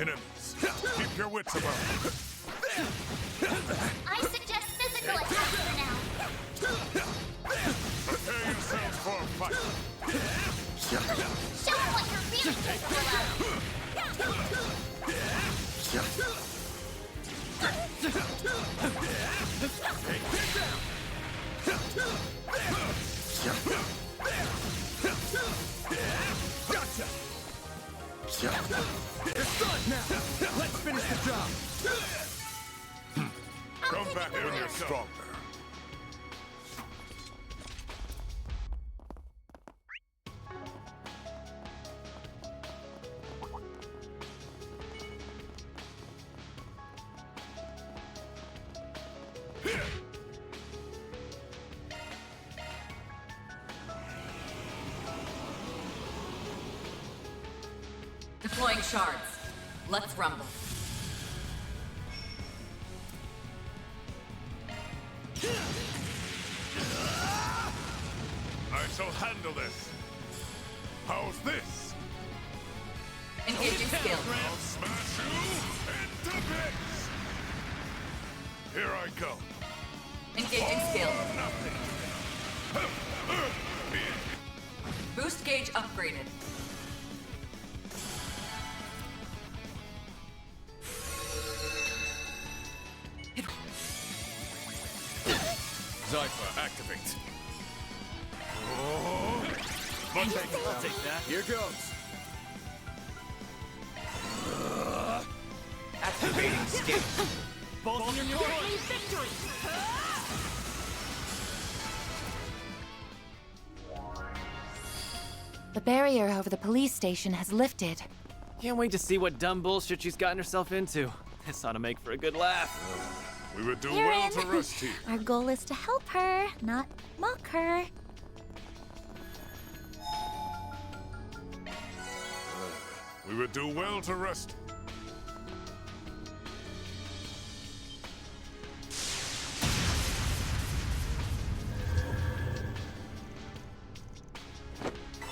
Enemies, keep your wits about you. I suggest physical attacks for now. Prepare yourselves for a fight. Show them what you're really capable of. Gotcha! It's done now! Let's finish the job! Come back when you're stronger. Deploying shards. Let's rumble. I shall handle this. How's this? Engaging skill. I'll smash you into bits. Here I go. Engaging skill. Nothing. Boost gauge upgraded. Zypher, activate. Oh. I'll take that. Here goes. Activating skill. Both on your course. Victory! The barrier over the police station has lifted. Can't wait to see what dumb bullshit she's gotten herself into. This ought to make for a good laugh. We would do Aaron, well to rest here. Our goal is to help her, not mock her. We would do well to rest.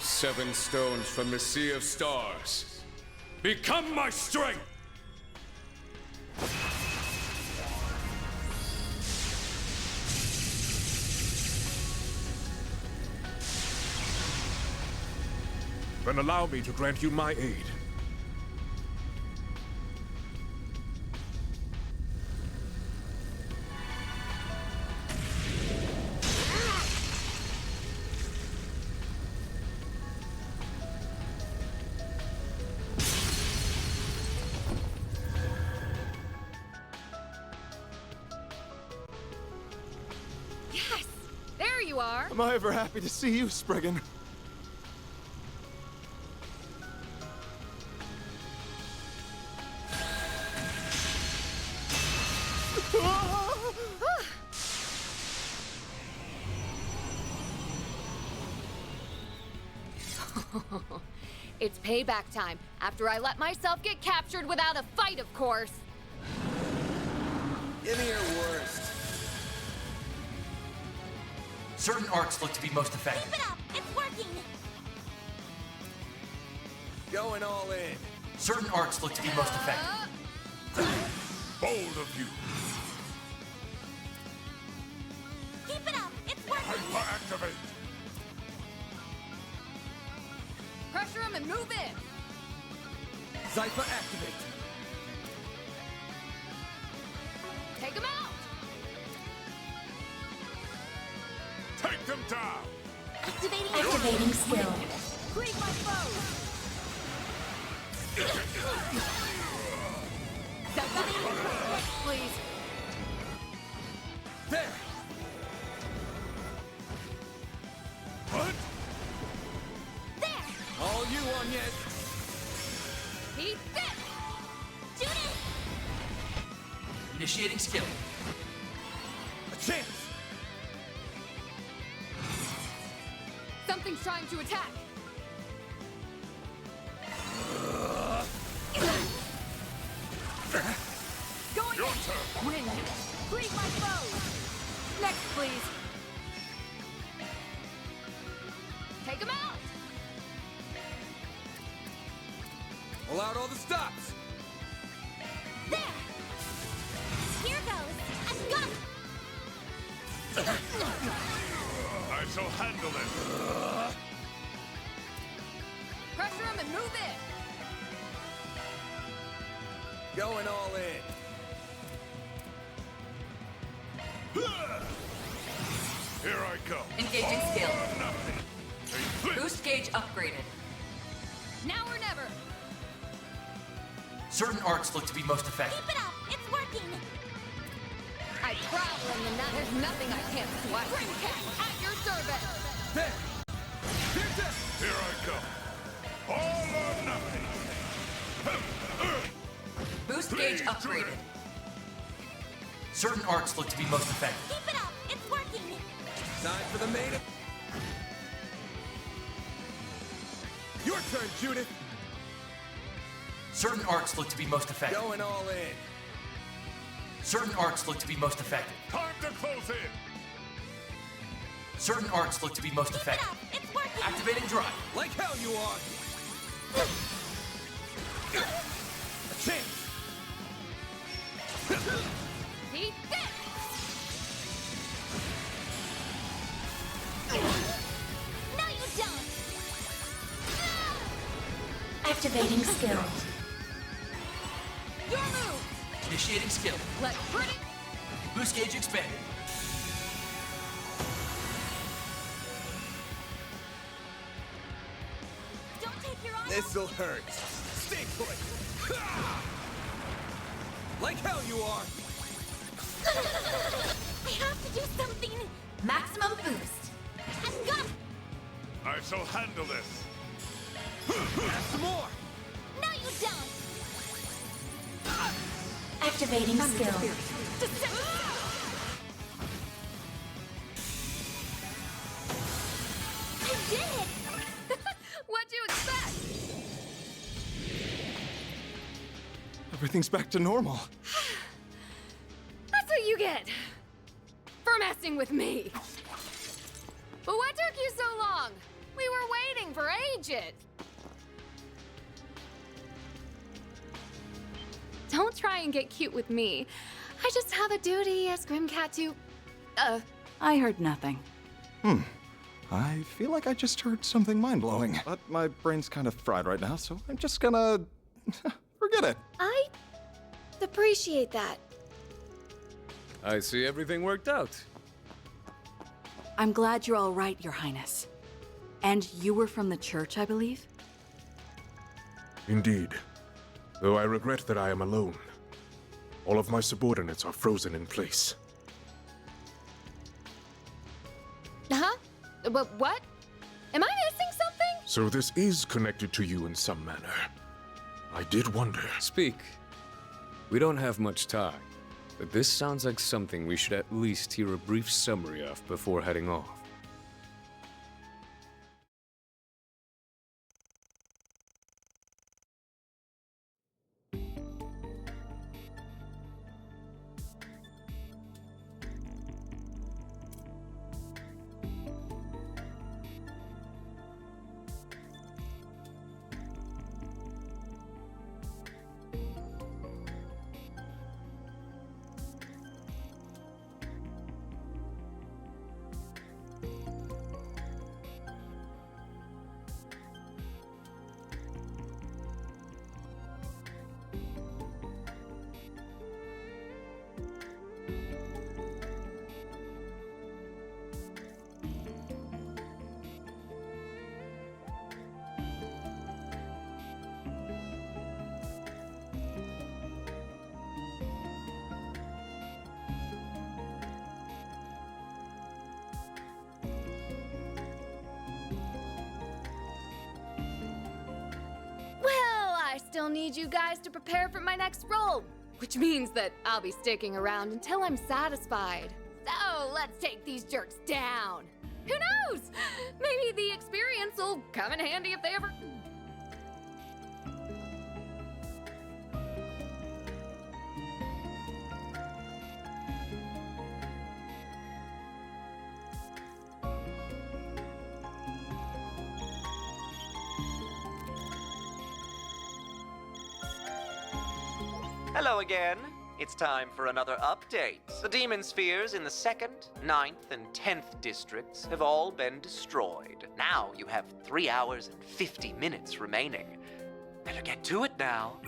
Seven stones from the Sea of Stars. Become my strength! Then allow me to grant you my aid. Yes! There you are! Am I ever happy to see you, Spriggan? It's payback time, after I let myself get captured without a fight, of course. Give me your worst. Certain arcs look to be most effective. Keep it up! It's working! Going all in. Certain arcs look to be most effective. Bold of you. Keep it up! It's working! Hyper-activate. Pressure him and move in! Zypher, activate. Take him out! Take them down. Activating skill. Greet my foes! Please. There. What? All you on yet? Eat this! Judith! Initiating skill. A chance. Something's trying to attack! Going Your in! turn. Win! Greet my foes! Next, please! Take him out! Pull out all the stops. shall handle it. Pressure him and move in. Going all in. Here I go. Engaging skill. Or nothing. A flip. Boost gauge upgraded. Now or never. Certain arts look to be most effective. Keep it up. It's working. I travel in the night. There's nothing I can't swipe. Bring cat at your service. There. Here's it. Here I go. All or nothing. Boost gauge Please, upgraded. Certain arts look to be most effective. Keep it up. It's working. Time for the main. Your turn, Judith. Certain arts look to be most effective. Going all in. Certain arts look to be most effective. Time to close in. Certain arts look to be most Keep it effective. up. It's working. Activating drive. Like hell you are. A chance. Eat this. No, you don't. Activating skill. Your move. Initiating skill. Let's pretty. Boost gauge expanded. Don't take your eye This'll hurt. Stay put. Ha! Like hell you are. I have to do something. Maximum boost. I've got. I shall handle this. Some more. No, you don't. Activating skill. I did it. What'd you expect? Everything's back to normal. That's what you get for messing with me. But what took you so long? We were waiting for ages. Don't try and get cute with me. I just have a duty as Grimcat to, I heard nothing. I feel like I just heard something mind-blowing, but my brain's kind of fried right now, so I'm just gonna forget it. I appreciate that. I see everything worked out. I'm glad you're all right, Your Highness. And you were from the church, I believe? Indeed. Though I regret that I am alone. All of my subordinates are frozen in place. Huh? But what? Am I missing something? So this is connected to you in some manner. I did wonder. Speak. We don't have much time, but this sounds like something we should at least hear a brief summary of before heading off. I still need you guys to prepare for my next role, which means that I'll be sticking around until I'm satisfied. So let's take these jerks down. Who knows? Maybe the experience will come in handy if they ever... Hello again. It's time for another update. The demon spheres in the 2nd, 9th, and 10th districts have all been destroyed. Now you have 3 hours and 50 minutes remaining. Better get to it now.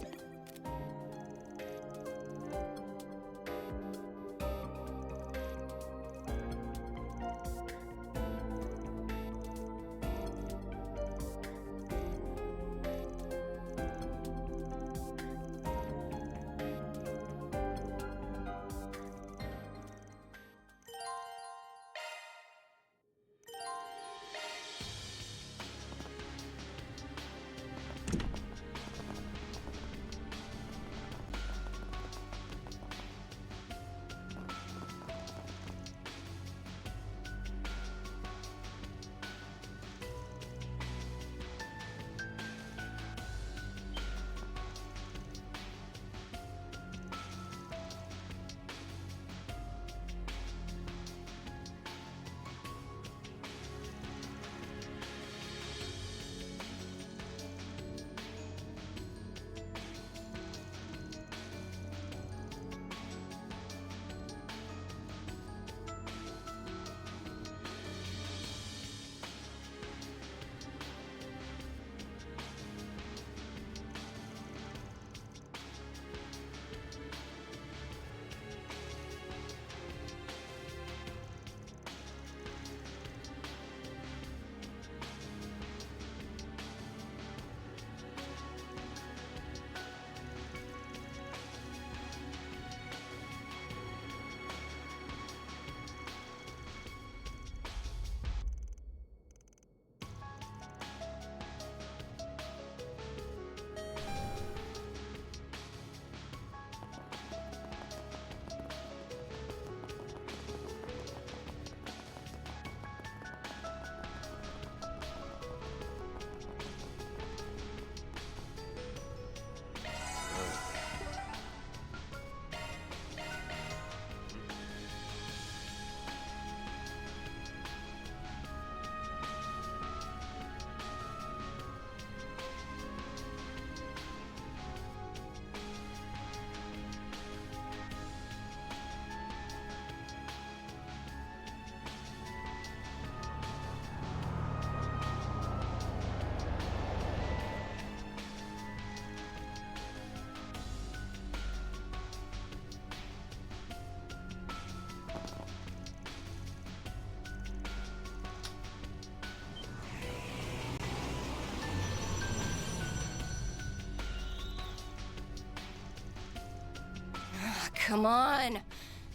Come on.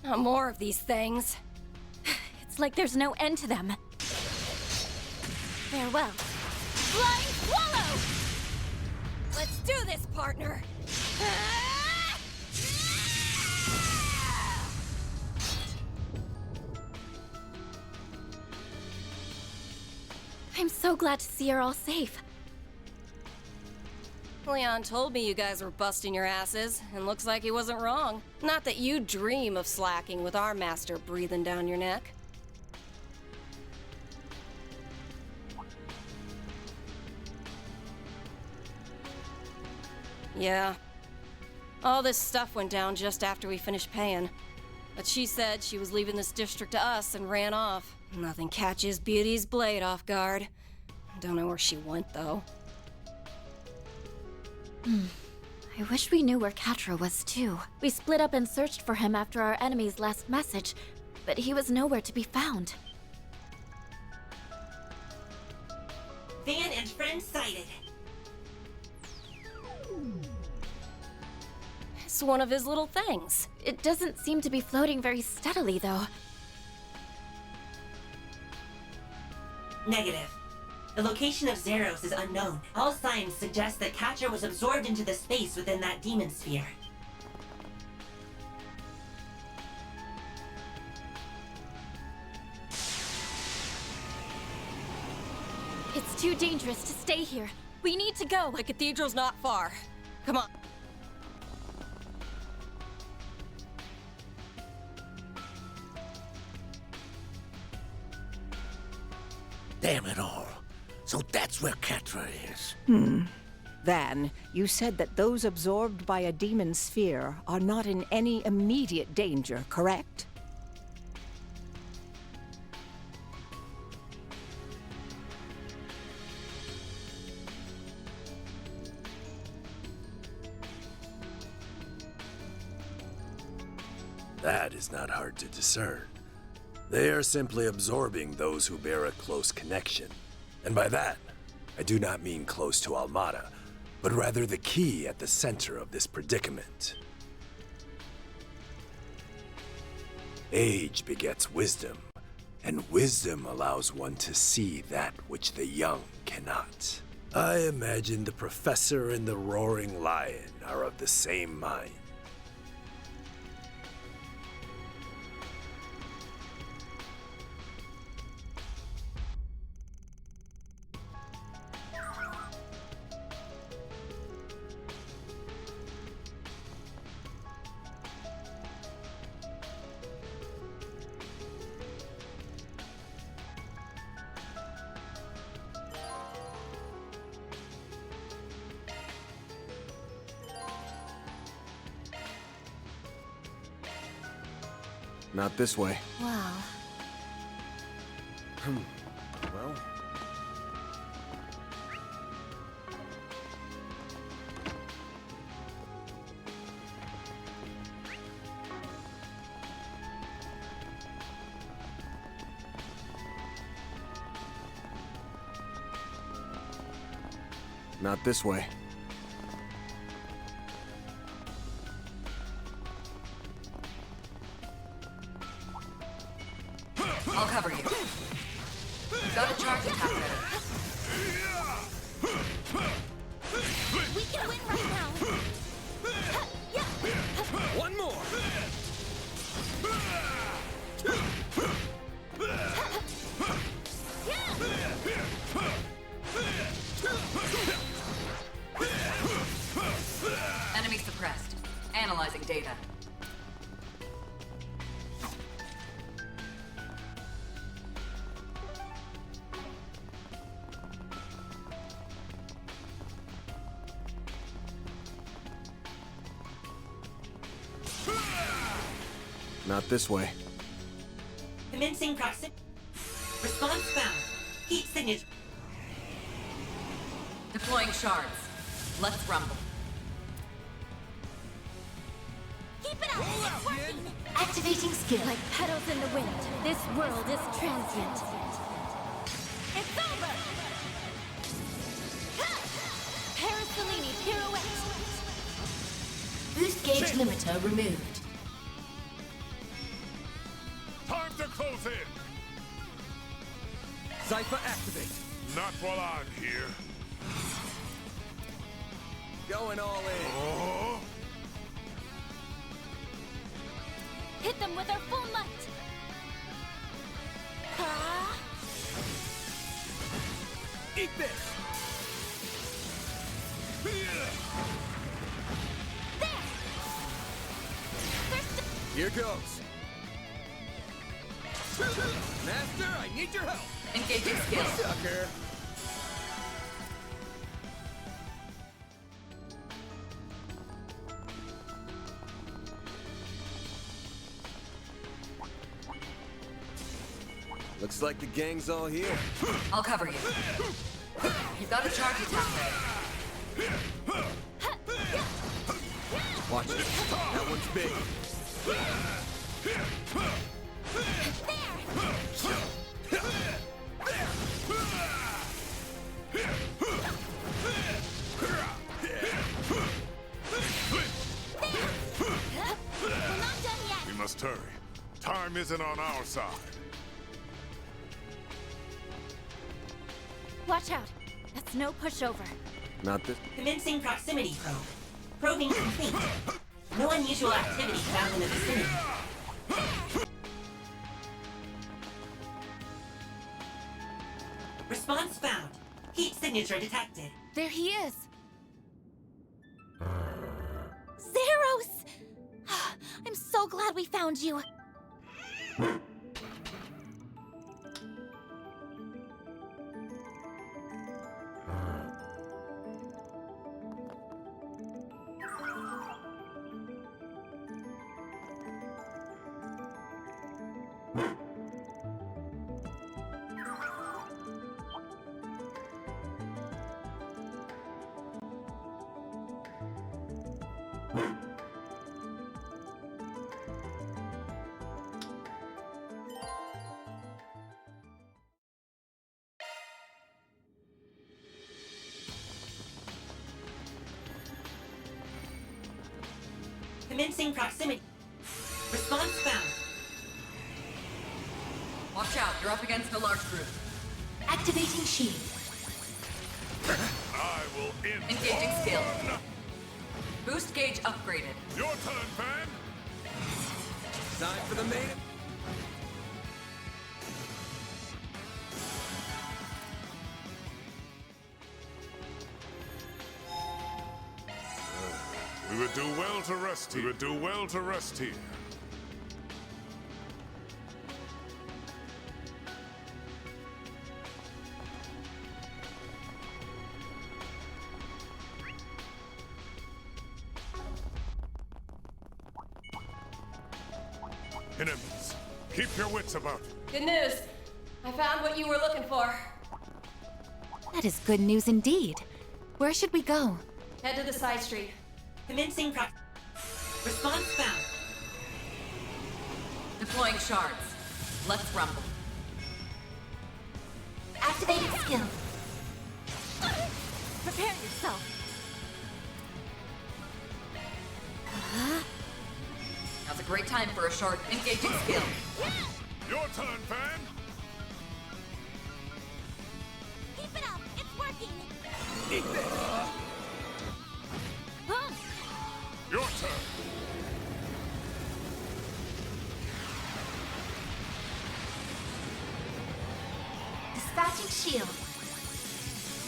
Not more of these things. It's like there's no end to them. Farewell. Flying Swallow! Let's do this, partner! I'm so glad to see you're all safe. Leon told me you guys were busting your asses, and looks like he wasn't wrong. Not that you dream of slacking with our master breathing down your neck. Yeah. All this stuff went down just after we finished paying. But she said she was leaving this district to us and ran off. Nothing catches Beauty's blade off guard. Don't know where she went, though. I wish we knew where Catra was too. We split up and searched for him after our enemy's last message, but he was nowhere to be found. Van and friend sighted. It's one of his little things. It doesn't seem to be floating very steadily, though. Negative. The location of Zeros is unknown. All signs suggest that Catra was absorbed into the space within that demon sphere. It's too dangerous to stay here. We need to go. The cathedral's not far. Come on. Damn it all. So that's where Catra is. Then, you said that those absorbed by a demon sphere are not in any immediate danger, correct? That is not hard to discern. They are simply absorbing those who bear a close connection. And by that, I do not mean close to Almada, but rather the key at the center of this predicament. Age begets wisdom, and wisdom allows one to see that which the young cannot. I imagine the Professor and the Roaring Lion are of the same mind. Not this way. Wow. Well... Not this way. I'll cover you. You've got a charge attack ready. We can win right now. One more. Enemy suppressed. Analyzing data. Not this way. Commencing proximity. Response found. Heat signature. Deploying shards. Let's rumble. Keep it up! It's working! Activating skill. Like petals in the wind, this world is transient. It's over! Parasolini pirouette! Boost gauge limiter removed. Time to close in! Cypher activate. Not while I'm here. Going all in. Oh? Hit them with our full might! Ah! Eat this. Here goes. Master, I need your help. Engaging skill. Sucker. Looks like the gang's all here. I'll cover you. You've got a charge attack ready. Watch it. That one's big. We must hurry. Time isn't on our side. Watch out. That's no pushover. Not this... Commencing proximity probe. Probing complete. No unusual activity found in the vicinity. Response found. Heat signature detected. There he is. Zeros! I'm so glad we found you. Commencing proximity. Response found. Watch out, you're up against a large group. Activating shield. I will end Engaging skill. one. Boost gauge upgraded. Your turn, Van. Time for the main. We would do well to rest here. We would do well to rest here. Enemies, keep your wits about. Good news. I found what you were looking for. That is good news indeed. Where should we go? Head to the side street. Commencing response found. Deploying shards. Let's rumble. Activating skill. Prepare yourself. Now's a great time for a shard. Engaging skill. Your turn, Van. Keep it up. It's working. Eat this. Your turn. Dispatching shield.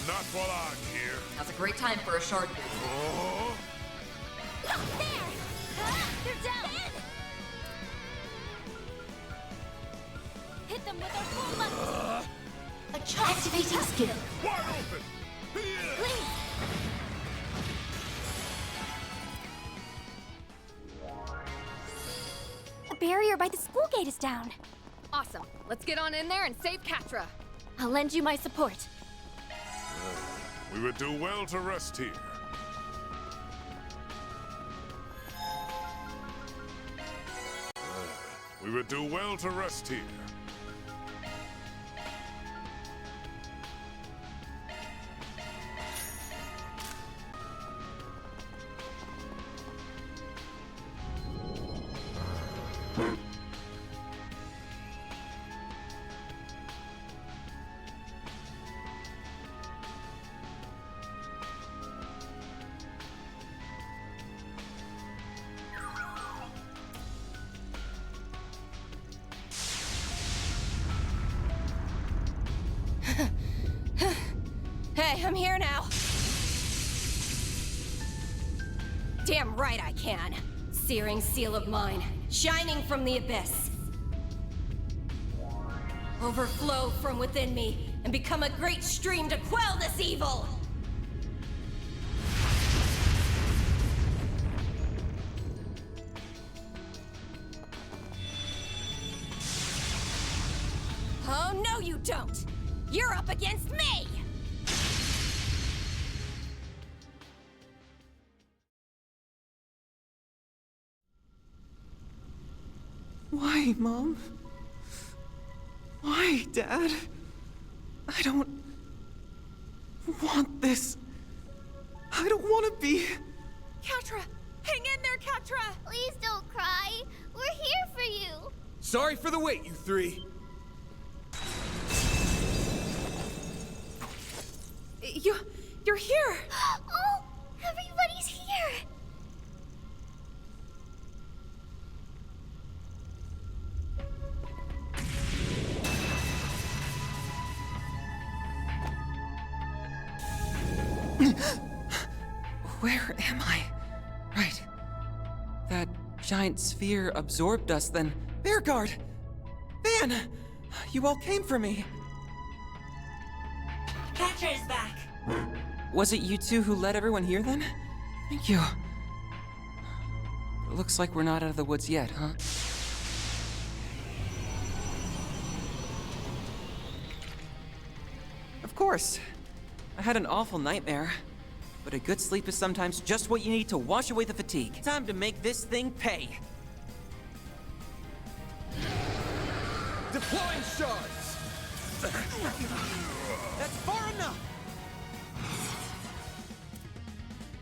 Not while I'm here. Now's a great time for a shard boost. Oh. There! They're down! Hit them with our full might! Activating skill. Wide open. Please! The barrier by the school gate is down. Awesome. Let's get on in there and save Catra. I'll lend you my support. We would do well to rest here. We would do well to rest here. Hey, I'm here now. Damn right I can. Searing seal of mine, shining from the abyss. Overflow from within me and become a great stream to quell this evil. Oh, no you don't! You're up against me! Why, Mom? Why, Dad? I don't want this. I don't want to be... Catra! Hang in there, Catra! Please don't cry. We're here for you. Sorry for the wait, you three. You're here! Oh, everybody's here. Where am I? Right. That giant sphere absorbed us then. Bearguard! Van! You all came for me. Catcher is back. Was it you two who led everyone here then? Thank you. It looks like we're not out of the woods yet, huh? Of course. I had an awful nightmare. But a good sleep is sometimes just what you need to wash away the fatigue. Time to make this thing pay. Deploying shards! That's far enough!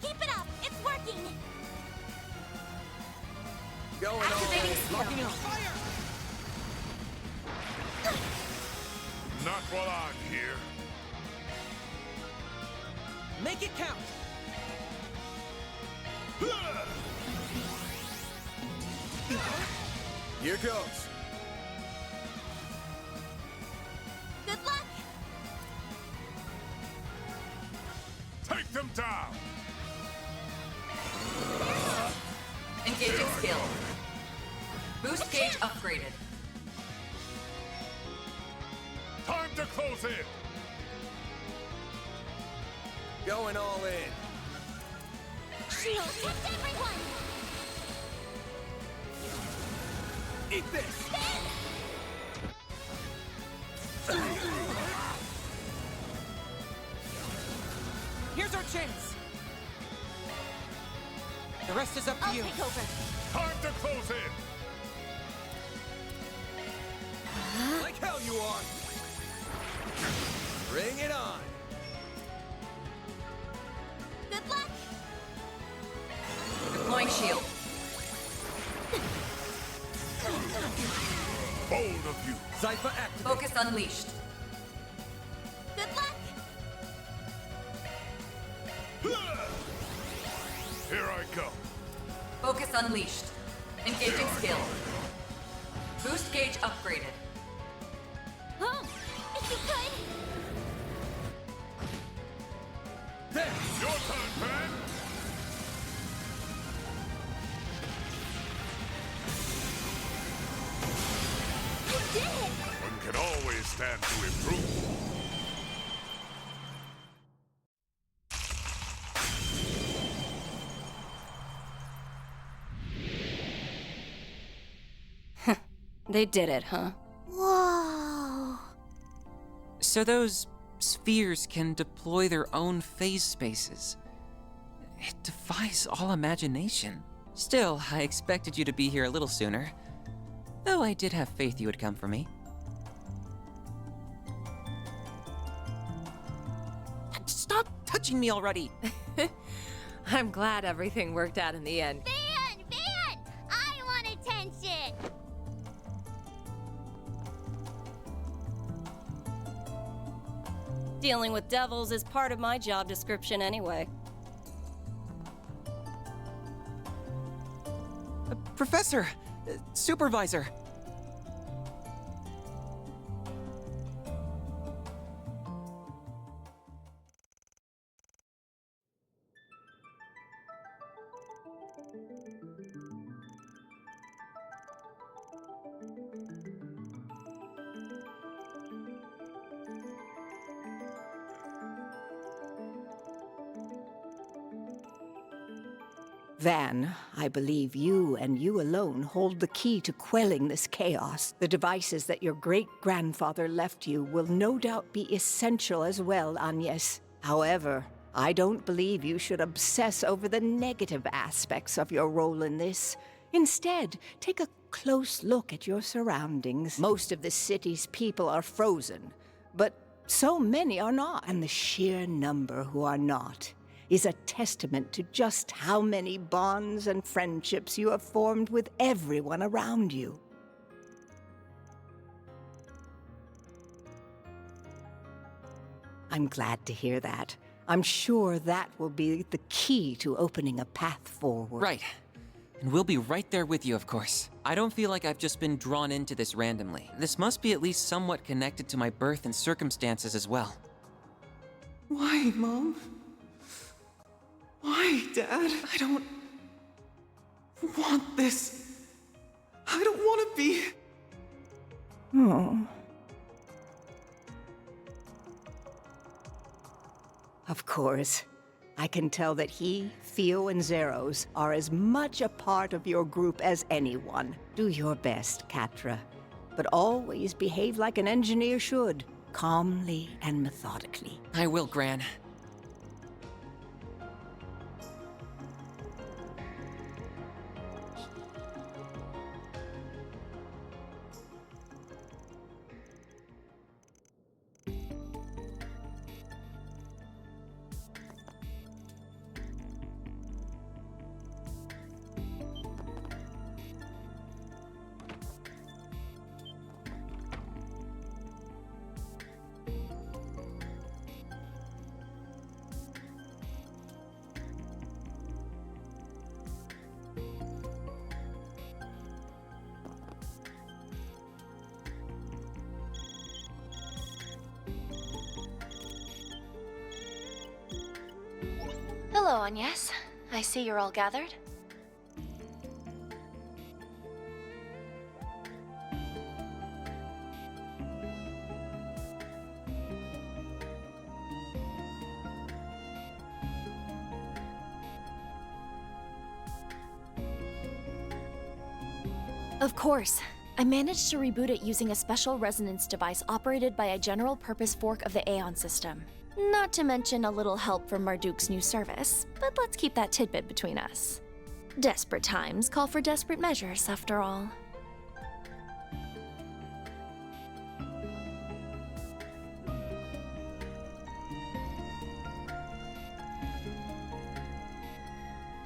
Keep it up. It's working. Going Activating on. skill. Locking on. Fire! Not while I'm here. Make it count. Here goes. Good luck! Take them down! Engaging skill. Boost gauge upgraded. Time to close in! Going all in. Shield, protect everyone! Eat this! Here's our chance. The rest is up to I'll you. take over. Time to close in! Like hell you are! Bring it on! Good luck! Deploying shield. Bold of you! Cypher activate! Focus unleashed. Good luck! Here I go! Focus unleashed. Engaging skill. Boost gauge upgraded. Home! If you could! There! Your turn, man! You did it! One can always stand to improve. They did it, huh? Whoa! So those spheres can deploy their own phase spaces. It defies all imagination. Still, I expected you to be here a little sooner. Though I did have faith you would come for me. Stop touching me already! I'm glad everything worked out in the end. Van! Van! I want attention! Dealing with devils is part of my job description anyway. Professor! Supervisor! Van, I believe you and you alone hold the key to quelling this chaos. The devices that your great-grandfather left you will no doubt be essential as well, Agnes. However, I don't believe you should obsess over the negative aspects of your role in this. Instead, take a close look at your surroundings. Most of the city's people are frozen, but so many are not, and the sheer number who are not is a testament to just how many bonds and friendships you have formed with everyone around you. I'm glad to hear that. I'm sure that will be the key to opening a path forward. Right. And we'll be right there with you, of course. I don't feel like I've just been drawn into this randomly. This must be at least somewhat connected to my birth and circumstances as well. Why, Mom? Why, Dad? I don't want this. I don't want to be... Oh. Of course. I can tell that he, Theo, and Zeros are as much a part of your group as anyone. Do your best, Catra. But always behave like an engineer should, calmly and methodically. I will, Gran. Hello, Agnes. I see you're all gathered. Of course. I managed to reboot it using a special resonance device operated by a general-purpose fork of the Aeon system. Not to mention a little help from Marduk's new service, but let's keep that tidbit between us. Desperate times call for desperate measures, after all.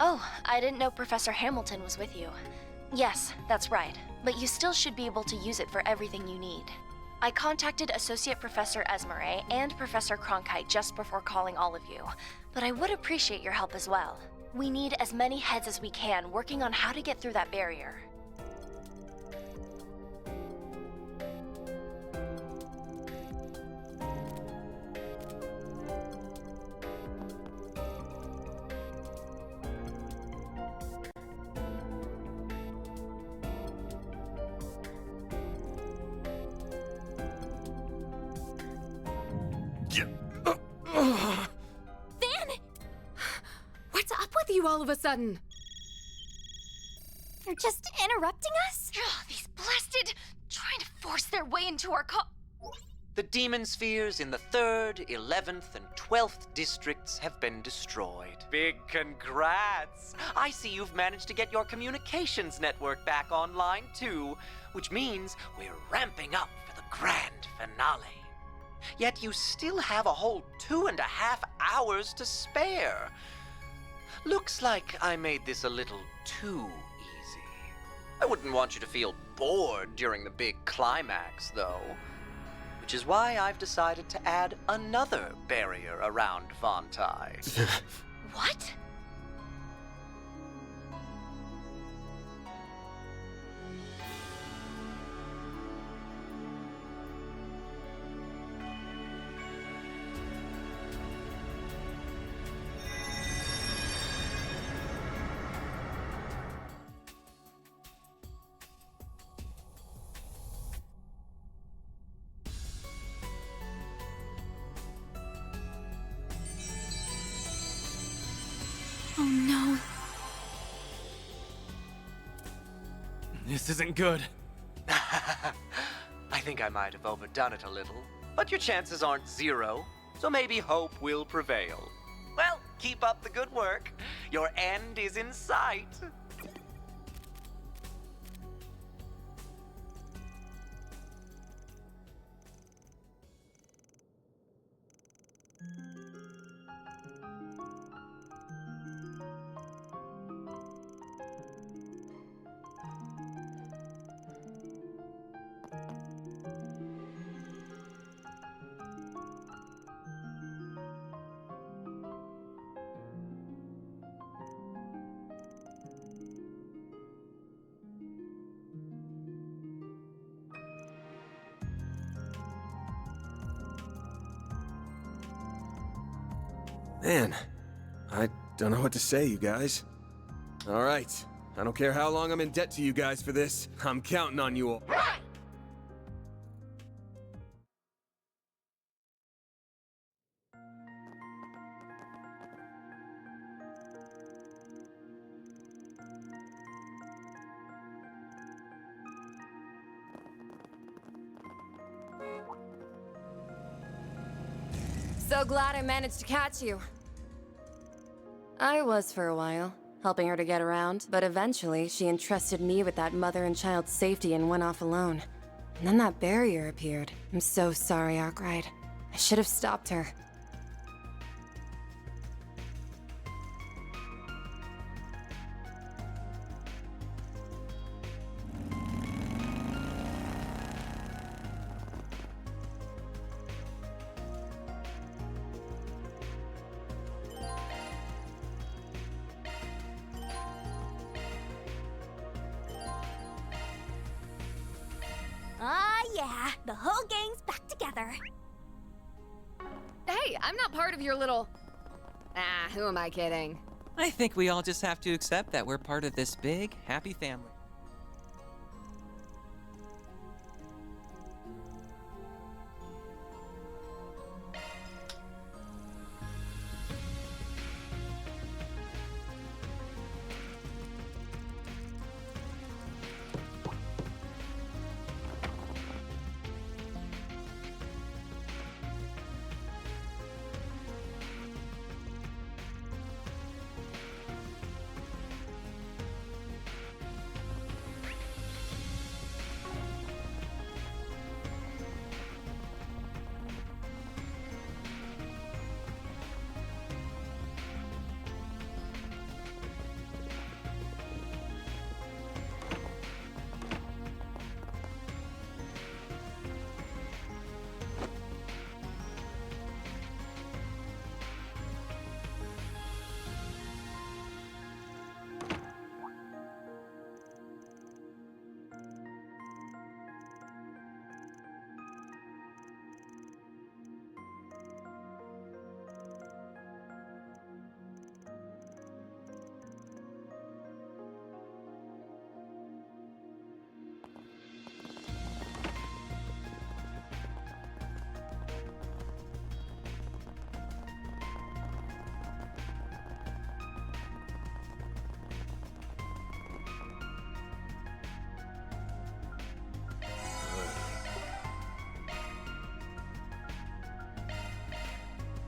Oh, I didn't know Professor Hamilton was with you. Yes, that's right, but you still should be able to use it for everything you need. I contacted Associate Professor Esmeralda and Professor Cronkite just before calling all of you, but I would appreciate your help as well. We need as many heads as we can working on how to get through that barrier. What's up with you all of a sudden? You're just interrupting us? These blasted... trying to force their way into our The demon spheres in the 3rd, 11th, and 12th districts have been destroyed. Big congrats! I see you've managed to get your communications network back online too, which means we're ramping up for the grand finale. Yet you still have a whole 2.5 hours to spare. Looks like I made this a little too easy. I wouldn't want you to feel bored during the big climax, though. Which is why I've decided to add another barrier around Vontai. What? Oh no. This isn't good. I think I might have overdone it a little, but your chances aren't zero, so maybe hope will prevail. Well, keep up the good work. Your end is in sight. Man, I don't know what to say, you guys. All right, I don't care how long I'm in debt to you guys for this. I'm counting on you all. So glad I managed to catch you. I was for a while, helping her to get around, but eventually she entrusted me with that mother and child safety and went off alone. And then that barrier appeared. I'm so sorry, Arkwright. I should have stopped her. Ah, yeah, the whole gang's back together. Hey, I'm not part of your little Ah, who am I kidding? I think we all just have to accept that we're part of this big, happy family.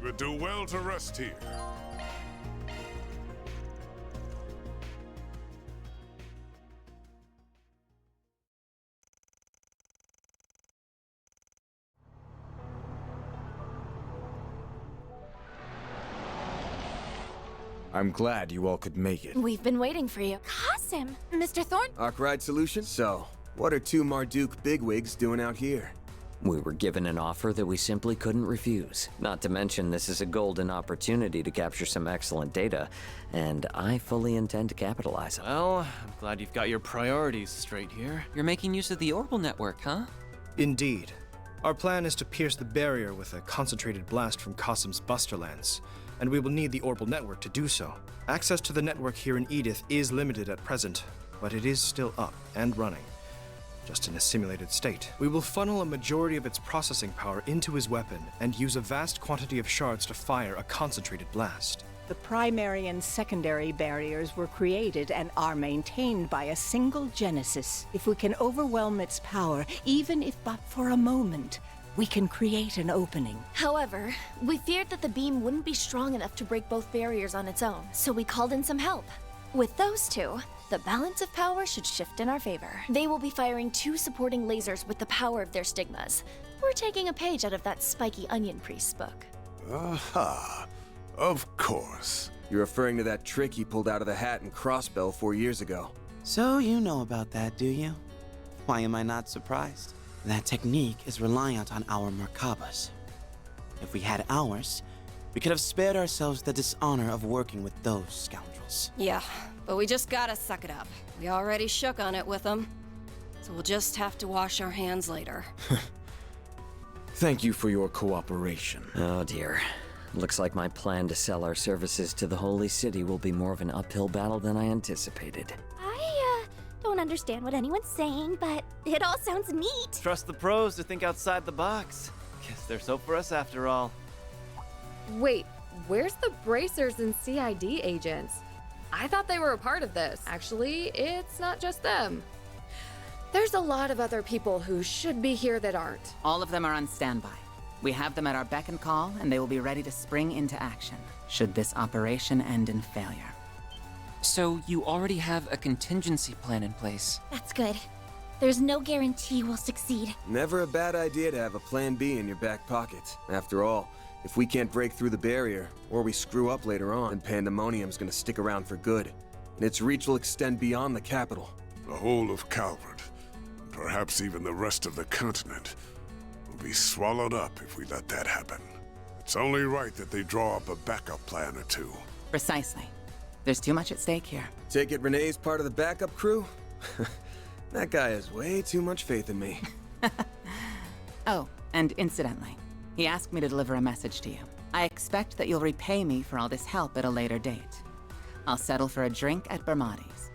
You would do well to rest here. I'm glad you all could make it. We've been waiting for you. Awesome! Mr. Thorn? Arkwright Solutions? So, what are two Marduk bigwigs doing out here? We were given an offer that we simply couldn't refuse. Not to mention, this is a golden opportunity to capture some excellent data, and I fully intend to capitalize on it. Well, I'm glad you've got your priorities straight here. You're making use of the orbital network, huh? Indeed. Our plan is to pierce the barrier with a concentrated blast from Qasim's Buster Lance, and we will need the orbital network to do so. Access to the network here in Edith is limited at present, but it is still up and running, just in a simulated state. We will funnel a majority of its processing power into his weapon and use a vast quantity of shards to fire a concentrated blast. The primary and secondary barriers were created and are maintained by a single Genesis. If we can overwhelm its power, even if but for a moment, we can create an opening. However, we feared that the beam wouldn't be strong enough to break both barriers on its own, so we called in some help. With those two, the balance of power should shift in our favor. They will be firing two supporting lasers with the power of their stigmas. We're taking a page out of that spiky onion priest's book. Aha. Of course. You're referring to that trick he pulled out of the hat in Crossbell 4 years ago. So you know about that, do you? Why am I not surprised? That technique is reliant on our Merkabas. If we had ours, we could have spared ourselves the dishonor of working with those scoundrels. Yeah, but we just gotta suck it up. We already shook on it with them, so we'll just have to wash our hands later. Thank you for your cooperation. Oh dear. Looks like my plan to sell our services to the Holy City will be more of an uphill battle than I anticipated. I don't understand what anyone's saying, but it all sounds neat. Trust the pros to think outside the box. Guess there's hope for us after all. Wait, where's the bracers and CID agents? I thought they were a part of this. Actually, it's not just them. There's a lot of other people who should be here that aren't. All of them are on standby. We have them at our beck and call, and they will be ready to spring into action, should this operation end in failure. So you already have a contingency plan in place? That's good. There's no guarantee we'll succeed. Never a bad idea to have a plan B in your back pocket. After all, if we can't break through the barrier, or we screw up later on, then Pandemonium's gonna stick around for good, and its reach will extend beyond the capital. The whole of Calvert, and perhaps even the rest of the continent, will be swallowed up if we let that happen. It's only right that they draw up a backup plan or two. Precisely. There's too much at stake here. Take it Renee's part of the backup crew? That guy has way too much faith in me. Oh, and incidentally, he asked me to deliver a message to you. I expect that you'll repay me for all this help at a later date. I'll settle for a drink at Bermati's.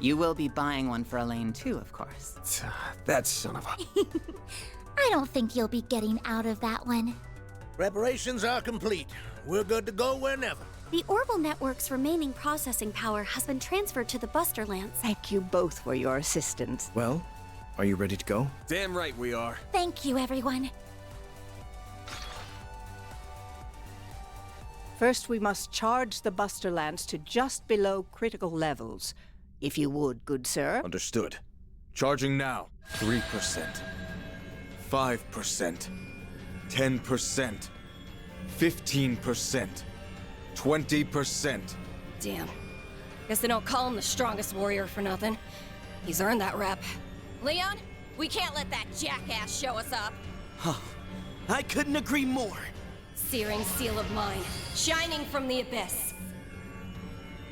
You will be buying one for Elaine too, of course. That son of a... I don't think you'll be getting out of that one. Preparations are complete. We're good to go whenever. The Orbital Network's remaining processing power has been transferred to the Buster Lance. Thank you both for your assistance. Well, are you ready to go? Damn right we are. Thank you, everyone. First, we must charge the Buster Lance to just below critical levels. If you would, good sir. Understood. Charging now. 3%. 5%. 10%. 15%. 20%. Damn. Guess they don't call him the strongest warrior for nothing. He's earned that rep. Leon, we can't let that jackass show us up. Huh. I couldn't agree more. Searing seal of mine, shining from the abyss.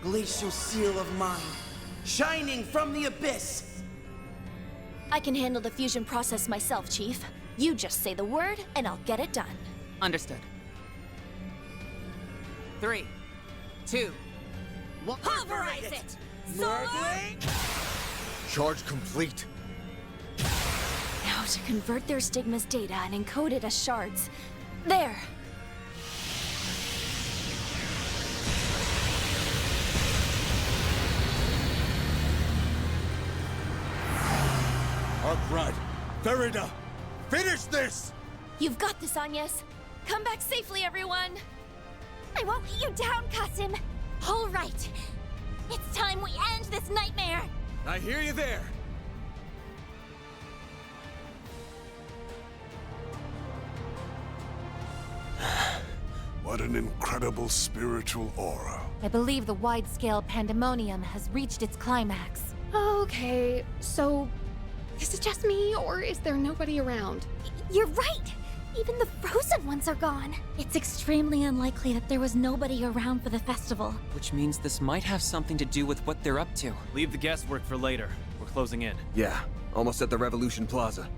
Glacial seal of mine, shining from the abyss. I can handle the fusion process myself, Chief. You just say the word, and I'll get it done. Understood. 3, 2, 1. Pulverize it! Charge complete. Now to convert their stigma's data and encode it as shards. There! Arkrod, Farida, finish this! You've got this, Agnes. Come back safely, everyone! I won't let you down, Kasim. All right. It's time we end this nightmare. I hear you there. What an incredible spiritual aura. I believe the wide-scale pandemonium has reached its climax. Okay, so is it just me, or is there nobody around? You're right. Even the frozen ones are gone. It's extremely unlikely that there was nobody around for the festival. Which means this might have something to do with what they're up to. Leave the guesswork for later. We're closing in. Yeah, almost at the Revolution Plaza.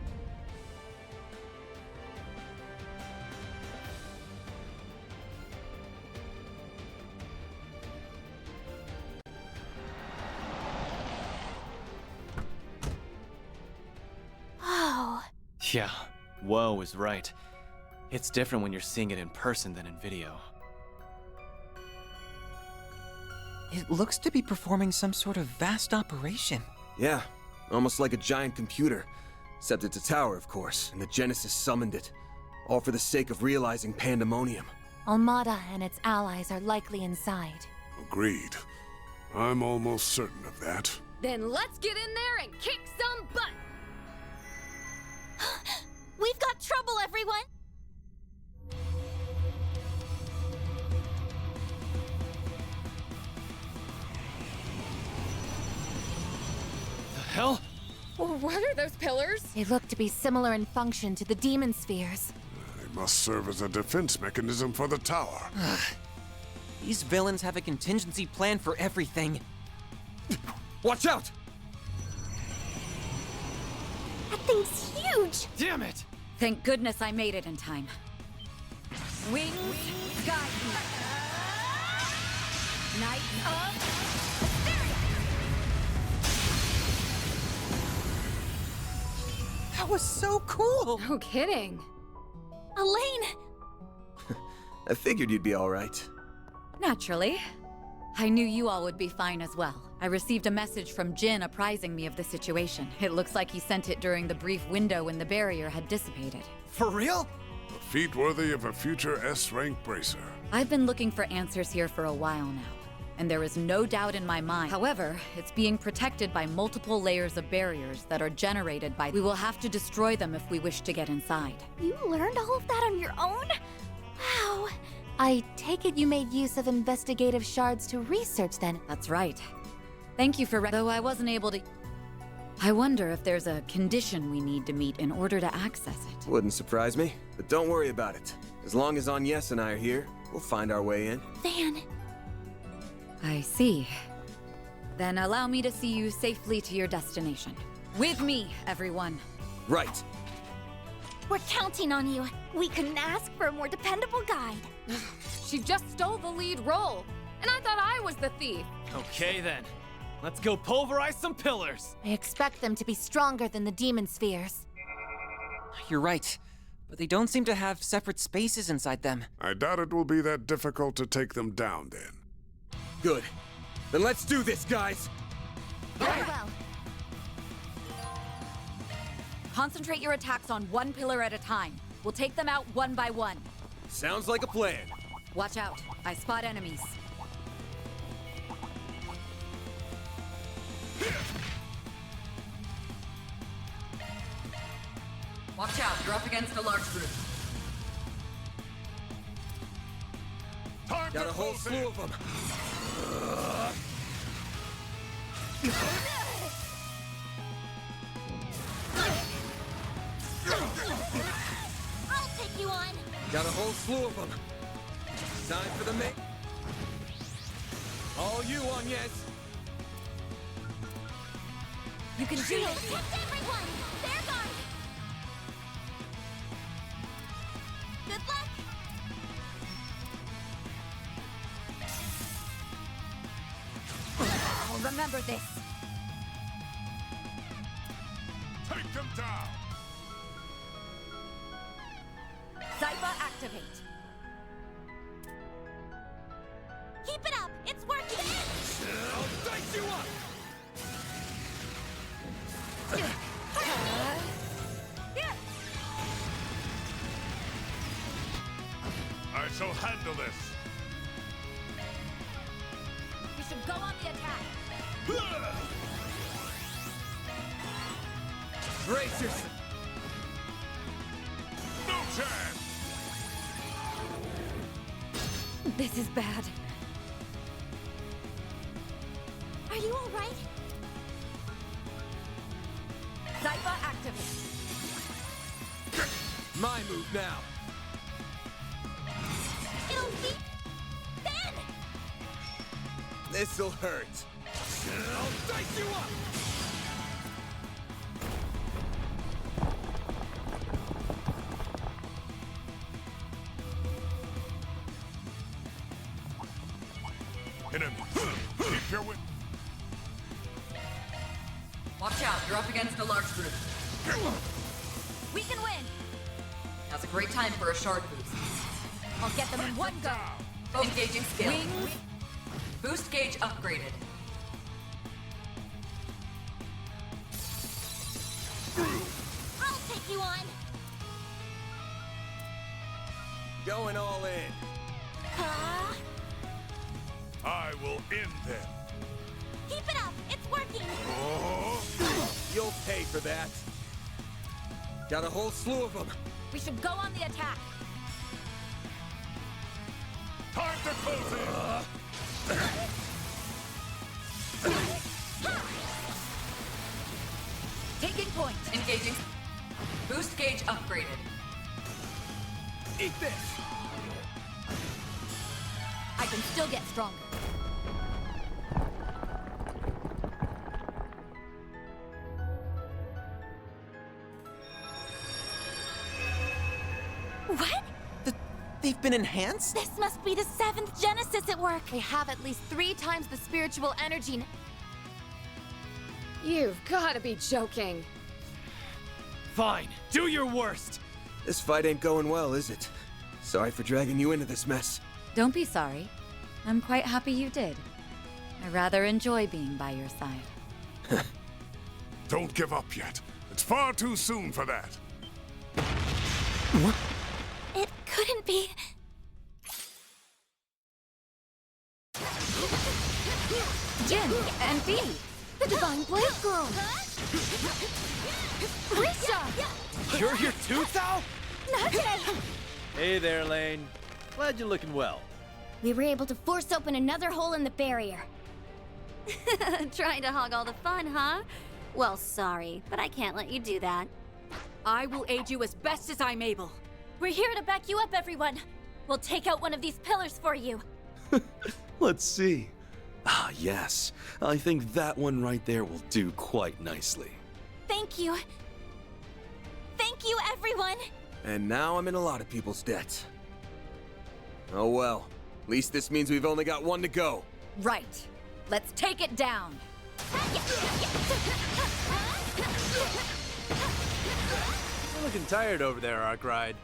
Oh. Yeah, whoa is right. It's different when you're seeing it in person than in video. It looks to be performing some sort of vast operation. Yeah, almost like a giant computer. Except it's a tower, of course, and the Genesis summoned it. All for the sake of realizing pandemonium. Almada and its allies are likely inside. Agreed. I'm almost certain of that. Then let's get in there and kick some butt! We've got trouble, everyone! The hell? What are those pillars? They look to be similar in function to the demon spheres. They must serve as a defense mechanism for the tower. These villains have a contingency plan for everything. Watch out! That thing's huge! Damn it! Thank goodness I made it in time. Wings, guide me. Knight of Hysteria! That was so cool! No kidding. Elaine! I figured you'd be all right. Naturally. I knew you all would be fine as well. I received a message from Jin apprising me of the situation. It looks like he sent it during the brief window when the barrier had dissipated. For real? A feat worthy of a future S-rank bracer. I've been looking for answers here for a while now, and there is no doubt in my mind. However, it's being protected by multiple layers of barriers that are generated by... We will have to destroy them if we wish to get inside. You learned all of that on your own? Wow. I take it you made use of investigative shards to research then? That's right. Thank you for though I wasn't able to... I wonder if there's a condition we need to meet in order to access it. Wouldn't surprise me, but don't worry about it. As long as Agnes and I are here, we'll find our way in. Van. I see. Then allow me to see you safely to your destination. With me, everyone. Right. We're counting on you. We couldn't ask for a more dependable guide. She just stole the lead role, and I thought I was the thief. Okay then. Let's go pulverize some pillars. I expect them to be stronger than the demon spheres. You're right, but they don't seem to have separate spaces inside them. I doubt it will be that difficult to take them down then. Good. Then let's do this, guys! Very well. Concentrate your attacks on one pillar at a time. We'll take them out one by one. Sounds like a plan. Watch out. I spot enemies. Watch out, you're up against a large group. Got a whole slew of them. I'll take you on. Got a whole slew of them. Time for the main. All you, Agnes. You can do it. Protect everyone. They're gone. Good luck. I'll remember this. Take them down! Zyba activate. Keep it up. It's working. I'll dice you up! I shall handle this. We should go on the attack. Brace yourself. No chance! This is bad. Are you all right? Zyba activate. My move now. It'll be Ben. This'll hurt. I'll dice you up! Enemy, keep your wit. Watch out, you're up against a large group. We can win. Now's a great time for a shard boost. I'll get them in one go. Engaging skill. Wings. Boost gauge upgraded. I'll take you on. Going all in. Huh? I will end them. Keep it up. It's working. Oh. You'll pay for that. Got a whole slew of them. We should go on the attack. Time to close in. Taking point. Engaging. Boost gauge upgraded. Eat this! I can still get stronger. What? They've been enhanced? This must be the 7th Genesis at work. They have at least 3 times the spiritual energy. You've got to be joking. Fine, do your worst. This fight ain't going well, is it? Sorry for dragging you into this mess. Don't be sorry. I'm quite happy you did. I rather enjoy being by your side. Don't give up yet. It's far too soon for that. It couldn't be. Jin and Bee. The Divine Blade Girl. Risha! You're here too, Thao? Not today. Hey there, Lane. Glad you're looking well. We were able to force open another hole in the barrier. Trying to hog all the fun, huh? Well, sorry, but I can't let you do that. I will aid you as best as I'm able. We're here to back you up, everyone. We'll take out one of these pillars for you. Let's see. Ah, yes. I think that one right there will do quite nicely. Thank you. Thank you, everyone. And now I'm in a lot of people's debt. Oh well. At least this means we've only got one to go. Right. Let's take it down. You're looking tired over there, Arkride.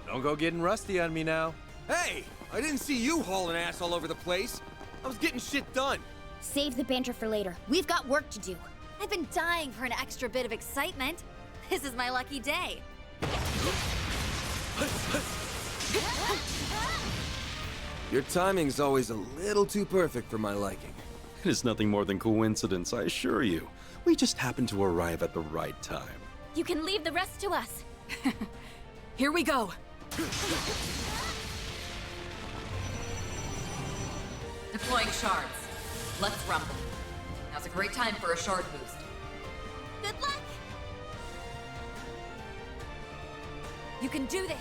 Don't go getting rusty on me now. Hey! I didn't see you hauling ass all over the place. I was getting shit done. Save the banter for later. We've got work to do. I've been dying for an extra bit of excitement. This is my lucky day. Your timing's always a little too perfect for my liking. It is nothing more than coincidence, I assure you. We just happened to arrive at the right time. You can leave the rest to us. Here we go. Deploying shards. Let's rumble. Now's a great time for a shard boost. Good luck! You can do this.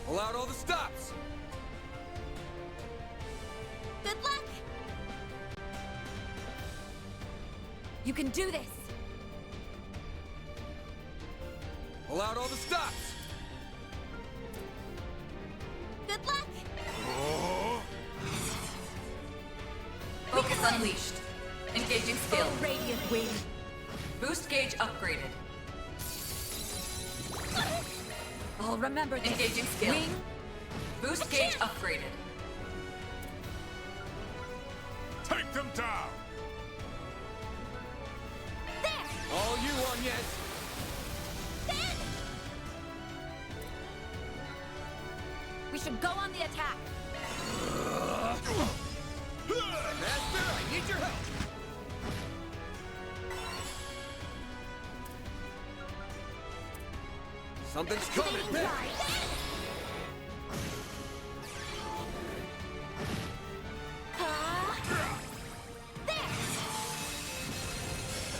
Pull out all the stops! Good luck! You can do this. Pull out all the stops! Good luck! Focus unleashed. Engaging skill. Oh, radiant wing. Boost gauge upgraded. I'll remember this. Engaging skill. Wing. Boost gauge upgraded. Take them down! All you, Agnes! We should go on the attack. Master, I need your help! Something's coming, man!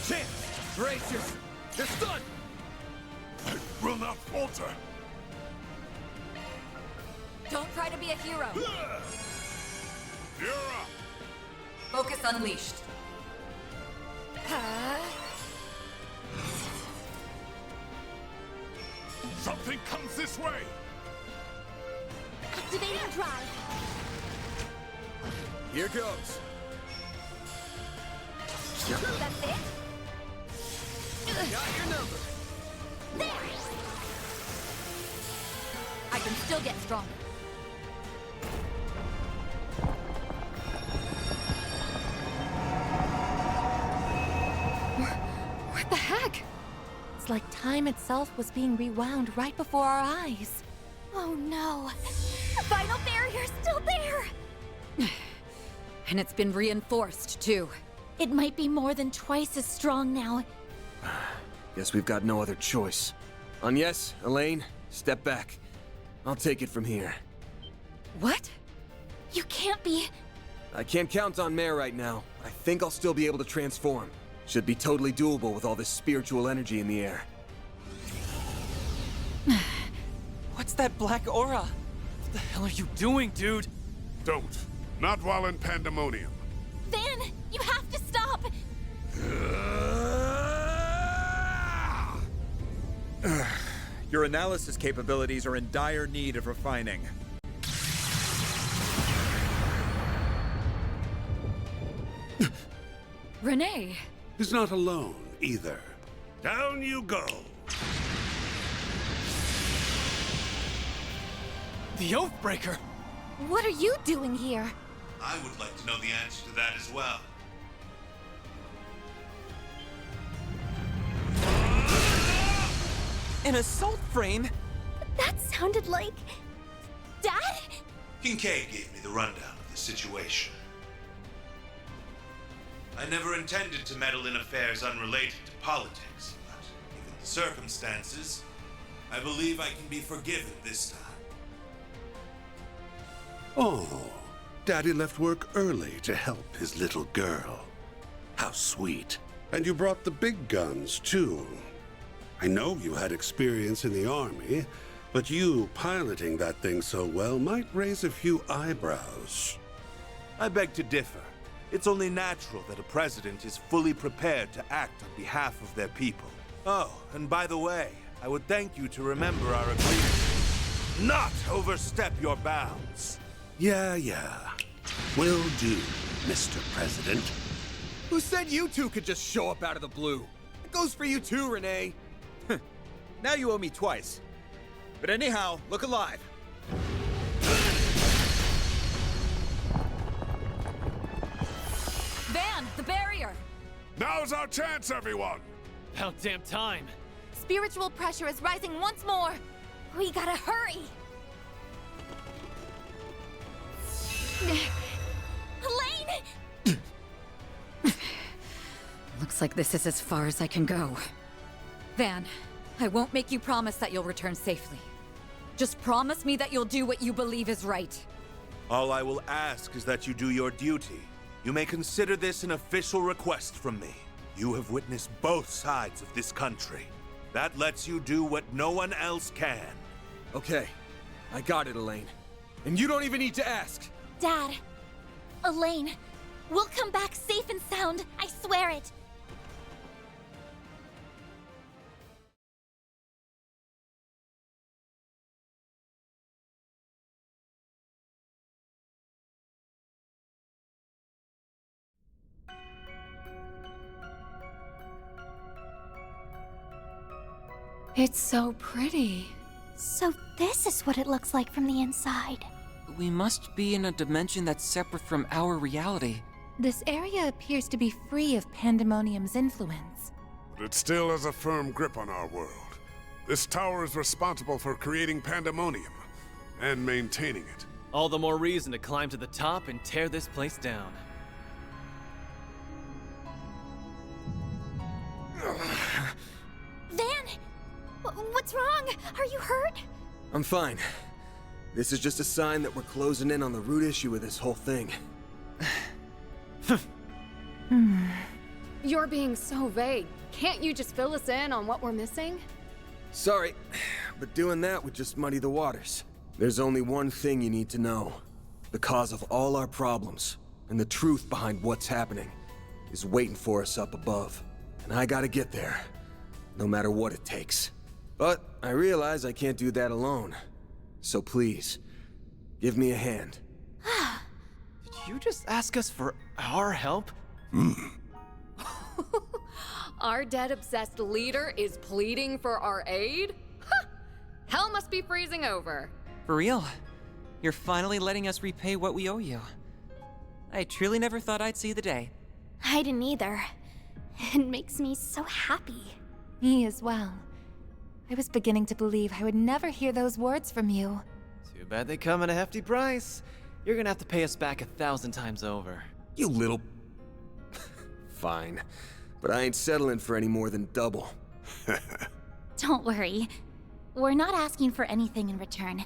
Chance! Gracious! You're stunned! I will not falter! Don't try to be a hero. You're up! Focus unleashed. Something comes this way! Activating drive. Here goes. That's it. Got your number. There. I can still get stronger. What the heck? It's like time itself was being rewound right before our eyes. Oh no. The final barrier's still there. And it's been reinforced, too. It might be more than twice as strong now. Guess we've got no other choice. Agnes, Elaine, step back. I'll take it from here. What? You can't be... I can't count on Mare right now. I think I'll still be able to transform. Should be totally doable with all this spiritual energy in the air. What's that black aura? What the hell are you doing, dude? Don't. Not while in Pandemonium. Van, you have to stop! Your analysis capabilities are in dire need of refining. Renee! He's not alone, either. Down you go! The Oathbreaker! What are you doing here? I would like to know the answer to that as well. An assault frame? That sounded like... Dad? Kincaid gave me the rundown of the situation. I never intended to meddle in affairs unrelated to politics, but given the circumstances, I believe I can be forgiven this time. Oh, Daddy left work early to help his little girl. How sweet. And you brought the big guns, too. I know you had experience in the army, but you piloting that thing so well might raise a few eyebrows. I beg to differ. It's only natural that a president is fully prepared to act on behalf of their people. Oh, and by the way, I would thank you to remember our agreement. Not overstep your bounds. Yeah. Will do, Mr. President. Who said you two could just show up out of the blue? It goes for you too, Renee. Now you owe me twice. But anyhow, look alive. Van, the barrier! Now's our chance, everyone! About damn time. Spiritual pressure is rising once more. We gotta hurry! Elaine! Looks like this is as far as I can go. Van, I won't make you promise that you'll return safely. Just promise me that you'll do what you believe is right. All I will ask is that you do your duty. You may consider this an official request from me. You have witnessed both sides of this country. That lets you do what no one else can. Okay, I got it, Elaine. And you don't even need to ask! Dad, Elaine, we'll come back safe and sound, I swear it! It's so pretty. So this is what it looks like from the inside. We must be in a dimension that's separate from our reality. This area appears to be free of Pandemonium's influence. But it still has a firm grip on our world. This tower is responsible for creating Pandemonium and maintaining it. All the more reason to climb to the top and tear this place down. Van! What's wrong? Are you hurt? I'm fine. This is just a sign that we're closing in on the root issue of this whole thing. You're being so vague. Can't you just fill us in on what we're missing? Sorry, but doing that would just muddy the waters. There's only one thing you need to know. The cause of all our problems, and the truth behind what's happening, is waiting for us up above. And I gotta get there, no matter what it takes. But I realize I can't do that alone. So please, give me a hand. Did you just ask us for our help? Our dead-obsessed leader is pleading for our aid? Huh! Hell must be freezing over. For real? You're finally letting us repay what we owe you. I truly never thought I'd see the day. I didn't either. It makes me so happy. Me as well. I was beginning to believe I would never hear those words from you. Too bad they come at a hefty price. You're gonna have to pay us back 1,000 times over. You little... Fine. But I ain't settling for any more than double. Don't worry. We're not asking for anything in return.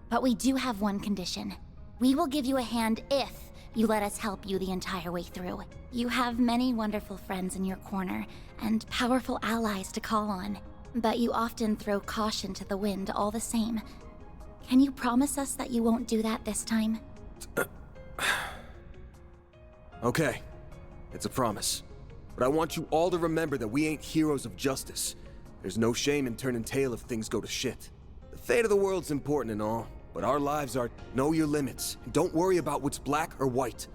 But we do have one condition. We will give you a hand if you let us help you the entire way through. You have many wonderful friends in your corner, and powerful allies to call on. But you often throw caution to the wind all the same. Can you promise us that you won't do that this time? Okay. It's a promise. But I want you all to remember that we ain't heroes of justice. There's no shame in turning tail if things go to shit. The fate of the world's important and all, but our lives are know your limits, and don't worry about what's black or white.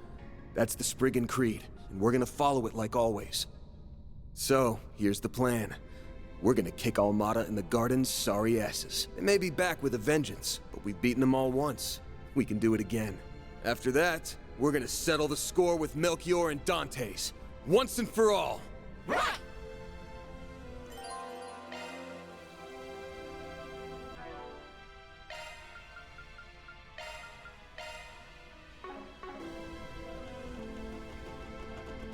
That's the Spriggan Creed, and we're gonna follow it like always. So, here's the plan. We're gonna kick Almada and the Garden's sorry asses. They may be back with a vengeance, but we've beaten them all once. We can do it again. After that, we're gonna settle the score with Melchior and Dante's. Once and for all. Right!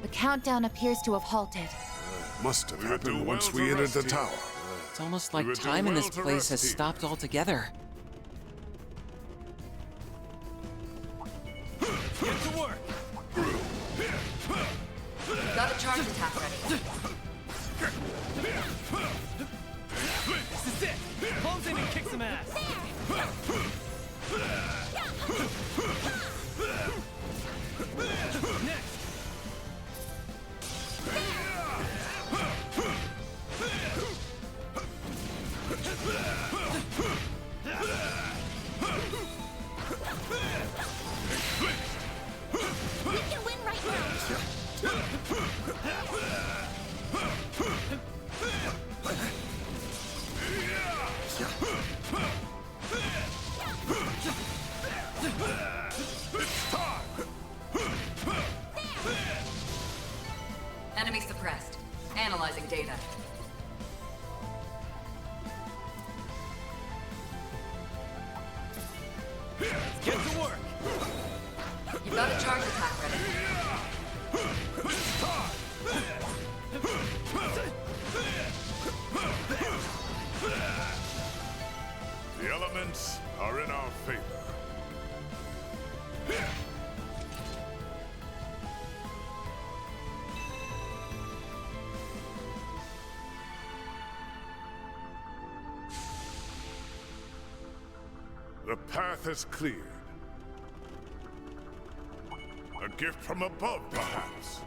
The countdown appears to have halted. Must have happened once we entered the tower. It's almost like time in this place has stopped altogether. Get to work! Got a charge attack ready. This is it! Close in and kick some ass! Next! The elements are in our favor. The path is cleared. A gift from above, perhaps.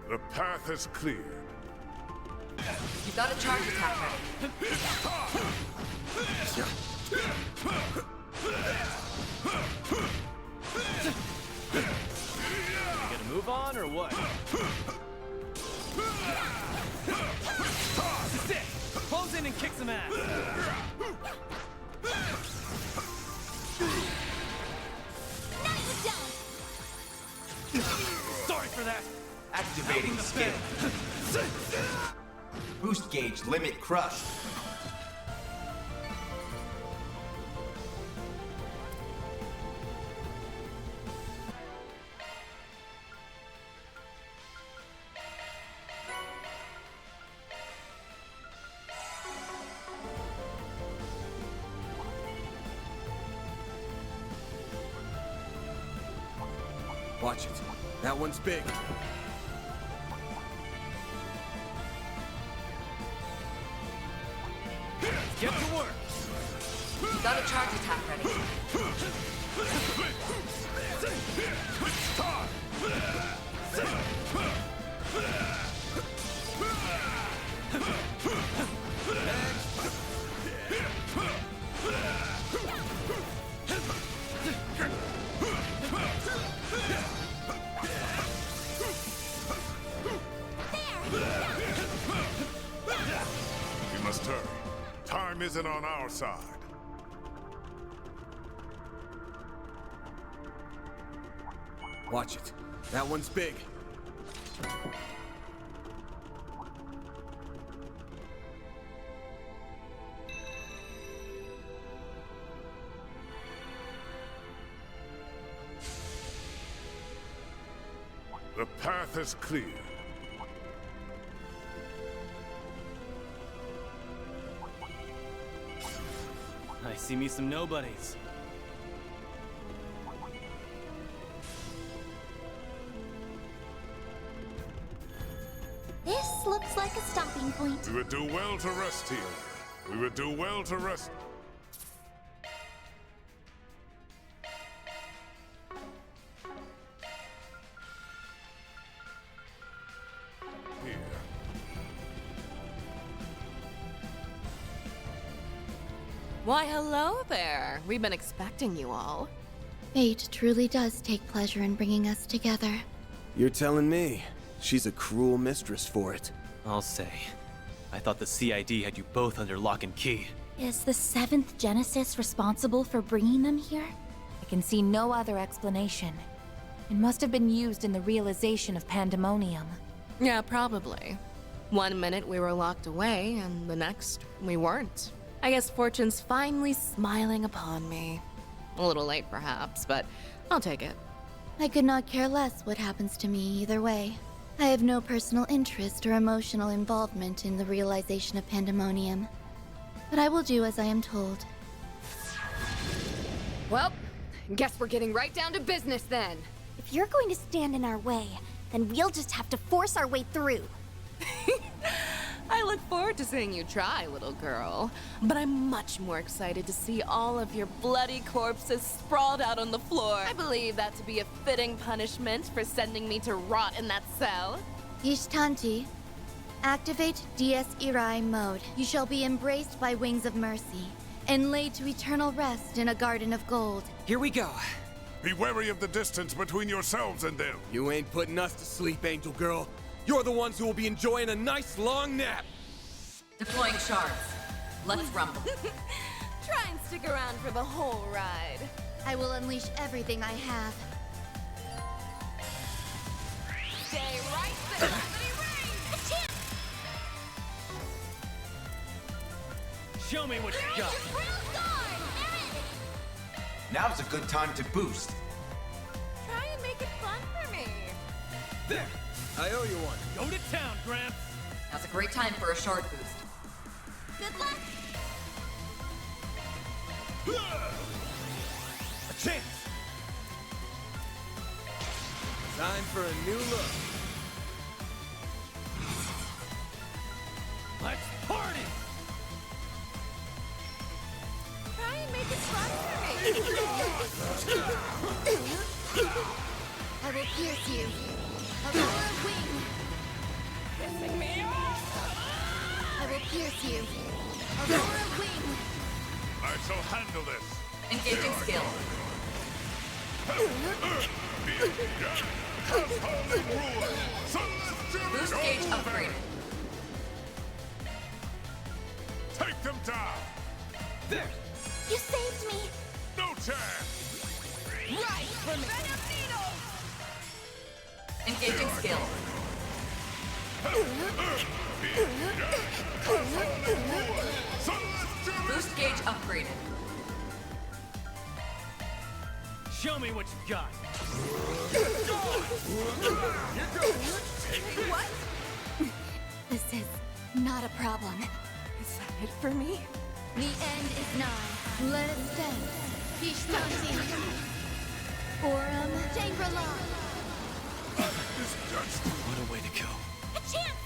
The path is cleared. You've got a charge attack ready. You gonna move on or what? This is it! Close in and kick some ass! Sorry for that! Activating skill. Boost gauge limit crushed. Watch it. That one's big. Get to work! You've got a charge attack ready. We must hurry. Time isn't on our side. Watch it. That one's big. The path is clear. I see me some nobodies. This looks like a stopping point. We would do well to rest here. We would do well to rest. Here. Why, hello there. We've been expecting you all. Fate truly does take pleasure in bringing us together. You're telling me. She's a cruel mistress for it. I'll say. I thought the CID had you both under lock and key. Is the 7th Genesis responsible for bringing them here? I can see no other explanation. It must have been used in the realization of Pandemonium. Yeah, probably. One minute we were locked away, and the next, we weren't. I guess fortune's finally smiling upon me. A little late, perhaps, but I'll take it. I could not care less what happens to me either way. I have no personal interest or emotional involvement in the realization of Pandemonium. But I will do as I am told. Well, guess we're getting right down to business then. If you're going to stand in our way, then we'll just have to force our way through. I look forward to seeing you try, little girl. But I'm much more excited to see all of your bloody corpses sprawled out on the floor. I believe that to be a fitting punishment for sending me to rot in that cell. Ishtanti, activate Dies Irae mode. You shall be embraced by wings of mercy and laid to eternal rest in a garden of gold. Here we go. Be wary of the distance between yourselves and them. You ain't putting us to sleep, Angel Girl. You're the ones who will be enjoying a nice long nap. Deploying shards. Let's rumble. Try and stick around for the whole ride. I will unleash everything I have. Stay right there. Show me what you got. Now's a good time to boost. Try and make it fun for me. There! I owe you one. Go to town, Gramps. Now's a great time for a shard boost. Good luck! A chance! Time for a new look. Let's party! Try and make it fun for me. I will pierce you. Aurora wing! Pissing me off! I will pierce you. Aurora wing! I shall handle this. Engaging skill. Boost gauge upgraded. Take them down. There! You saved me! No chance. Right for me! Engaging skill. Boost gauge upgraded. Show me what you got. What? This is not a problem. Is that it for me? The end is nigh. Let it stand. Pt.14. Forum Shangri-La. What a way to go. A chance!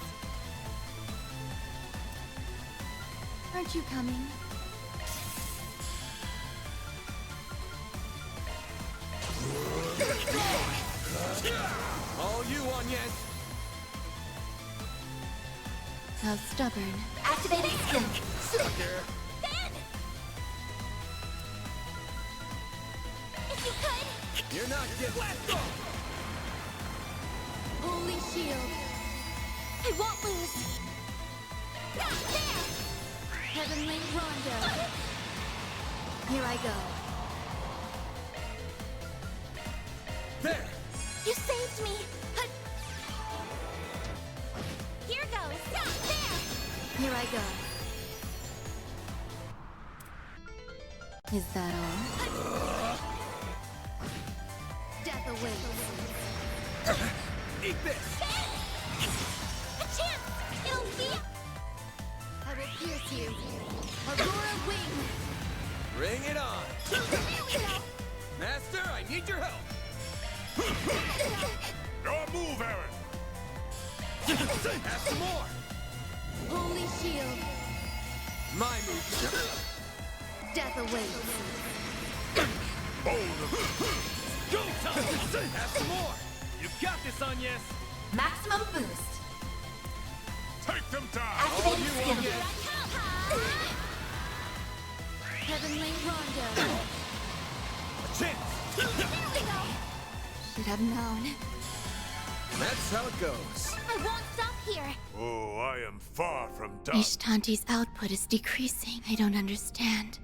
Aren't you coming? All you, Agnes. How stubborn. Activating skill. Sucker. Ben! If you could! You're not getting... Blast off! Holy shield. I won't lose. Not there! Heavenly Rondo. Here I go. There! You saved me! Here goes! Not there! Here I go. Is that all? Death awaits. Eat this! A chance! It'll be... I will pierce you. Aurora wing! Bring it on! There we go! Master, I need your help! Your move, Aaron. Have some more! Holy shield. My move. Death awaits. Go, Tom! Have some more! You got this, Agnes! Maximum boost. Take them down. Activating you skill. want it. Heavenly Rondo. A chance! There we go. Should have known. That's how it goes. I won't stop here. Oh, I am far from done. Ishtanti's output is decreasing. I don't understand.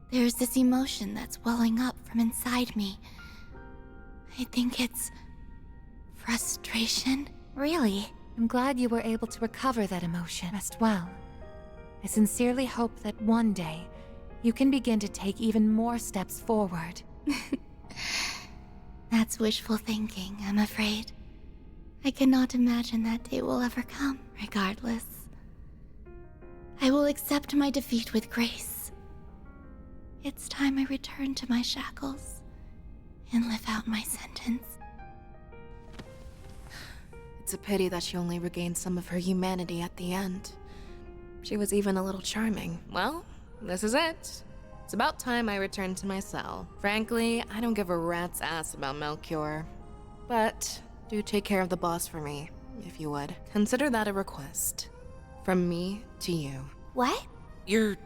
There's this emotion that's welling up from inside me. I think it's... frustration? Really? I'm glad you were able to recover that emotion. Rest well. I sincerely hope that one day you can begin to take even more steps forward. That's wishful thinking, I'm afraid. I cannot imagine that day will ever come, regardless. I will accept my defeat with grace. It's time I return to my shackles and live out my sentence. It's a pity that she only regained some of her humanity at the end. She was even a little charming. Well, this is it. It's about time I return to my cell. Frankly, I don't give a rat's ass about Melchior. But do take care of the boss for me, if you would. Consider that a request. From me to you. What? You're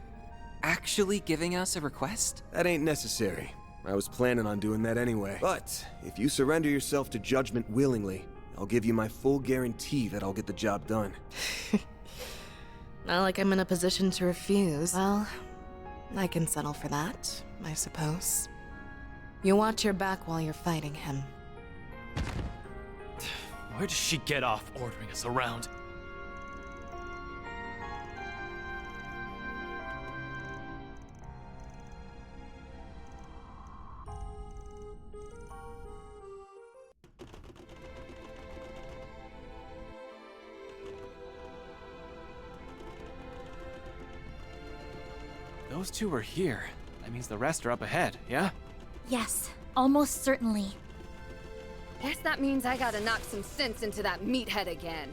actually giving us a request? That ain't necessary. I was planning on doing that anyway. But if you surrender yourself to judgment willingly, I'll give you my full guarantee that I'll get the job done. Not like I'm in a position to refuse. Well, I can settle for that, I suppose. You watch your back while you're fighting him. Where does she get off ordering us around? Those two were here. That means the rest are up ahead, yeah? Yes, almost certainly. Guess that means I gotta knock some sense into that meathead again.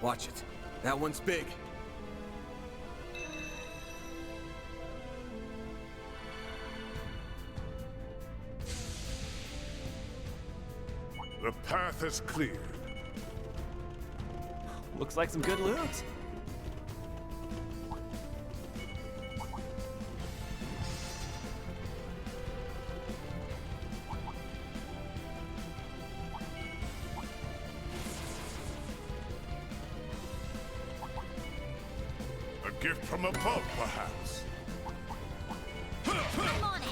Watch it. That one's big. The path is clear. Looks like some good loot. A gift from above, perhaps. I'm on it!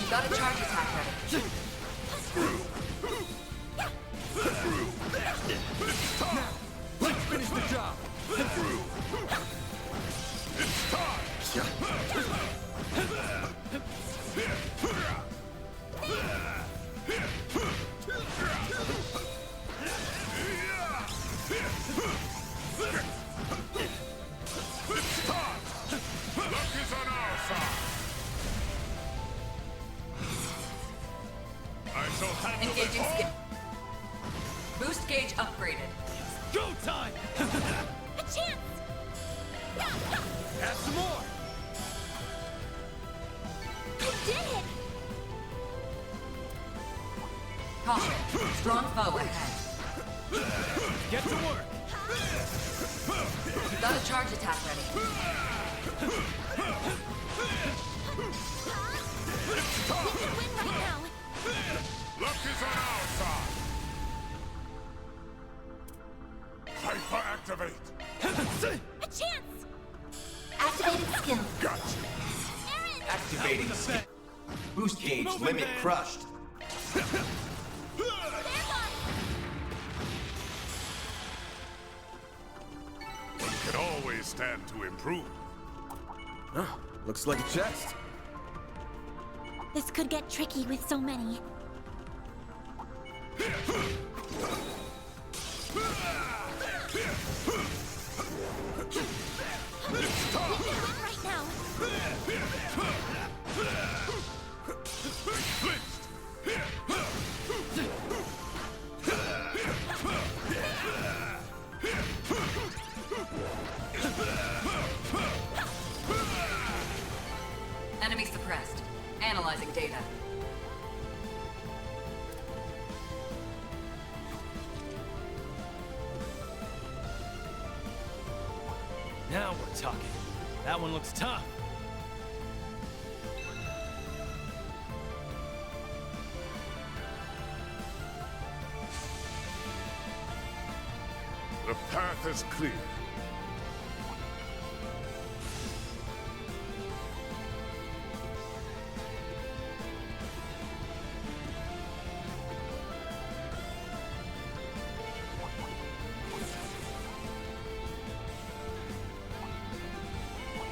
You got a charge attack ready. Now, let's finish the job. It's time! It's time! Luck is on our side! I shall handle it Engaging all! skin. Boost gauge upgraded. Go time! A chance! Add some more! You did it! Caution. Strong foe ahead. Get to work! You got a charge attack ready. We can win right now! Luck is on our side! Hyper-activate! A chance! Activating skill. Gotcha! Activating skill. Boost gauge limit crushed. One can always stand to improve. Oh, looks like a chest. This could get tricky with so many. We can win right now! Enemy suppressed. Analyzing data. Now we're talking. That one looks tough. The path is clear.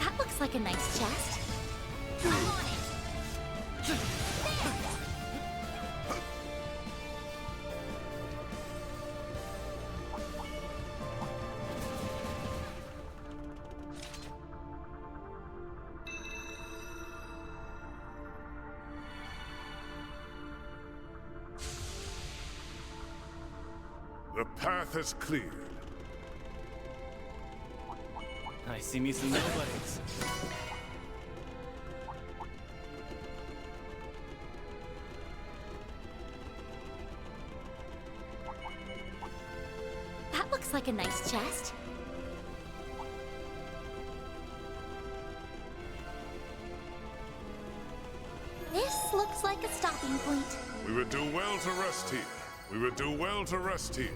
That looks like a nice chest. I'm on it! The path is cleared. I see me some nobodies. That looks like a nice chest. stopping point? We would do well to rest here. We would do well to rest here.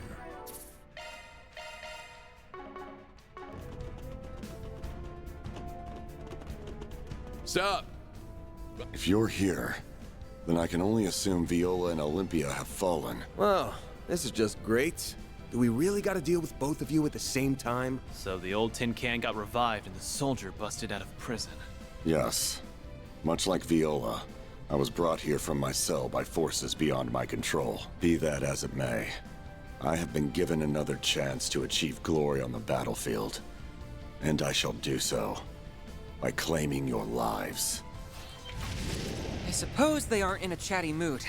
Stop! If you're here, then I can only assume Viola and Olympia have fallen. Well, this is just great. Do we really gotta deal with both of you at the same time? So the old tin can got revived and the soldier busted out of prison. Yes. Much like Viola, I was brought here from my cell by forces beyond my control. Be that as it may, I have been given another chance to achieve glory on the battlefield. And I shall do so by claiming your lives. I suppose they aren't in a chatty mood.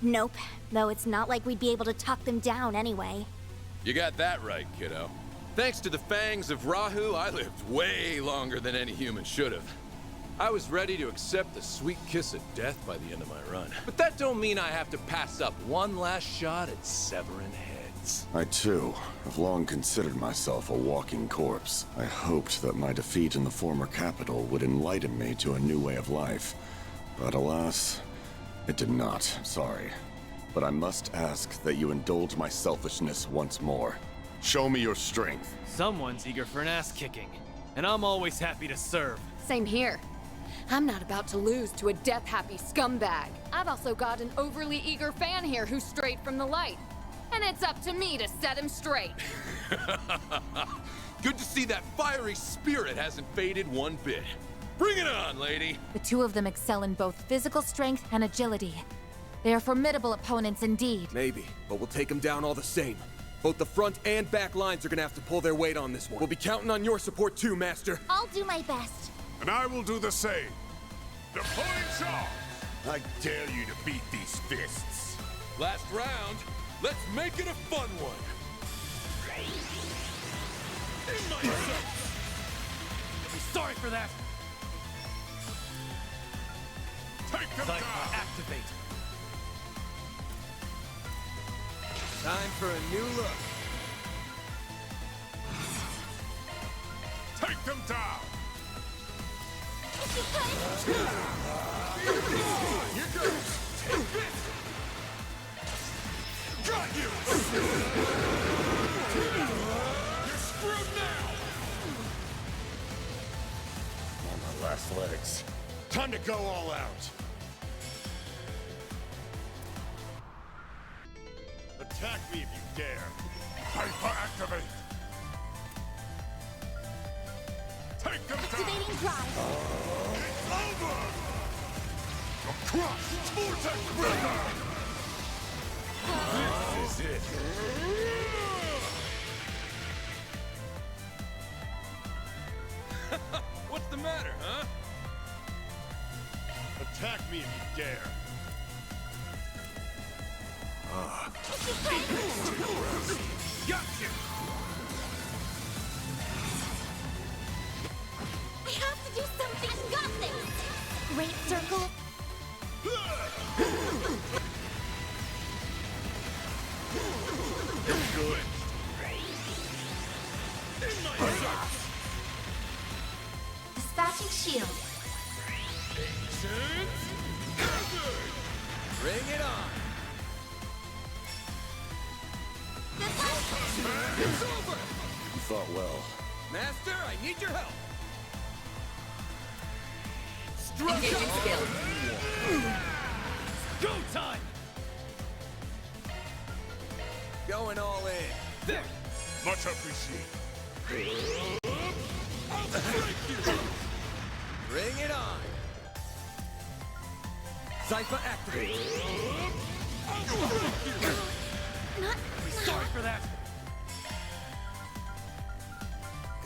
Nope, though it's not like we'd be able to talk them down anyway. You got that right, kiddo. Thanks to the fangs of Rahu, I lived way longer than any human should have. I was ready to accept the sweet kiss of death by the end of my run. But that don't mean I have to pass up one last shot at severing heads. I too have long considered myself a walking corpse. I hoped that my defeat in the former capital would enlighten me to a new way of life. But alas, it did not. Sorry. But I must ask that you indulge my selfishness once more. Show me your strength. Someone's eager for an ass-kicking, and I'm always happy to serve. Same here. I'm not about to lose to a death-happy scumbag. I've also got an overly eager fan here who's straight from the light. And it's up to me to set him straight. Good to see that fiery spirit hasn't faded one bit. Bring it on, lady! The two of them excel in both physical strength and agility. They are formidable opponents indeed. Maybe, but we'll take them down all the same. Both the front and back lines are gonna have to pull their weight on this one. We'll be counting on your support too, Master. I'll do my best. And I will do the same. Deploying charge! I dare you to beat these fists. Last round, let's make it a fun one. In my sights! I'm sorry for that. Take them down! Activate. Time for a new look. Take them down! Here goes! Take this! Got you! You're screwed now! On my last legs. Time to go all out! Attack me if you dare! Hyper-activate! Take them Activating drive. It's over! Crush! Vortex Breaker! This is it! What's the matter, huh? Attack me if you dare! Got you! I have to do something. I've got this. Great circle. Good! In my sights! Dispatching shield. Patience! Hazard! Bring it on! It's over! You fought well. Master, I need your help! Engaging skill. Go time! Going all in. There! Much appreciated. I'll break you! Bring it on! Cypher activate! I'll break you! Sorry for that!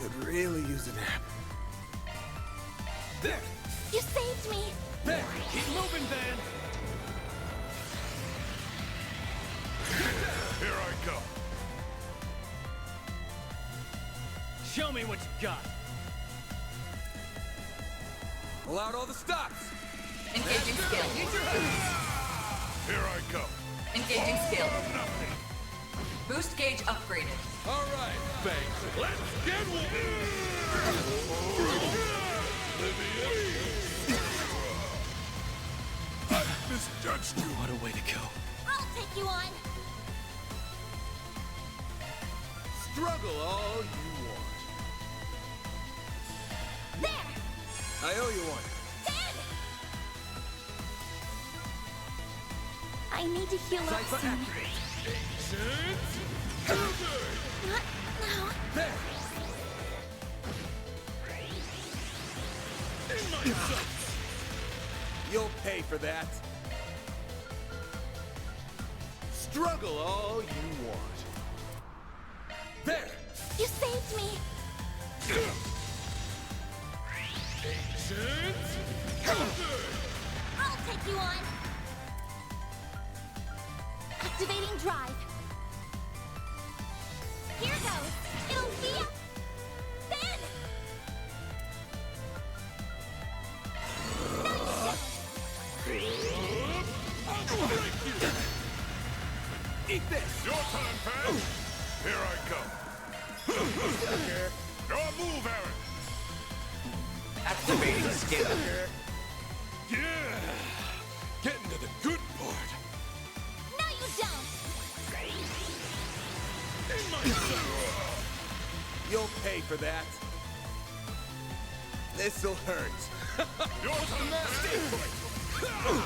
Could really use a nap. There! You saved me. There! Keep moving, Van! Here I go. Show me what you got. Pull out all the stops! Engaging skill. Here I go. Engaging skill. Boost gauge upgraded. All right, Banks, let's get one! misjudged you. What a way to go. I'll take you on. Struggle all you want. There! I owe you one. I need to heal up Cypher soon. activate. Not now. There. You'll pay for that. Struggle all you want. There. You saved me. I'll take you on. Activating drive. Here goes. It'll be a... Then! Eat this! Your turn, Fan! Here I go. Your move, Aaron! Activating skill. Yeah! Getting to the good part. No, you don't! You'll pay for that. This'll hurt. Your turn, Fan!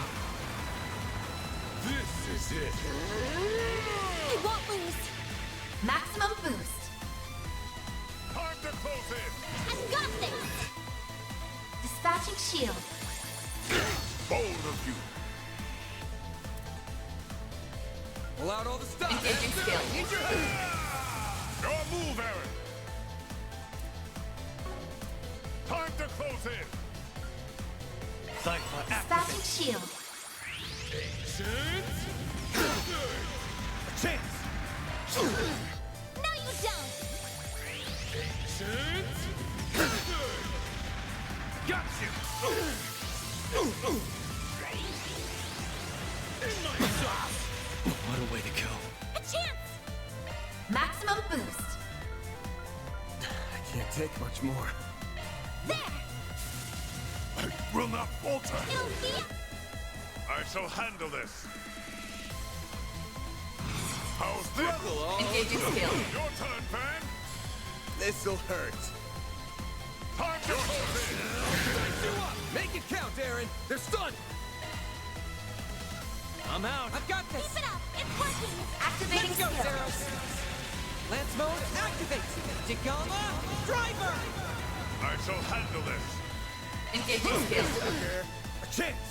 This is it. I won't lose. Maximum boost. Time to close in! I've got this! Dispatching shield. Bold of you! Pull out all the stuff. Engaging skill. Need your help. Your move, Aaron! Time to close in! Cypher Dispatching shield. A chance. No, you don't! Got you. What a way to go. A chance! Maximum boost. I can't take much more. There! I will not falter! It'll be... I shall handle this! How's this? Struggle all. Engaging skill. Your turn, Fan! This'll hurt. Time to close in! Light you up. Make it count, Aaron. They're stunned. I'm out. I've got this. Keep it up! It's working! Activating Let's go, skill. Zeros. Lance mode activate. Jigama driver. I shall handle this! Engaging skill. A chance.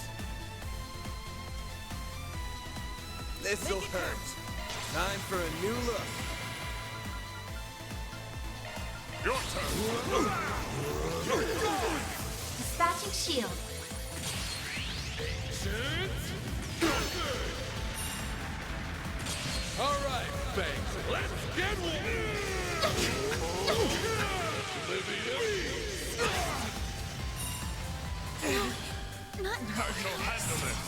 This'll hurt. Time for a new look. Your turn! Dispatching shield. All right, Fangs, let's get Not... I shall handle this!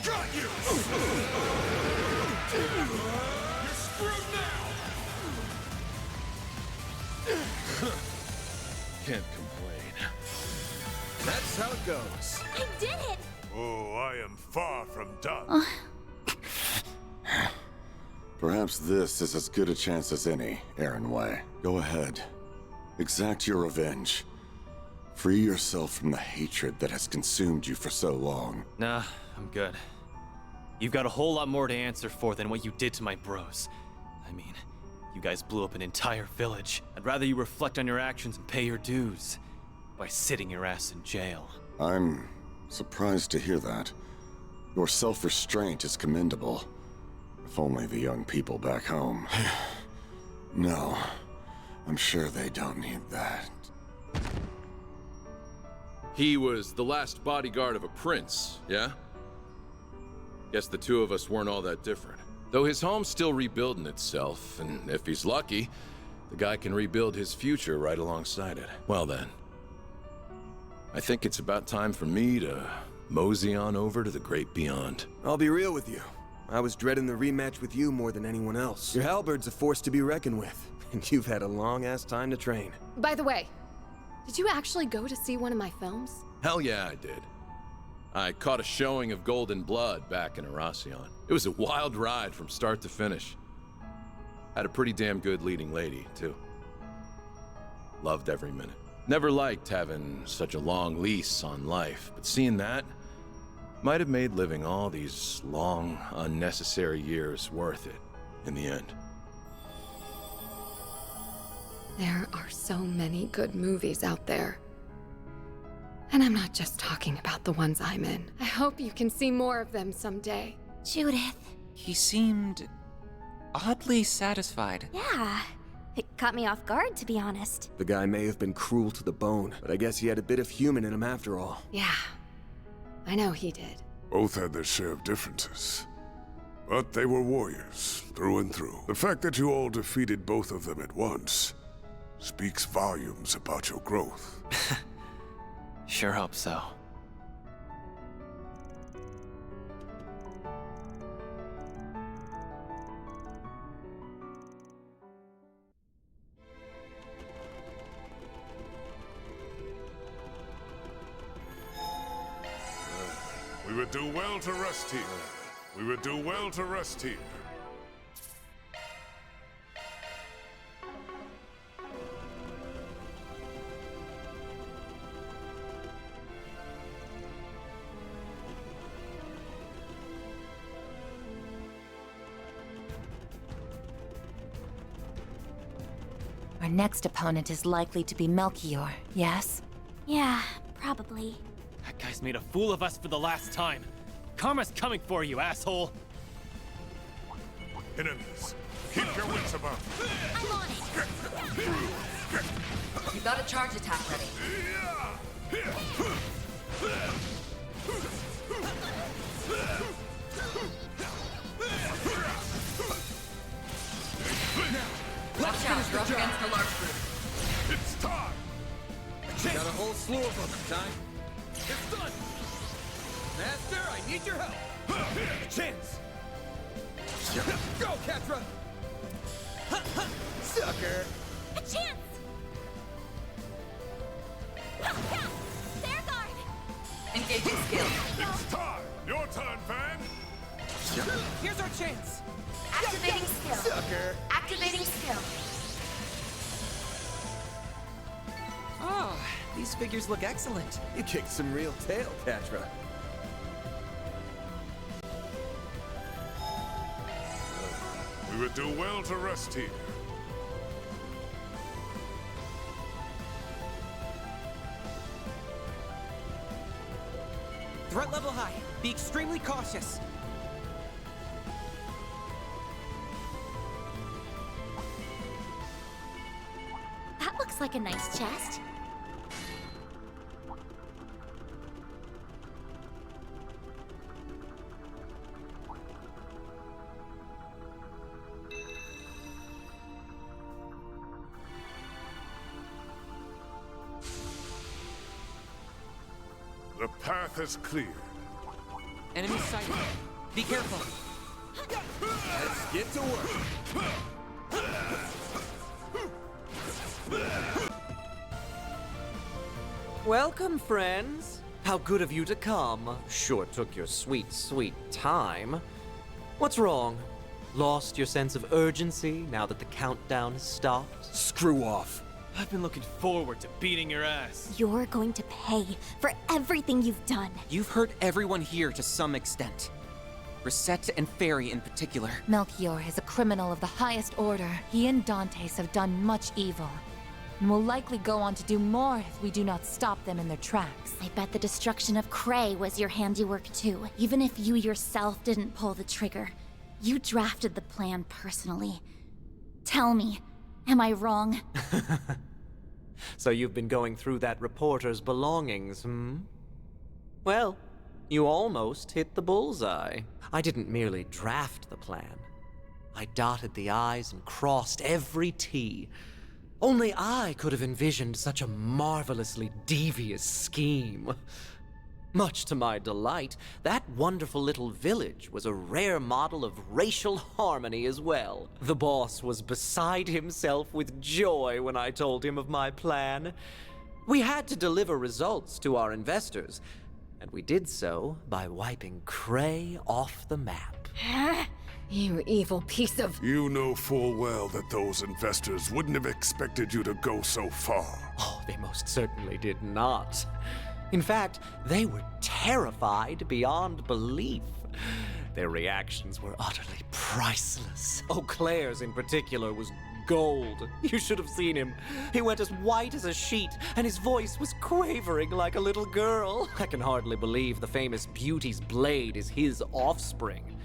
Got you! You're screwed now! Can't complain. That's how it goes. I did it! Oh, I am far from done. Perhaps this is as good a chance as any, Aaron Way. Go ahead. Exact your revenge. Free yourself from the hatred that has consumed you for so long. Nah, I'm good. You've got a whole lot more to answer for than what you did to my bros. I mean, you guys blew up an entire village. I'd rather you reflect on your actions and pay your dues by sitting your ass in jail. I'm surprised to hear that. Your self-restraint is commendable. If only the young people back home. No, I'm sure they don't need that. He was the last bodyguard of a prince, yeah? Guess the two of us weren't all that different. Though his home's still rebuilding itself, and if he's lucky, the guy can rebuild his future right alongside it. Well then, I think it's about time for me to mosey on over to the great beyond. I'll be real with you. I was dreading the rematch with you more than anyone else. Your halberd's a force to be reckoned with, and you've had a long-ass time to train. By the way, did you actually go to see one of my films? Hell yeah, I did. I caught a showing of Golden Blood back in Erasion. It was a wild ride from start to finish. Had a pretty damn good leading lady, too. Loved every minute. Never liked having such a long lease on life, but seeing that might have made living all these long, unnecessary years worth it in the end. There are so many good movies out there. And I'm not just talking about the ones I'm in. I hope you can see more of them someday. Judith. He seemed oddly satisfied. Yeah. It caught me off guard, to be honest. The guy may have been cruel to the bone, but I guess he had a bit of human in him after all. Yeah. I know he did. Both had their share of differences. But they were warriors, through and through. The fact that you all defeated both of them at once speaks volumes about your growth. Sure hope so. We would do well to rest here. We would do well to rest here. Our next opponent is likely to be Melchior, yes? Yeah, probably. That guy's made a fool of us for the last time. Karma's coming for you, asshole! Enemies, keep your wits about you. I'm on it! You got a charge attack ready. Watch out, you're up against the large group. It's time! Got a whole slew of them, time. It's done! Master, I need your help! Chance! Go, Catra! Sucker! A chance! Their guard! Engaging skill. It's time! Your turn, Van! Here's our chance! Activating skill. Sucker! Activating skill. Oh, these figures look excellent. You kicked some real tail, Catra. We would do well to rest here. Threat level high. Be extremely cautious. That looks like a nice chest. The path is clear. Enemy sighted. Be careful. Let's get to work. Welcome, friends. How good of you to come. Sure took your sweet, sweet time. What's wrong? Lost your sense of urgency now that the countdown has stopped? Screw off. I've been looking forward to beating your ass. You're going to pay for everything you've done. You've hurt everyone here to some extent. Rosette and Fairy in particular. Melchior is a criminal of the highest order. He and Dantes have done much evil, and will likely go on to do more if we do not stop them in their tracks. I bet the destruction of Cray was your handiwork too. Even if you yourself didn't pull the trigger, you drafted the plan personally. Tell me, am I wrong? So you've been going through that reporter's belongings, Well, you almost hit the bullseye. I didn't merely draft the plan. I dotted the I's and crossed every T. Only I could have envisioned such a marvelously devious scheme. Much to my delight, that wonderful little village was a rare model of racial harmony as well. The boss was beside himself with joy when I told him of my plan. We had to deliver results to our investors, And we did so by wiping Cray off the map. You evil piece of... You know full well that those investors wouldn't have expected you to go so far. Oh, they most certainly did not. In fact, they were terrified beyond belief. Their reactions were utterly priceless. Eau Claire's in particular was gold. You should have seen him. He went as white as a sheet, and his voice was quavering like a little girl. I can hardly believe the famous beauty's blade is his offspring.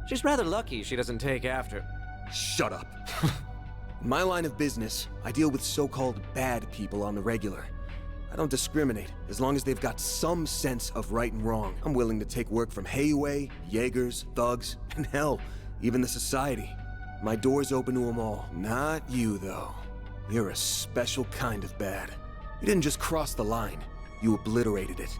She's rather lucky she doesn't take after. Shut up. In my line of business, I deal with so-called bad people on the regular. I don't discriminate, as long as they've got some sense of right and wrong. I'm willing to take work from Hayway, Jaegers, thugs, and hell, even the society. My door's open to them all. Not you, though. You're a special kind of bad. You didn't just cross the line, you obliterated it.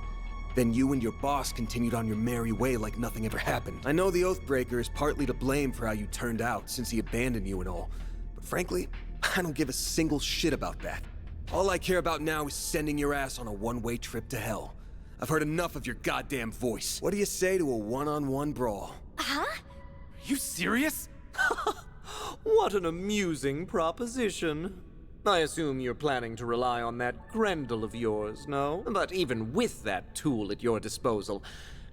Then you and your boss continued on your merry way like nothing ever happened. I know the Oathbreaker is partly to blame for how you turned out, since he abandoned you and all. But frankly, I don't give a single shit about that. All I care about now is sending your ass on a one-way trip to hell. I've heard enough of your goddamn voice. What do you say to a one-on-one brawl? Huh? Are you serious? What an amusing proposition. I assume you're planning to rely on that Grendel of yours, no? But even with that tool at your disposal,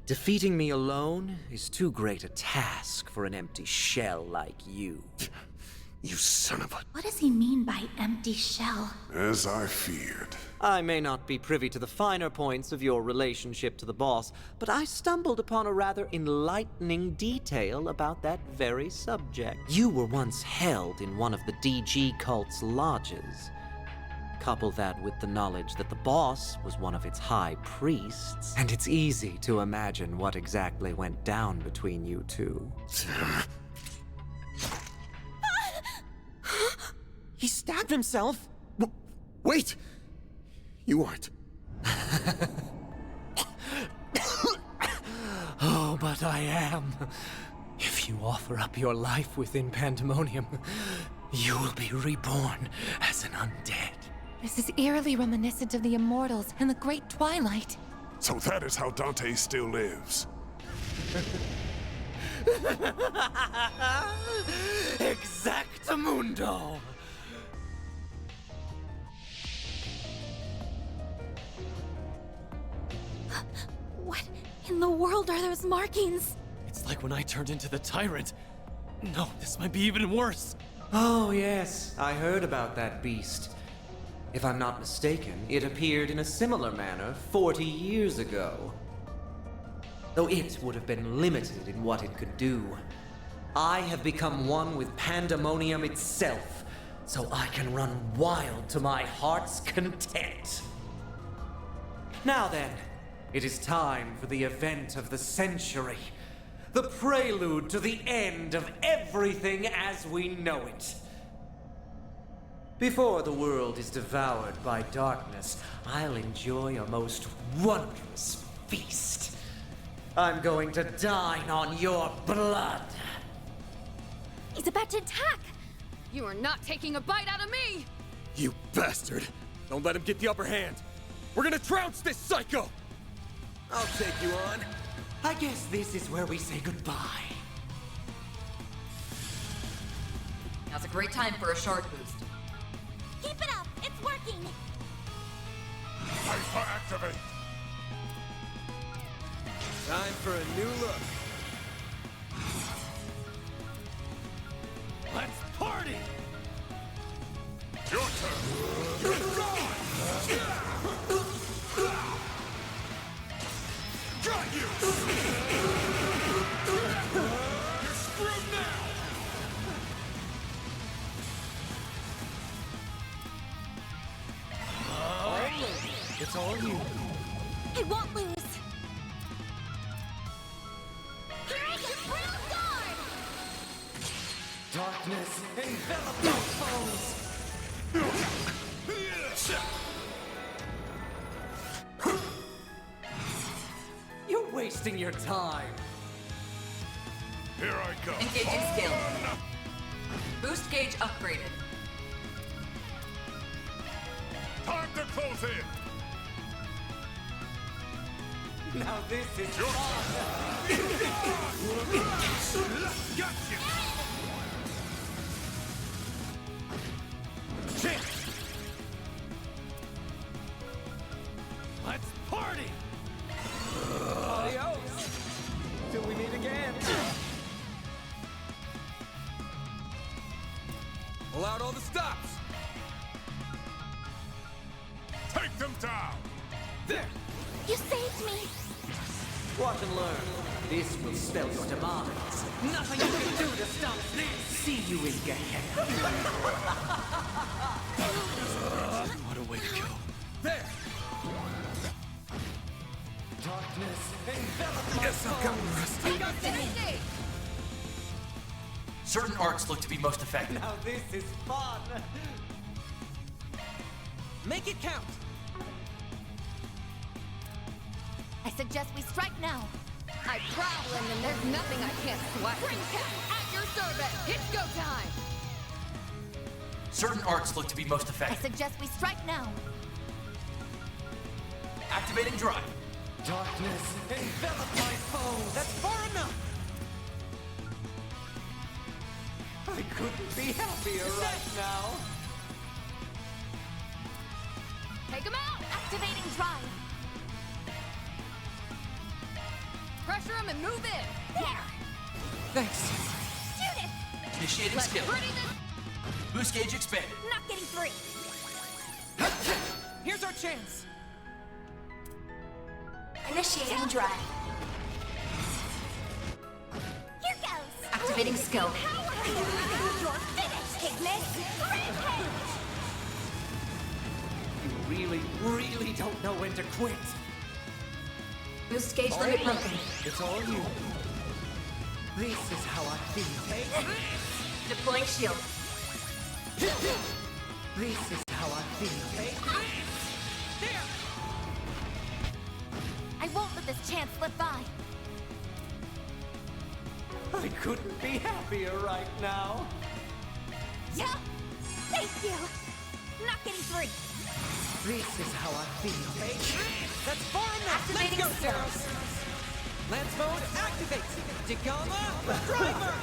defeating me alone is too great a task for an empty shell like you. You son of a... What does he mean by empty shell? As I feared. I may not be privy to the finer points of your relationship to the boss, but I stumbled upon a rather enlightening detail about that very subject. You were once held in one of the DG cult's lodges. Couple that with the knowledge that the boss was one of its high priests, and it's easy to imagine what exactly went down between you two. He stabbed himself? Wait! You aren't. Oh, but I am. If you offer up your life within Pandemonium, you will be reborn as an undead. This is eerily reminiscent of the Immortals and the Great Twilight. So that is how Dante still lives. Exactamundo! What in the world are those markings? It's like when I turned into the Tyrant. No, this might be even worse. Oh, yes, I heard about that beast. If I'm not mistaken, it appeared in a similar manner 40 years ago. Though it would have been limited in what it could do. I have become one with Pandemonium itself, so I can run wild to my heart's content. Now then, it is time for the event of the century. The prelude to the end of everything as we know it. Before the world is devoured by darkness, I'll enjoy a most wondrous feast. I'm going to dine on your blood. He's about to attack! You are not taking a bite out of me! You bastard! Don't let him get the upper hand! We're gonna trounce this psycho! I'll take you on. I guess this is where we say goodbye. Now's a great time for a shard boost. Keep it up! It's working! Hyper activate! Time for a new look. Let's party! Your turn! Got you! You're screwed now! It's all you. I won't lose! Brown guard! Darkness envelop my foes! You're wasting your time. Here I go. Engaging skill. Boost gauge upgraded. Time to close in. Now this is Gotcha! Chance! Let's party! Adios! Till we meet again! Pull out all the stops! Take them down! There! You saved me! Watch and learn. This will spell your demise. Nothing you can do to stop this! See you in Gehenna. What a way to go. There! Darkness envelop my Yes, I've got the rest. Take out Synergy! Certain arts look to be most effective. Now this is fun! Make it count! I suggest we strike now. I prowl him and there's nothing I can't swipe. Spring Cat, at your service! It's go time! Certain arts look to be most I effective. suggest we strike now. Activating drive. Darkness envelop my foes! That's far enough! I couldn't be happier right now! Take him out! Activating drive. Pressure him and move in! There! Thanks. Judith! Initiating Let's skill. pretty this! Boost gauge expanded. Not getting free. Here's our chance. Initiating drive. Here goes! Activating skill. You're finished, Ignis! Rampage! You really don't know when to quit. Boost gauge limit broken. It's all you. This is how I feel. Deploying shield. This is how I feel. There! I won't let this chance slip by. I couldn't be happier right now. Yeah! Thank you! Not getting free. This is how I feel. That's far enough! Activating Let's go, skills. Zeros! Lance mode activates! Dagama, driver!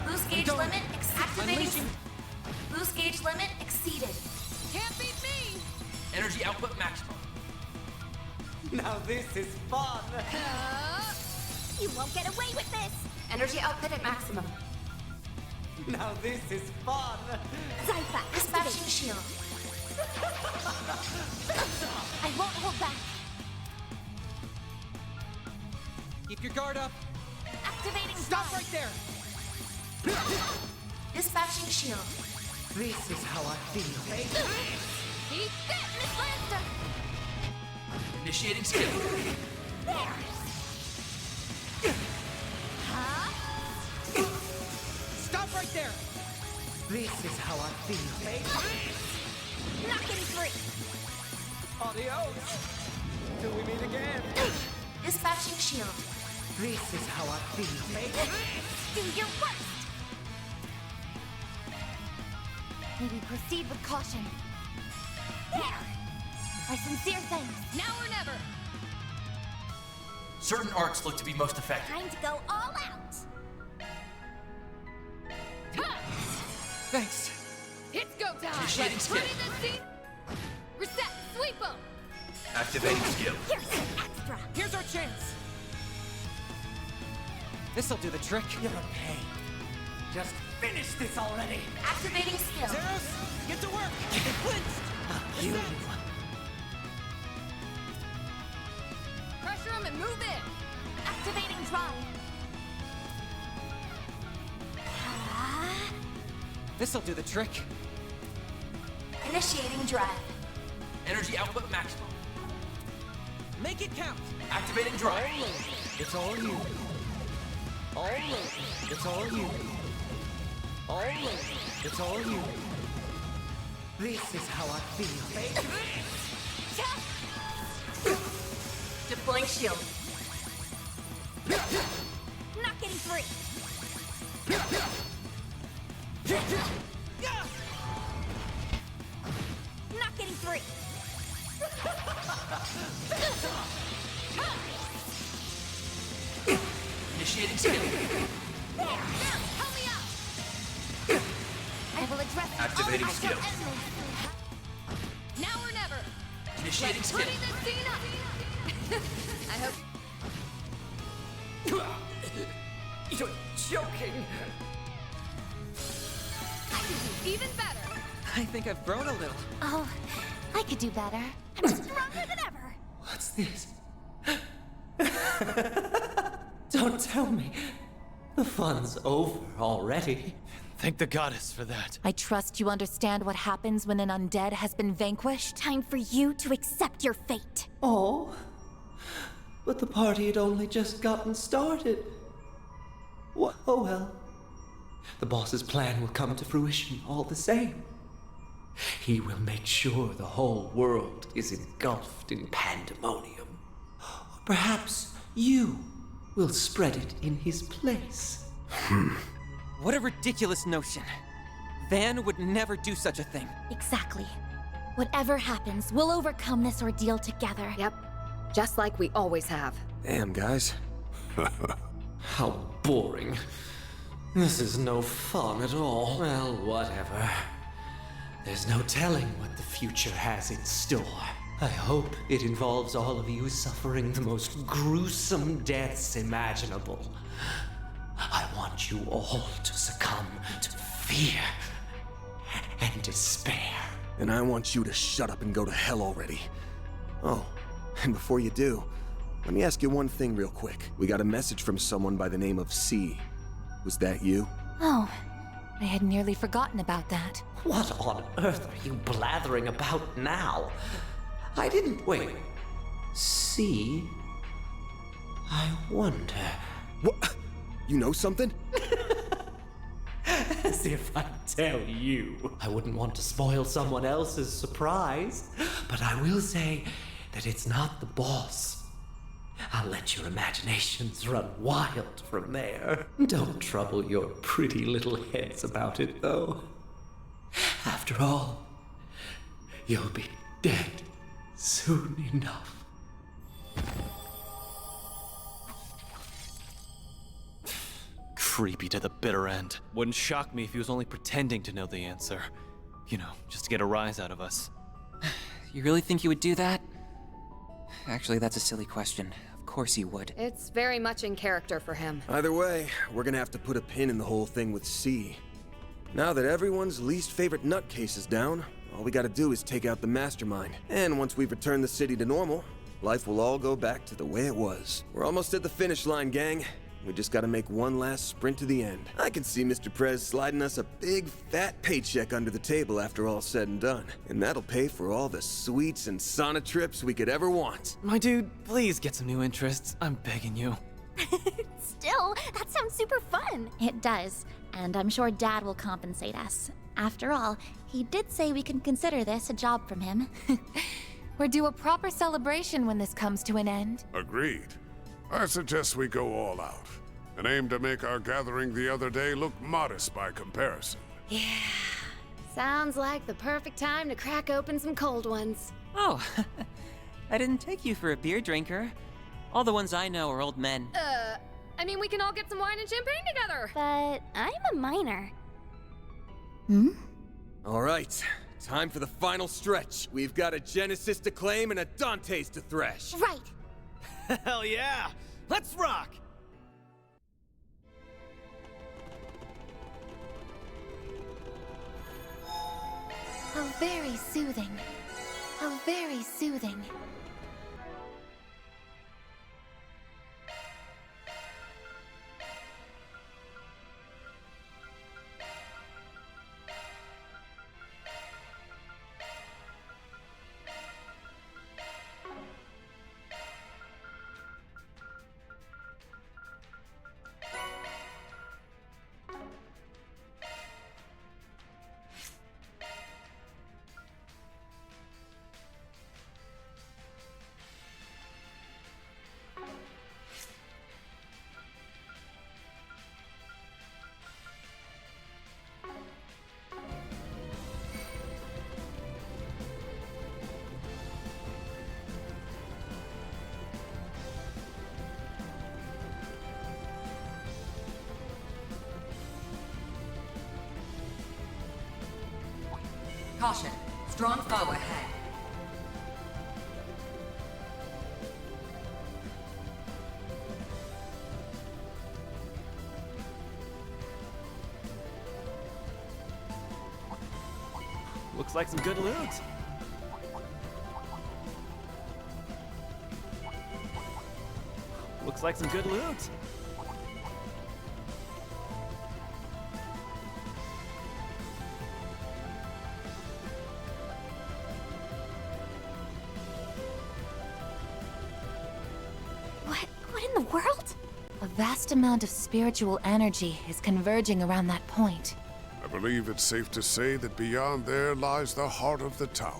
Boost gauge limit activating. Boost gauge limit exceeded. Can't beat me! Energy output maximum. Now this is fun. You won't get away with this! Energy output at maximum. Now this is fun. Zypha, Dispatching activate. shield. I won't hold back. Keep your guard up. Activating Stop drive. right there! Dispatching shield. This is how I feel. Keep fit, Miss Lancer! Initiating skill. There! Huh? Stop right there! This is how I feel. Not getting free. Adios. Till we meet again. Dispatching shield. This is how I feel. Do your worst. May we proceed with caution. There! My sincere thanks. Now or never! Certain arts look to be most effective. Time to go all out. Thanks. It's go time! Initiating Let's skill. pretty this scene! Reset! Sweep him! Activating skill. Here's some extra. Here's our chance. This'll do the trick. You're a pain. Just finish this already. Activating skill. Zeros, get to work. Clinched. You. Pressure him and move in! Activating drive. This'll do the trick. Initiating drive. Energy output maximum. Make it count. Activating drive. It's all you. Only. It's all you. Only. It's all you. This is how I feel. Deploying shield. Not getting free. Not getting free. Initiating skill. There, help me out! I will address you Activating all as your skill. enemies. Now or never. Initiating Let's skill. hurry this scene up. I hope. You're joking. I can do even better. I think I've grown a little. Oh, I could do better. I'm stronger than ever. What's this? Don't tell me. The fun's over already. Thank the goddess for that. I trust you understand what happens when an undead has been vanquished. Time for you to accept your fate. Oh, but the party had only just gotten started. Oh well. The boss's plan will come to fruition all the same. He will make sure the whole world is engulfed in pandemonium. Or perhaps you will spread it in his place. What a ridiculous notion. Van would never do such a thing. Exactly. Whatever happens, we'll overcome this ordeal together. Yep, just like we always have. Damn, guys. How boring. This is no fun at all. Well, whatever. There's no telling what the future has in store. I hope it involves all of you suffering the most gruesome deaths imaginable. I want you all to succumb to fear and despair. And I want you to shut up and go to hell already. Oh, and before you do, let me ask you one thing real quick. We got a message from someone by the name of C. Was that you? Oh, I had nearly forgotten about that. What on earth are you blathering about now? I didn't wait. See? I wonder. What? You know something? As if I'd tell you. I wouldn't want to spoil someone else's surprise, but I will say that it's not the boss. I'll let your imaginations run wild from there. Don't trouble your pretty little heads about it, though. After all, you'll be dead soon enough. Creepy to the bitter end. Wouldn't shock me if he was only pretending to know the answer. You know, just to get a rise out of us. You really think he would do that? Actually, that's a silly question. Of course he would. It's very much in character for him. Either way, we're gonna have to put a pin in the whole thing with C. Now that everyone's least favorite nutcase is down, all we gotta do is take out the mastermind. And once we've returned the city to normal, life will all go back to the way it was. We're almost at the finish line, gang. We just gotta make one last sprint to the end. I can see Mr. Prez sliding us a big, fat paycheck under the table after all's said and done. And that'll pay for all the sweets and sauna trips we could ever want. My dude, please get some new interests. I'm begging you. Still, that sounds super fun. It does, and I'm sure Dad will compensate us. After all, he did say we can consider this a job from him. We're due a proper celebration when this comes to an end. Agreed. I suggest we go all out and aim to make our gathering the other day look modest by comparison. Yeah, sounds like the perfect time to crack open some cold ones. Oh, I didn't take you for a beer drinker. All the ones I know are old men. I mean, we can all get some wine and champagne together. But I'm a minor. All right, time for the final stretch. We've got a Genesis to claim and a Dante's to thresh. Right. Hell yeah! Let's rock! How very soothing. How very soothing. Caution. Strong foe ahead. Looks like some good loot. Looks like some good loot. What in the world? A vast amount of spiritual energy is converging around that point. I believe it's safe to say that beyond there lies the heart of the tower.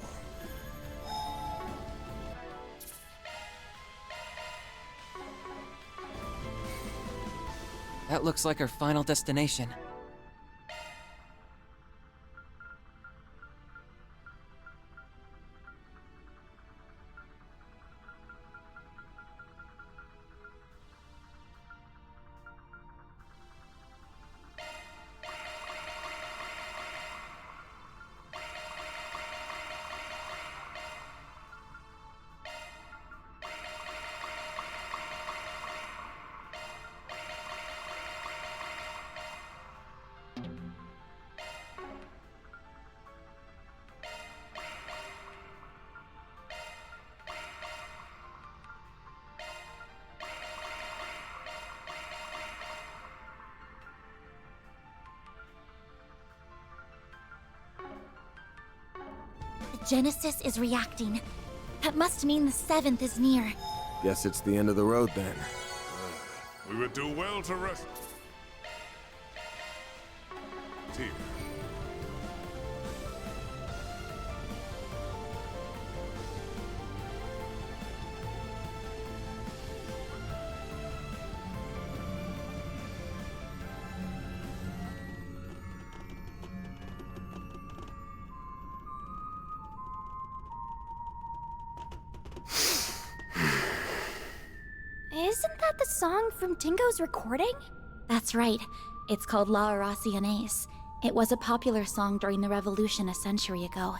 That looks like our final destination. The Genesis is reacting. That must mean the 7th is near. Guess it's the end of the road then. We would do well to rest. Here. Isn't that the song from Dingo's recording? That's right. It's called La Oraciones. It was a popular song during the revolution a century ago.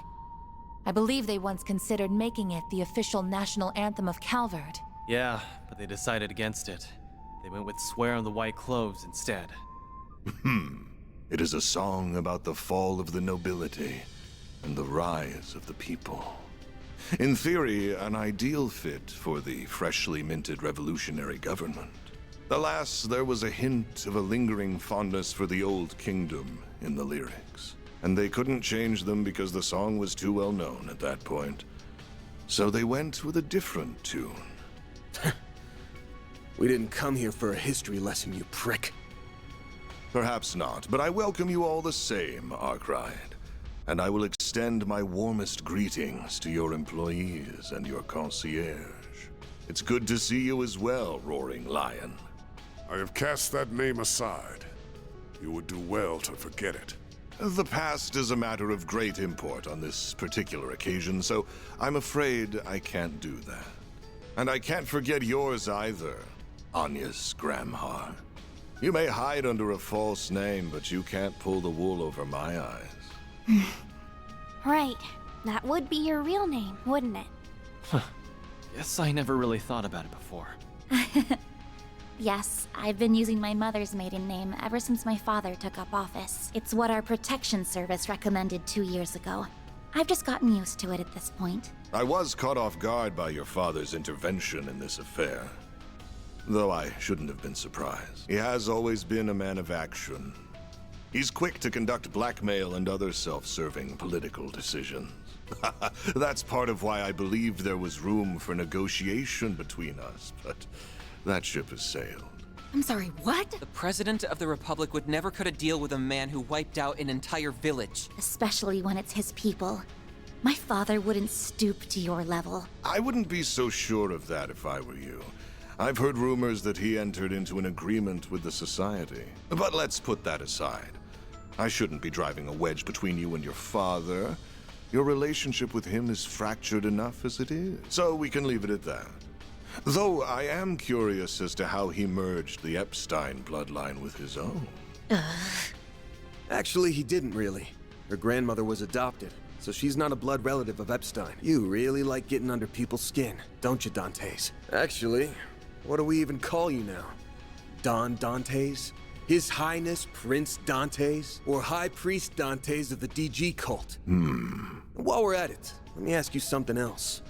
I believe they once considered making it the official national anthem of Calvard. Yeah, but they decided against it. They went with Swear on the White Cloves instead. It is a song about the fall of the nobility and the rise of the people. In theory, an ideal fit for the freshly minted revolutionary government. Alas, there was a hint of a lingering fondness for the old kingdom in the lyrics, and they couldn't change them because the song was too well known at that point. So they went with a different tune. We didn't come here for a history lesson, you prick. Perhaps not, but I welcome you all the same, Arkride. And I will extend my warmest greetings to your employees and your concierge. It's good to see you as well, Roaring Lion. I have cast that name aside. You would do well to forget it. The past is a matter of great import on this particular occasion, so I'm afraid I can't do that. And I can't forget yours either, Agnes Gramhar. You may hide under a false name, but you can't pull the wool over my eyes. Right. That would be your real name, wouldn't it? Guess I never really thought about it before. Yes, I've been using my mother's maiden name ever since my father took up office. It's what our protection service recommended 2 years ago. I've just gotten used to it at this point. I was caught off guard by your father's intervention in this affair. Though I shouldn't have been surprised. He has always been a man of action. He's quick to conduct blackmail and other self-serving political decisions. That's part of why I believed there was room for negotiation between us, but that ship has sailed. I'm sorry, what? The President of the Republic would never cut a deal with a man who wiped out an entire village. Especially when it's his people. My father wouldn't stoop to your level. I wouldn't be so sure of that if I were you. I've heard rumors that he entered into an agreement with the Society. But let's put that aside. I shouldn't be driving a wedge between you and your father. Your relationship with him is fractured enough as it is, so we can leave it at that. Though I am curious as to how he merged the Epstein bloodline with his own. Actually, he didn't really. Her grandmother was adopted. So she's not a blood relative of Epstein. You really like getting under people's skin, don't you, Dantes? Actually, what do we even call you now? Don Dantes? His Highness Prince Dantes? Or High Priest Dantes of the DG cult? While we're at it, let me ask you something else.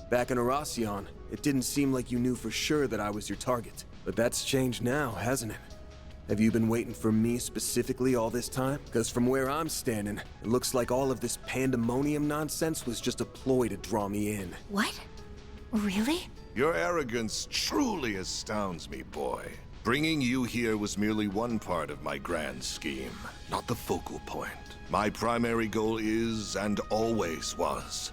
Back in Erasion, it didn't seem like you knew for sure that I was your target. But that's changed now, hasn't it? Have you been waiting for me specifically all this time? Because from where I'm standing, it looks like all of this pandemonium nonsense was just a ploy to draw me in. What? Really? Your arrogance truly astounds me, boy. Bringing you here was merely one part of my grand scheme, not the focal point. My primary goal is, and always was,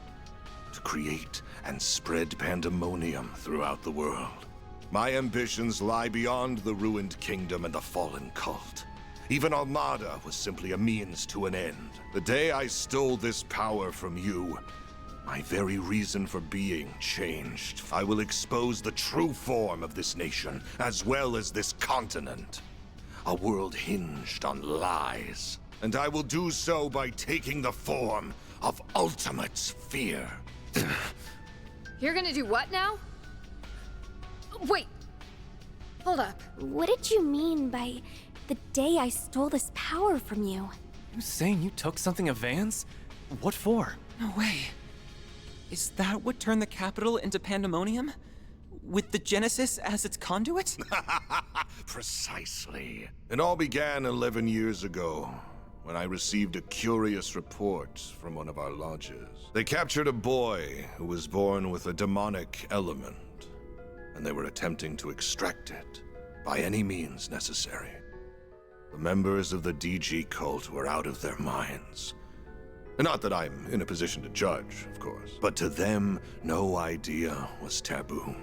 to create and spread pandemonium throughout the world. My ambitions lie beyond the ruined kingdom and the fallen cult. Even Armada was simply a means to an end. The day I stole this power from you, my very reason for being changed. I will expose the true form of this nation, as well as this continent. A world hinged on lies. And I will do so by taking the form of ultimate fear. You're gonna do what now? Wait. Hold up. What did you mean by the day I stole this power from you? You saying you took something of Van's? What for? No way. Is that what turned the capital into pandemonium? With the Genesis as its conduit? Precisely. It all began 11 years ago, when I received a curious report from one of our lodges. They captured a boy who was born with a demonic element, and they were attempting to extract it by any means necessary. The members of the DG cult were out of their minds. Not that I'm in a position to judge, of course, but to them, no idea was taboo.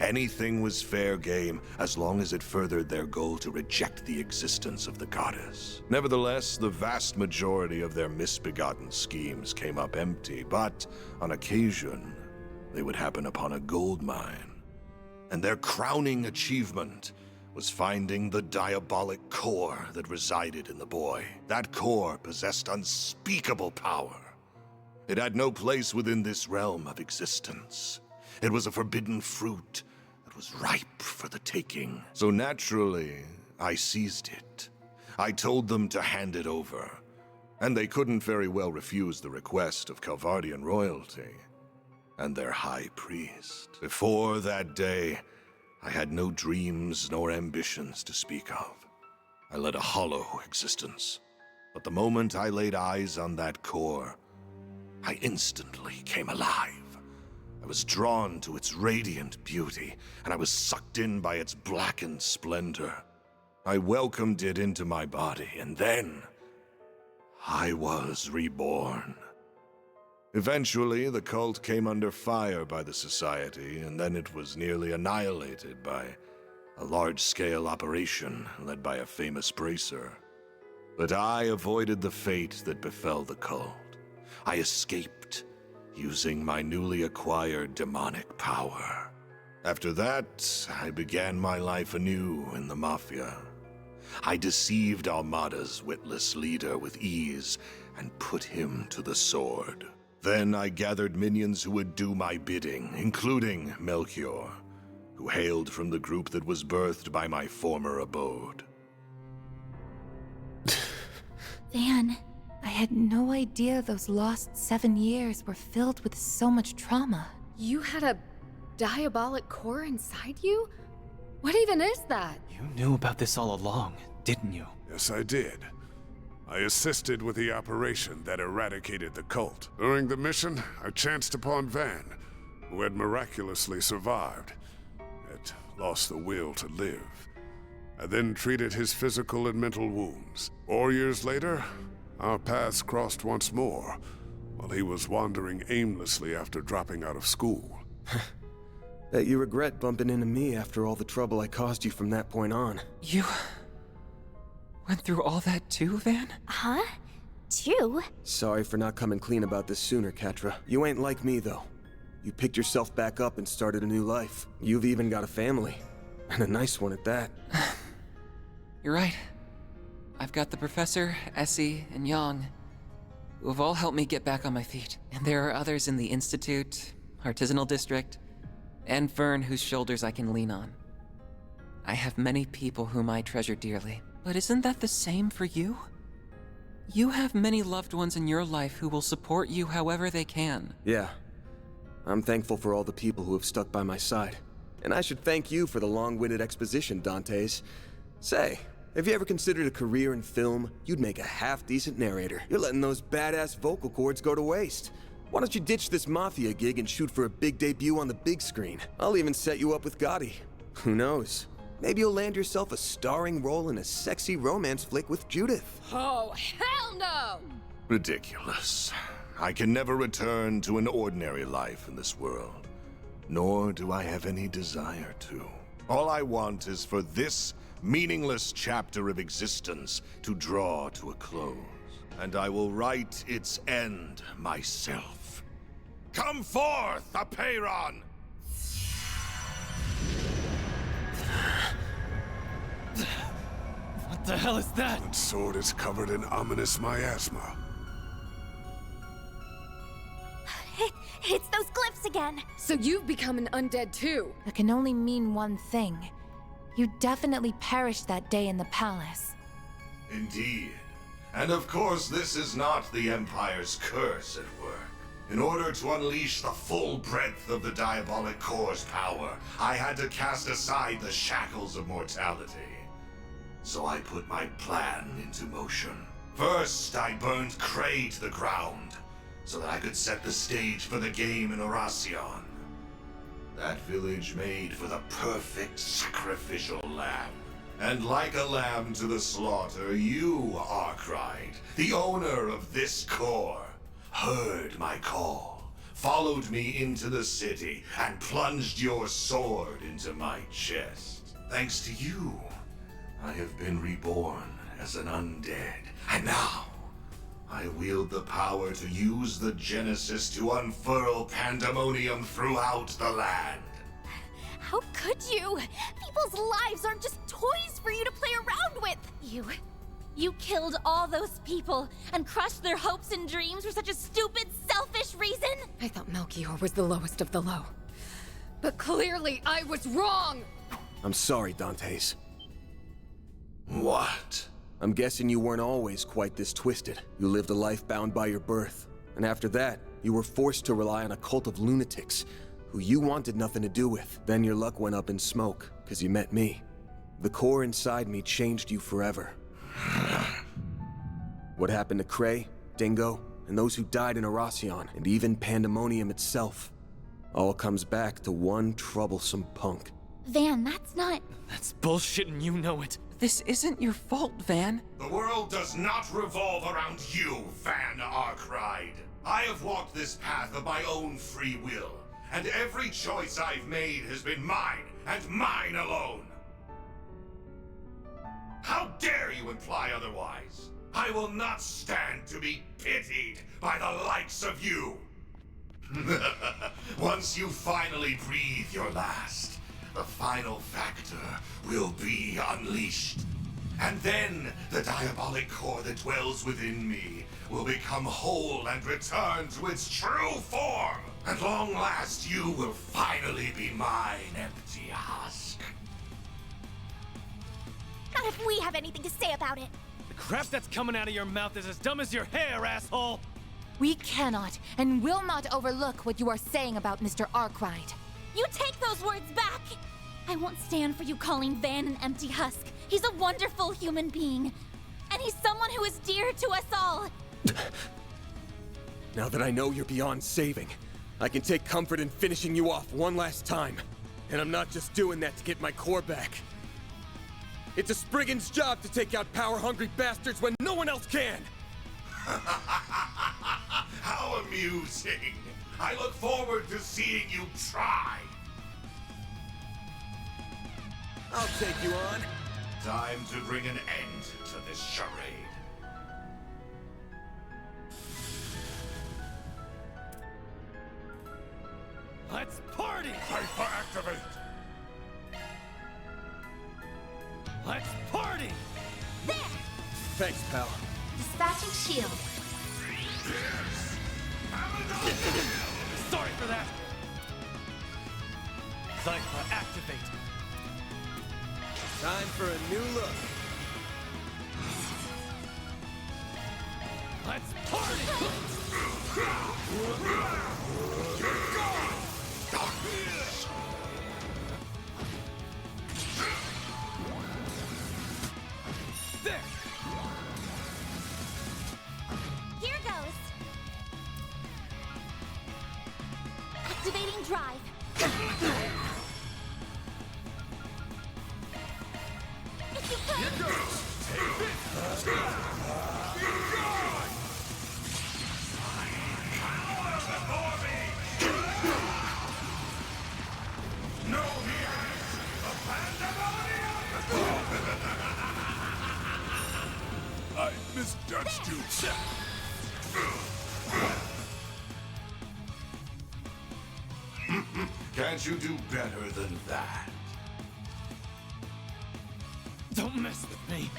Anything was fair game as long as it furthered their goal to reject the existence of the goddess. Nevertheless, the vast majority of their misbegotten schemes came up empty, but on occasion, they would happen upon a gold mine. And their crowning achievement was finding the diabolic core that resided in the boy. That core possessed unspeakable power. It had no place within this realm of existence. It was a forbidden fruit that was ripe for the taking. So naturally, I seized it. I told them to hand it over, and they couldn't very well refuse the request of Calvardian royalty and their high priest. Before that day, I had no dreams nor ambitions to speak of. I led a hollow existence. But the moment I laid eyes on that core, I instantly came alive. I was drawn to its radiant beauty, and I was sucked in by its blackened splendor. I welcomed it into my body, and then I was reborn. Eventually, the cult came under fire by the Society, and then it was nearly annihilated by a large-scale operation led by a famous bracer. But I avoided the fate that befell the cult. I escaped, using my newly acquired demonic power. After that, I began my life anew in the Mafia. I deceived Armada's witless leader with ease and put him to the sword. Then I gathered minions who would do my bidding, including Melchior, who hailed from the group that was birthed by my former abode. Van, I had no idea those lost 7 years were filled with so much trauma. You had a diabolic core inside you? What even is that? You knew about this all along, didn't you? Yes, I did. I assisted with the operation that eradicated the cult. During the mission, I chanced upon Van, who had miraculously survived, yet lost the will to live. I then treated his physical and mental wounds. 4 years later, our paths crossed once more, while he was wandering aimlessly after dropping out of school. Bet you regret bumping into me after all the trouble I caused you from that point on. You went through all that too, Van? Huh? Too? Sorry for not coming clean about this sooner, Catra. You ain't like me, though. You picked yourself back up and started a new life. You've even got a family. And a nice one at that. You're right. I've got the Professor, Essie, and Yang. who have all helped me get back on my feet. And there are others in the Institute, Artisanal District, and Vern whose shoulders I can lean on. I have many people whom I treasure dearly. But isn't that the same for you? You have many loved ones in your life who will support you however they can. Yeah. I'm thankful for all the people who have stuck by my side. And I should thank you for the long-winded exposition, Dantes. Say, have you ever considered a career in film? You'd make a half-decent narrator. You're letting those badass vocal cords go to waste. Why don't you ditch this Mafia gig and shoot for a big debut on the big screen? I'll even set you up with Gotti. Who knows? Maybe you'll land yourself a starring role in a sexy romance flick with Judith. Oh, hell no! Ridiculous. I can never return to an ordinary life in this world, nor do I have any desire to. All I want is for this meaningless chapter of existence to draw to a close, and I will write its end myself. Come forth, Apeiron! What the hell is that? That sword is covered in ominous miasma. It's those glyphs again! So you've become an undead too? That can only mean one thing. You definitely perished that day in the palace. Indeed. And of course, this is not the Empire's curse at work. In order to unleash the full breadth of the Diabolic Core's power, I had to cast aside the shackles of mortality. So I put my plan into motion. First, I burned Cray to the ground, so that I could set the stage for the game in Oracion. That village made for the perfect sacrificial lamb. And like a lamb to the slaughter, you, Arkwright, the owner of this core, heard my call, followed me into the city, and plunged your sword into my chest. Thanks to you, I have been reborn as an undead, and now I wield the power to use the Genesis to unfurl pandemonium throughout the land. How could you? People's lives aren't just toys for you to play around with! You killed all those people and crushed their hopes and dreams for such a stupid, selfish reason? I thought Melchior was the lowest of the low. But clearly I was wrong! I'm sorry, Dantes. What? I'm guessing you weren't always quite this twisted. You lived a life bound by your birth. And after that, you were forced to rely on a cult of lunatics who you wanted nothing to do with. Then your luck went up in smoke, because you met me. The core inside me changed you forever. What happened to Cray, Dingo, and those who died in Oracion, and even Pandemonium itself, all comes back to one troublesome punk. Van, that's not... That's bullshit and you know it. This isn't your fault, Van. The world does not revolve around you, Van Arkwright. I have walked this path of my own free will, and every choice I've made has been mine, and mine alone. How dare you imply otherwise? I will not stand to be pitied by the likes of you. Once you finally breathe your last, the final factor will be unleashed. And then the diabolic core that dwells within me will become whole and return to its true form. At long last, you will finally be mine, empty husk. Not if we have anything to say about it. The crap that's coming out of your mouth is as dumb as your hair, asshole! We cannot and will not overlook what you are saying about Mr. Arkwright. You take those words back! I won't stand for you calling Van an empty husk. He's a wonderful human being. And he's someone who is dear to us all. Now that I know you're beyond saving, I can take comfort in finishing you off one last time. And I'm not just doing that to get my core back. It's a Spriggan's job to take out power-hungry bastards when no one else can! How amusing! I look forward to seeing you try! I'll take you on. Time to bring an end to this charade. Let's party! Hyper-activate! Let's party! There! Thanks, pal. Dispatching shield. Sorry for that! Cypher, activate! Time for a new look. Let's party! There! Here goes. Activating drive. If you could. Here goes! Take this! Be gone! Power before me! No hearings! The pandemonium! I misjudged you. Can't you do better than that? Don't mess with me!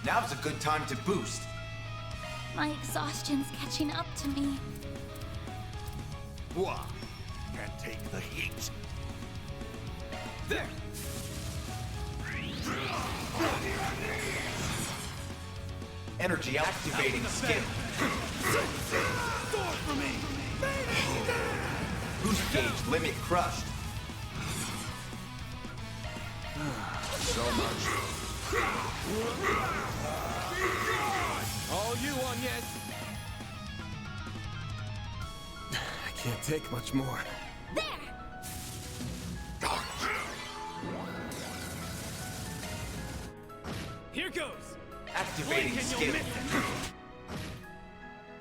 Now's a good time to boost. My exhaustion's catching up to me. Moi can't take the heat. There! Energy activating skill. Door for me! Boost gauge limit crushed. So much. All you, Agnes! I can't take much more. There! Here goes! Activating Blink and you'll skill. miss it!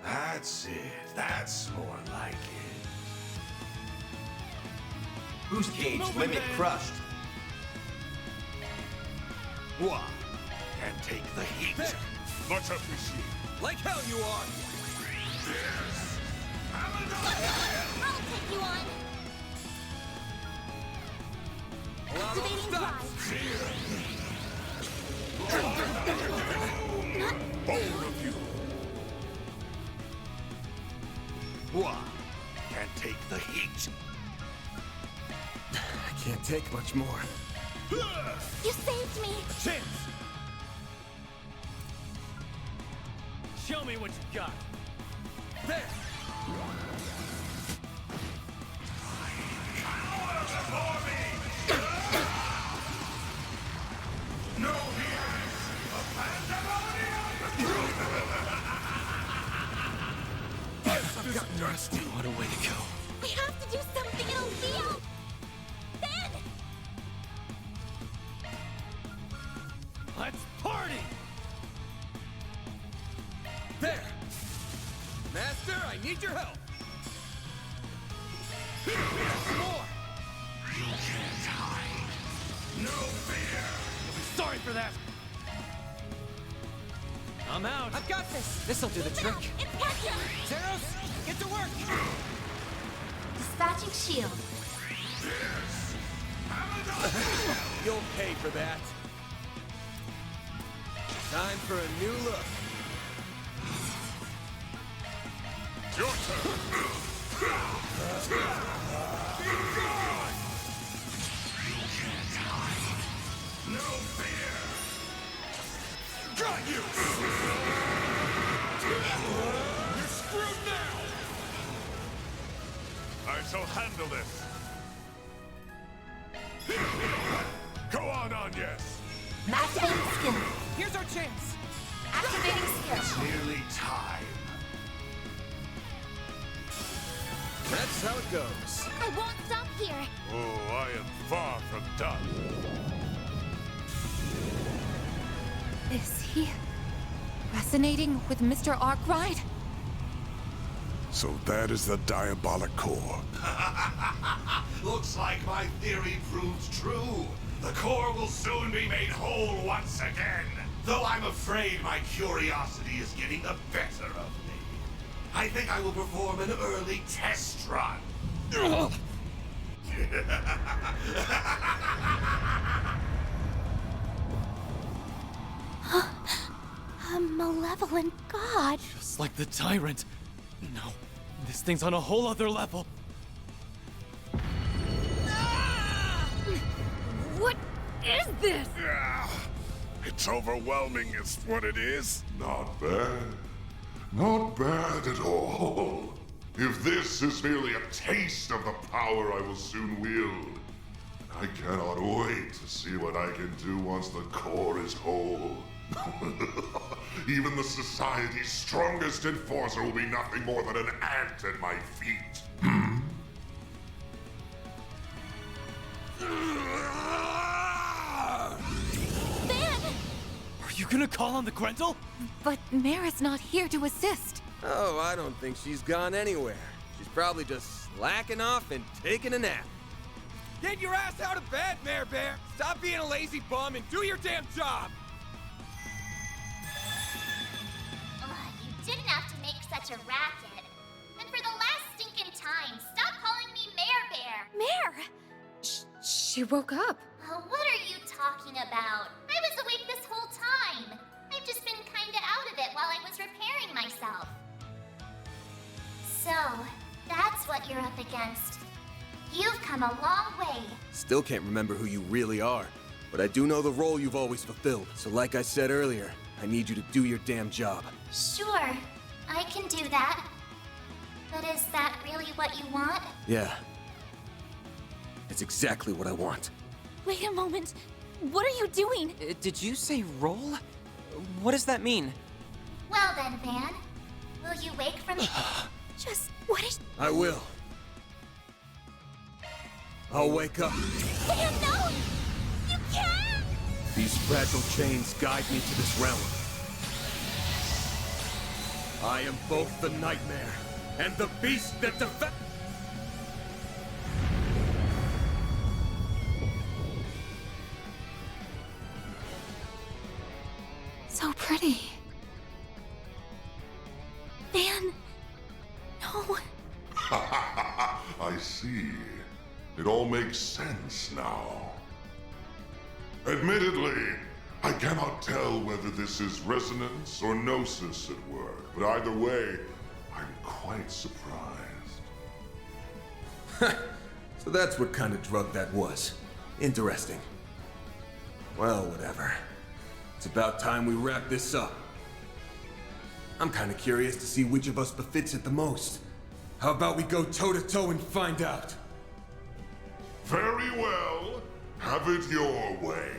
That's it. That's more like it. Boost gauge Moving, limit man. crushed. Moi can't take the heat. Much appreciated. Like hell you are. I'll take you on. Activating drive. Bold of you. Moi can't take the heat. I can't take much more. You saved me. Chance! Show me what you got. There! Power before me! No hearings! The pandemonium! I've gotten rusty. What a way to go. We have to do something. It'll feel. Then. Let's party! There! Master, I need your help! More! You can't hide. No fear! You'll be sorry for that! I'm out! I've got this! This'll do the trick. It's Petra! Zeros, get to work! Dispatching shield. You'll pay for that. Time for a new look. Your turn. No fear! Got you! You're screwed now! I shall handle this. Go on, Agnes. Activating skill. Here's our chance! Activating skill. It's nearly time. That's how it goes. I won't stop here. Oh, I am far from done. Is he resonating with Mr. Arkwright? So that is the diabolic core. Looks like my theory proved true. The core will soon be made whole once again. Though I'm afraid my curiosity is getting the better of me. I think I will perform an early test run. A malevolent god. Just like the tyrant. No, this thing's on a whole other level. What is this? It's overwhelming is what it is. Not bad. Not bad at all. If this is merely a taste of the power I will soon wield, I cannot wait to see what I can do once the core is whole. Even the society's strongest enforcer will be nothing more than an ant at my feet. Are you gonna call on the Grendel? But Mara's not here to assist. Oh, I don't think she's gone anywhere. She's probably just slacking off and taking a nap. Get your ass out of bed, Mare Bear! Stop being a lazy bum and do your damn job! You didn't have to make such a racket. And for the last stinking time, stop calling me Mare Bear! Mare! She woke up. What are you talking about? I was awake this whole time. I've just been kinda out of it while I was repairing myself. So, that's what you're up against. You've come a long way. Still can't remember who you really are, but I do know the role you've always fulfilled. So like I said earlier, I need you to do your damn job. Sure, I can do that. But is that really what you want? Yeah. It's exactly what I want. Wait a moment. What are you doing? Did you say roll? What does that mean? Well then, Van. Will you wake from it? Just what is... I will. I'll wake up. Van, no! You can't! These fragile chains guide me to this realm. I am both the nightmare and the beast that devours. So pretty. Van, no. I see. It all makes sense now. Admittedly, I cannot tell whether this is resonance or gnosis at work, but either way, I'm quite surprised. So that's what kind of drug that was. Interesting. Well, whatever. It's about time we wrap this up. I'm kind of curious to see which of us befits it the most. How about we go toe-to-toe and find out? Very well. Have it your way.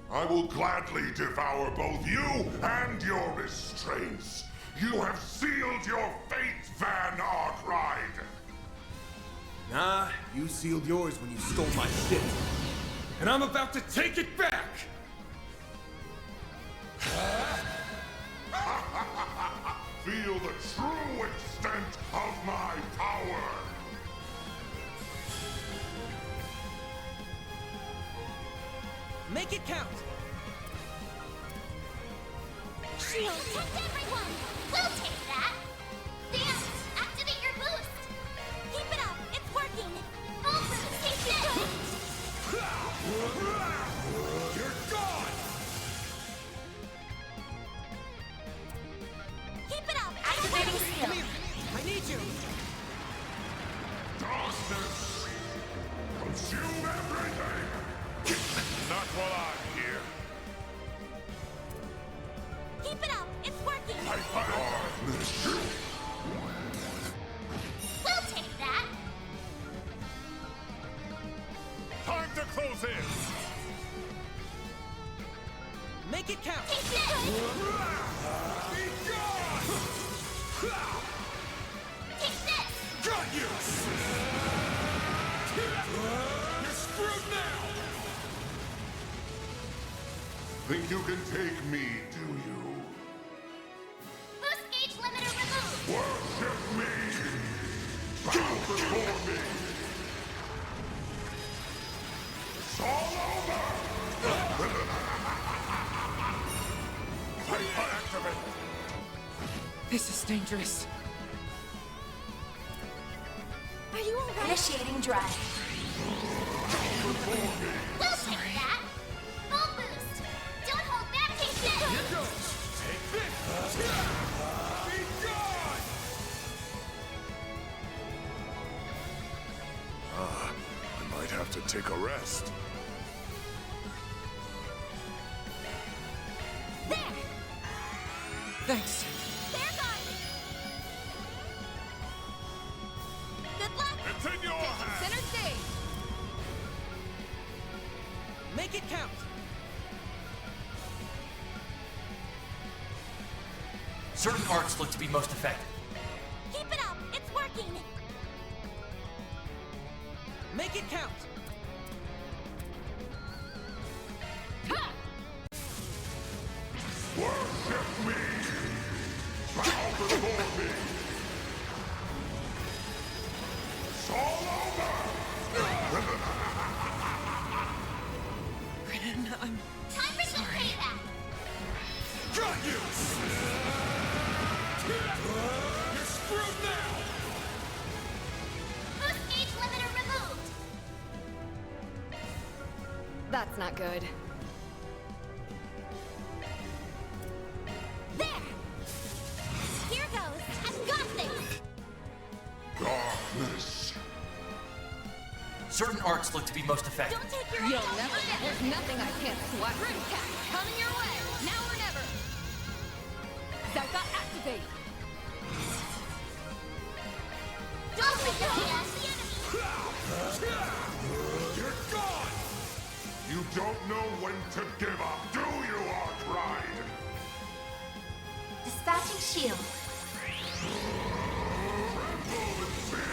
I will gladly devour both you and your restraints. You have sealed your fate, Van Arkride. Nah, you sealed yours when you stole my shit. And I'm about to take it back! Feel the true extent of my power! Make it count! Shield! Protect everyone! We'll take that! Dance! Activate your boost! Keep it up! It's working! Full boost! Take this! You're gone! Keep it up! Activating Come here! I need you! Darkness! Consume everything! Not while I'm here. Keep it up! It's working! Darkness! We'll take that! Time to close in. Make it count! Take this! Be gone! Take this! Got you! You're screwed now! Think you can take me, do you? Boost gauge limiter removed! Worship me! Bow before me! It's all over! Activate! This is dangerous. Are you alright? Initiating drive. We'll take that! Full boost! Don't hold back, take this! Here goes! Take this! Be gone! to take a rest. There! Thanks. There goes! Good luck! It's in your hands! Center stage! Make it count! Certain arts look to be most effective. Keep it up! It's working! Make it count! Worship me! Bow before me! It's all over! Rin, I'm Time for some payback! Got you! You're screwed now! Boost gauge limiter removed! That's not good. There! Here goes! I've got this! Darkness. Certain arts look to be most effective. Don't take your You'll eyes off never the get. There's nothing I can't swat. Grim Cat, coming your way. Now or never. Zelka, activate. Don't let the enemy! You're gone! You don't know when to give up, do you, Archride? Dispatching shield.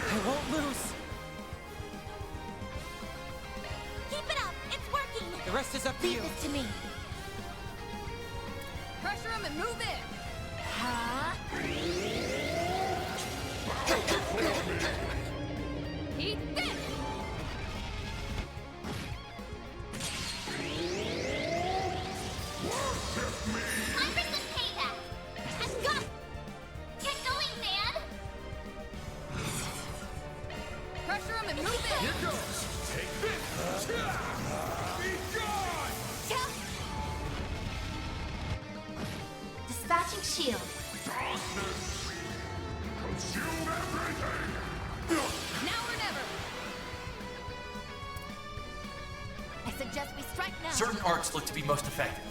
I won't lose. Keep it up! It's working! The rest is up to Leave you. this to me. Pressure him and move in. Huh? Eat this. Worship me! Time for some payback! I've got... Get going, man! Pressure him and move in. Here goes! Take this! Be gone! Dispatching shield. Darkness! Consume everything! Now or never. I suggest we strike now. Certain arts look to be most effective.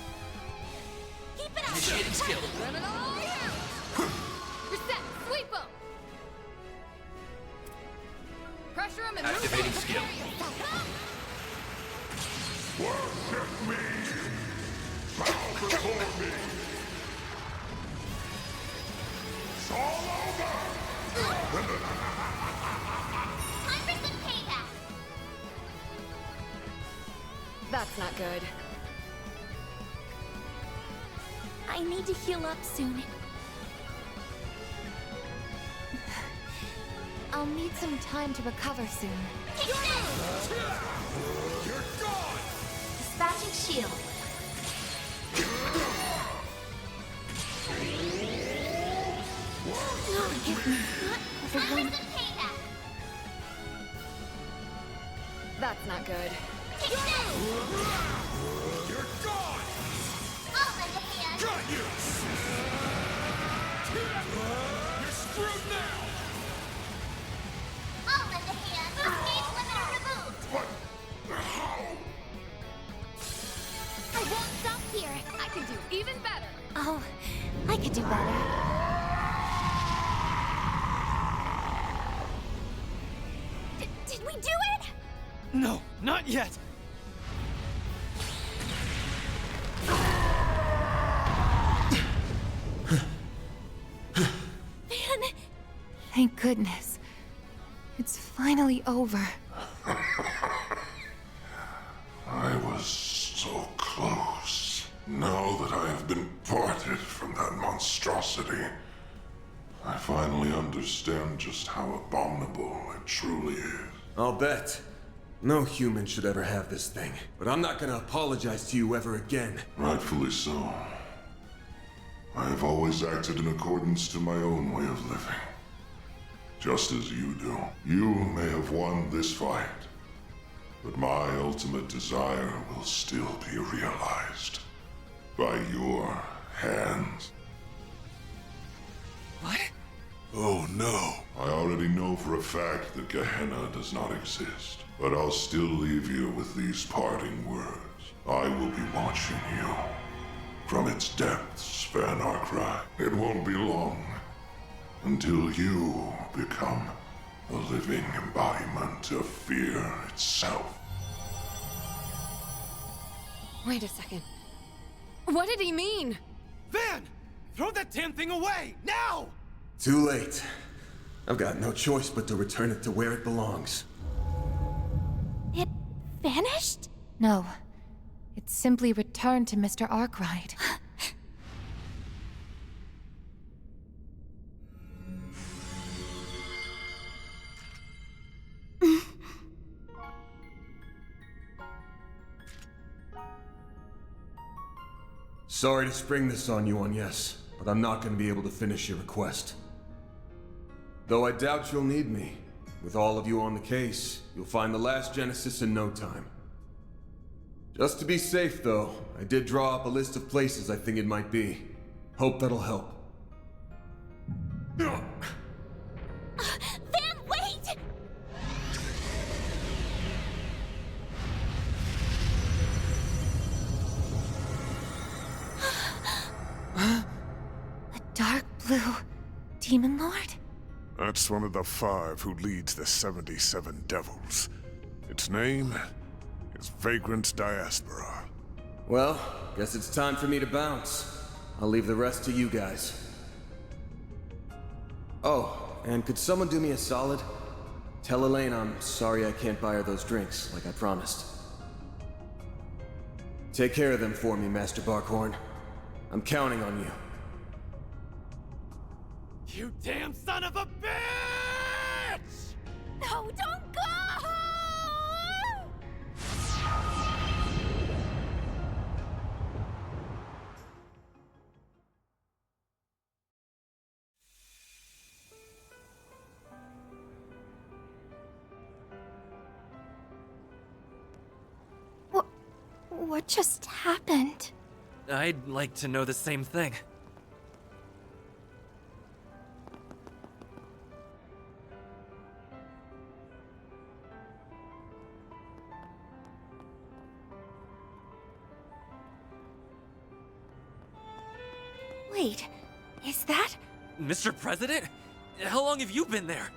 Keep it up! Initiating skill. Let it all out. You're set. Sweep him. Pressure him and move in. Activating skill. Worship me! Bow before me! It's all over! Time for some payback! That's not good. I need to heal up soon. I'll need some time to recover soon. Take this! You're gone! Dispatching shield. Forgive me. Time for some payback! That's not good. Take this! You're gone! I'll lend a hand! Got you! You're screwed now! I'll lend a hand! Boost gauge limiter removed! But how? I won't stop here! I can do even better. Oh, I could do better. Did we do it? No, not yet. Man! Thank goodness. It's finally over. I was so close. Now that I have been parted from that monstrosity, I finally understand just how abominable it truly is. I'll bet. No human should ever have this thing. But I'm not gonna apologize to you ever again. Rightfully so. I have always acted in accordance to my own way of living. Just as you do. You may have won this fight, but my ultimate desire will still be realized. By your hands. What? Oh no. I already know for a fact that Gehenna does not exist. But I'll still leave you with these parting words. I will be watching you. From its depths, Van Arkwright. It won't be long until you become a living embodiment of fear itself. Wait a second. What did he mean? Van! Throw that damn thing away! Now! Too late. I've got no choice but to return it to where it belongs. It vanished? No. It simply returned to Mr. Arkwright. Sorry to spring this on you, Agnes, but I'm not going to be able to finish your request. Though I doubt you'll need me. With all of you on the case, you'll find the last Genesis in no time. Just to be safe, though, I did draw up a list of places I think it might be. Hope that'll help. Van, wait! A dark blue demon lord? That's one of the 5 who leads the 77 Devils. Its name is Vagrant Diaspora. Well, guess it's time for me to bounce. I'll leave the rest to you guys. Oh, and could someone do me a solid? Tell Elaine I'm sorry I can't buy her those drinks, like I promised. Take care of them for me, Master Barkhorn. I'm counting on you. You damn son of a bitch! No, don't go! What just happened? I'd like to know the same thing. Wait, is that? Mr. President? How long have you been there?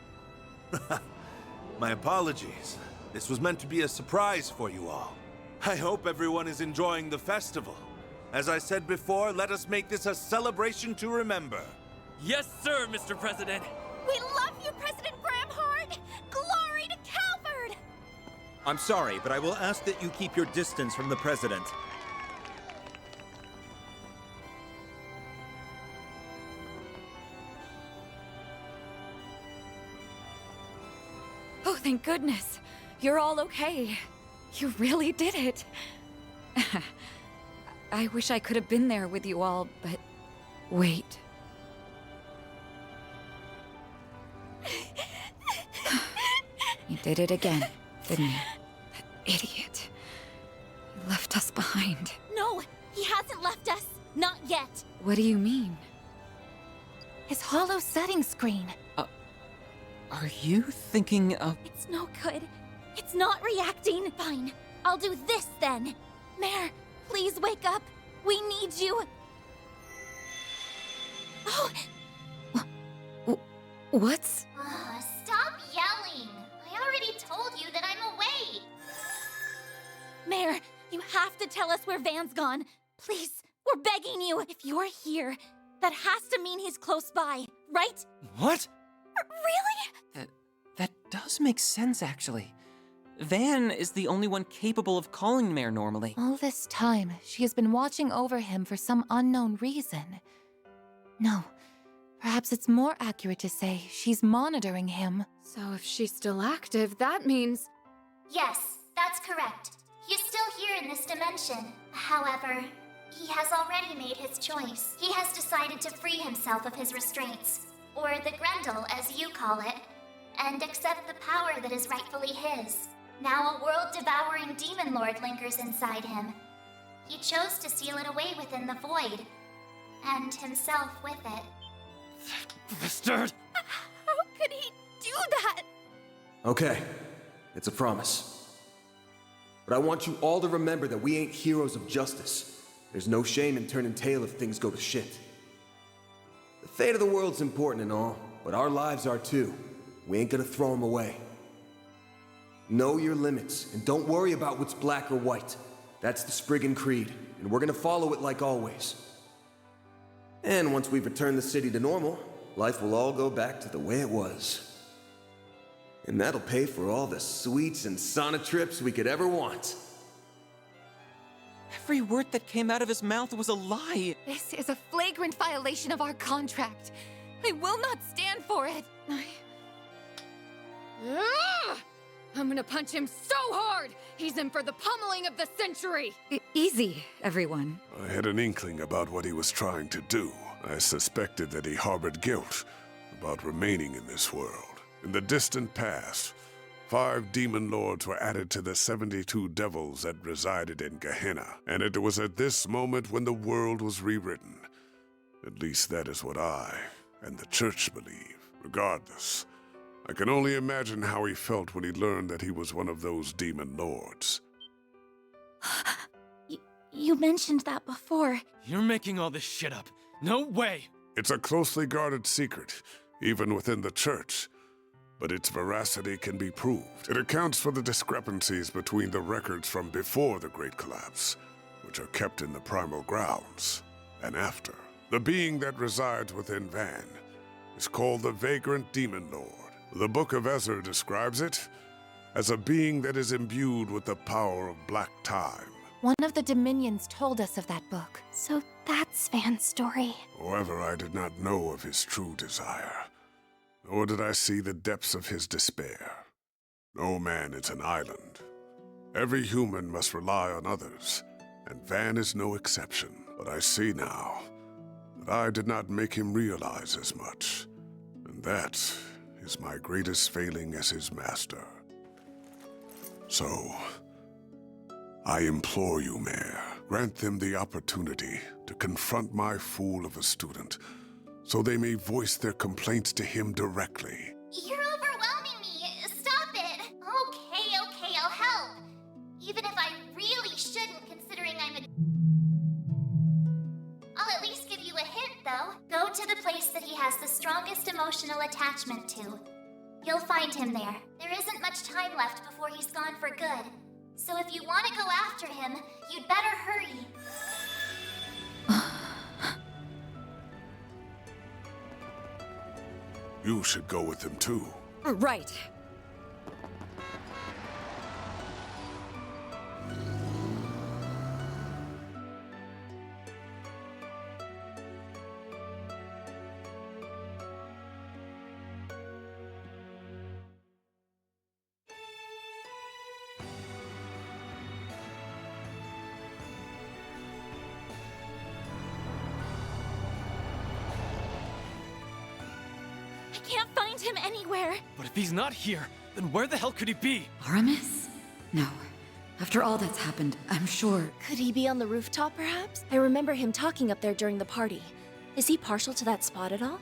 My apologies. This was meant to be a surprise for you all. I hope everyone is enjoying the festival. As I said before, let us make this a celebration to remember. Yes, sir, Mr. President. We love you, President Gramhard! Glory to Calvard! I'm sorry, but I will ask that you keep your distance from the President. Oh, thank goodness. You're all okay. You really did it. I wish I could have been there with you all, but wait. You did it again, didn't you? That idiot. He left us behind. No, he hasn't left us. Not yet. What do you mean? His hollow setting screen. Are you thinking of... It's no good. It's not reacting. Fine. I'll do this then. Mare, please wake up. We need you. Oh! What's... Stop yelling. I already told you that I'm away. Mare, you have to tell us where Van's gone. Please, we're begging you. If you're here, that has to mean he's close by, right? What? Really? That does make sense, actually. Van is the only one capable of calling Mare normally. All this time, she has been watching over him for some unknown reason. No, perhaps it's more accurate to say she's monitoring him. So if she's still active, that means... Yes, that's correct. He's still here in this dimension. However, he has already made his choice. He has decided to free himself of his restraints, or the Grendel, as you call it, and accept the power that is rightfully his. Now a world-devouring demon lord lingers inside him. He chose to seal it away within the void, and himself with it. Bastard! How could he do that? Okay, it's a promise. But I want you all to remember that we ain't heroes of justice. There's no shame in turning tail if things go to shit. The fate of the world's important and all, but our lives are too. We ain't gonna throw them away. Know your limits, and don't worry about what's black or white. That's the Spriggan Creed, and we're gonna follow it like always. And once we've returned the city to normal, life will all go back to the way it was. And that'll pay for all the sweets and sauna trips we could ever want. Every word that came out of his mouth was a lie. This is a flagrant violation of our contract. I will not stand for it. I'm gonna punch him so hard! He's in for the pummeling of the century! Easy, everyone. I had an inkling about what he was trying to do. I suspected that he harbored guilt about remaining in this world. In the distant past, 5 demon lords were added to the 72 devils that resided in Gehenna, and it was at this moment when the world was rewritten. At least that is what I and the church believe. Regardless, I can only imagine how he felt when he learned that he was one of those demon lords. You mentioned that before. You're making all this shit up. No way! It's a closely guarded secret, even within the church, but its veracity can be proved. It accounts for the discrepancies between the records from before the Great Collapse, which are kept in the primal grounds, and after. The being that resides within Van is called the Vagrant Demon Lord. The Book of Ezra describes it as a being that is imbued with the power of black time. One of the Dominions told us of that book. So that's Van's story. However, I did not know of his true desire, nor did I see the depths of his despair. No man is an island. Every human must rely on others, and Van is no exception. But I see now that I did not make him realize as much, and that is my greatest failing as his master. So, I implore you, Mayor, grant them the opportunity to confront my fool of a student, so they may voice their complaints to him directly. You're overwhelming me. Stop it. Okay, I'll help. Even if I really shouldn't, considering I'm a... I'll at least give you a hint, though. Go to the place that he has the strongest emotional attachment to. You'll find him there. There isn't much time left before he's gone for good. So if you want to go after him, you'd better hurry. You should go with him too. Right. I can't find him anywhere. But if he's not here, then where the hell could he be? Aramis? No. After all that's happened, I'm sure. Could he be on the rooftop, perhaps? I remember him talking up there during the party. Is he partial to that spot at all?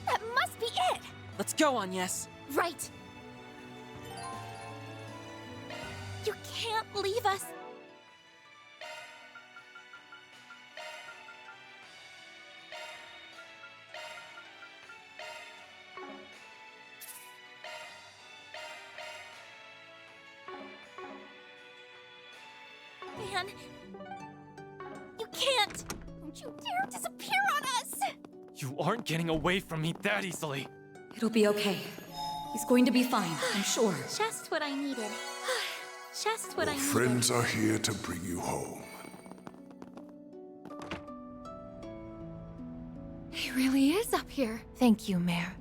That must be it! Let's go, Agnes. Right. You can't leave us. Man, you can't! Don't you dare disappear on us! You aren't getting away from me that easily. It'll be okay. He's going to be fine, I'm sure. Just what I needed. Just what I needed. Friends are here to bring you home. He really is up here. Thank you, Mayor.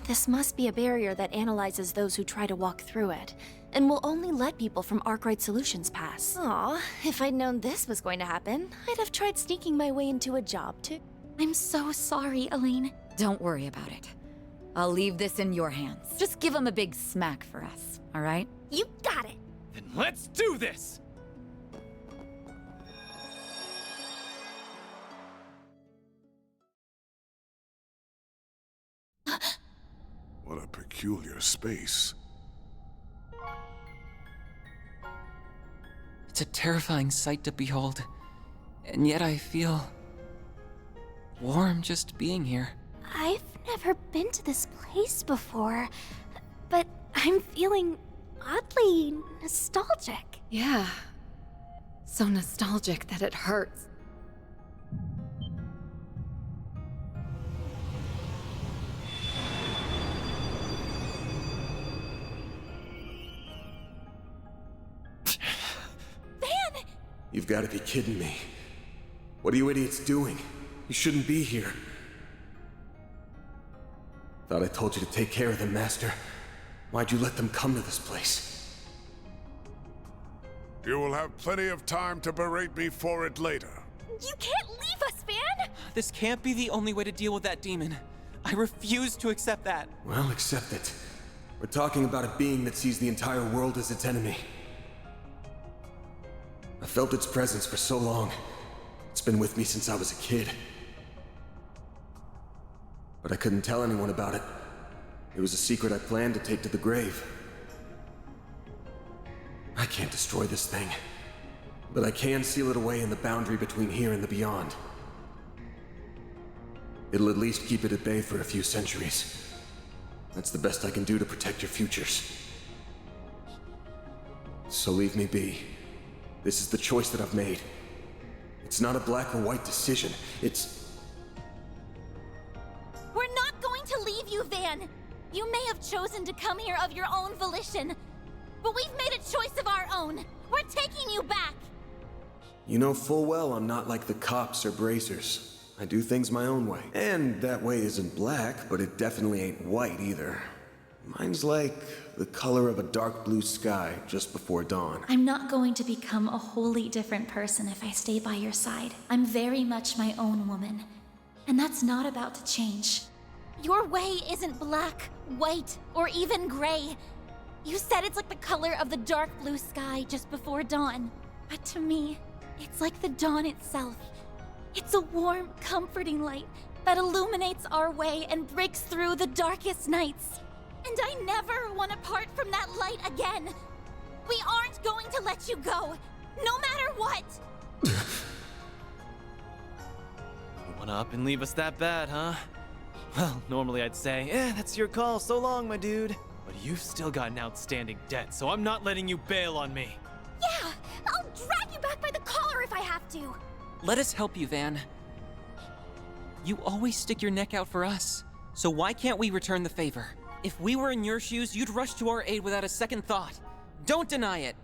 This must be a barrier that analyzes those who try to walk through it, and will only let people from Arkwright Solutions pass. Aw, if I'd known this was going to happen, I'd have tried sneaking my way into a job too. I'm so sorry, Elaine. Don't worry about it. I'll leave this in your hands. Just give him a big smack for us, all right? You got it! Then let's do this! What a peculiar space. It's a terrifying sight to behold, and yet I feel warm just being here. I've never been to this place before, but I'm feeling oddly nostalgic. Yeah. So nostalgic that it hurts. Van! You've got to be kidding me. What are you idiots doing? You shouldn't be here. Thought I told you to take care of them, Master. Why'd you let them come to this place? You will have plenty of time to berate me for it later. You can't leave us, Van! This can't be the only way to deal with that demon. I refuse to accept that. Well, accept it. We're talking about a being that sees the entire world as its enemy. I felt its presence for so long. It's been with me since I was a kid. But I couldn't tell anyone about it. It was a secret I planned to take to the grave. I can't destroy this thing, but I can seal it away in the boundary between here and the beyond. It'll at least keep it at bay for a few centuries. That's the best I can do to protect your futures. So leave me be. This is the choice that I've made. It's not a black or white decision. It's... We're not going to leave you, Van! You may have chosen to come here of your own volition, but we've made a choice of our own. We're taking you back! You know full well I'm not like the cops or bracers. I do things my own way. And that way isn't black, but it definitely ain't white either. Mine's like the color of a dark blue sky just before dawn. I'm not going to become a wholly different person if I stay by your side. I'm very much my own woman, and that's not about to change. Your way isn't black, white, or even gray. You said it's like the color of the dark blue sky just before dawn. But to me, it's like the dawn itself. It's a warm, comforting light that illuminates our way and breaks through the darkest nights. And I never want to part from that light again. We aren't going to let you go, no matter what. You wanna up and leave us that bad, huh? Well, normally I'd say, that's your call, so long, my dude. But you've still got an outstanding debt, so I'm not letting you bail on me. Yeah, I'll drag you back by the collar if I have to. Let us help you, Van. You always stick your neck out for us, so why can't we return the favor? If we were in your shoes, you'd rush to our aid without a second thought. Don't deny it.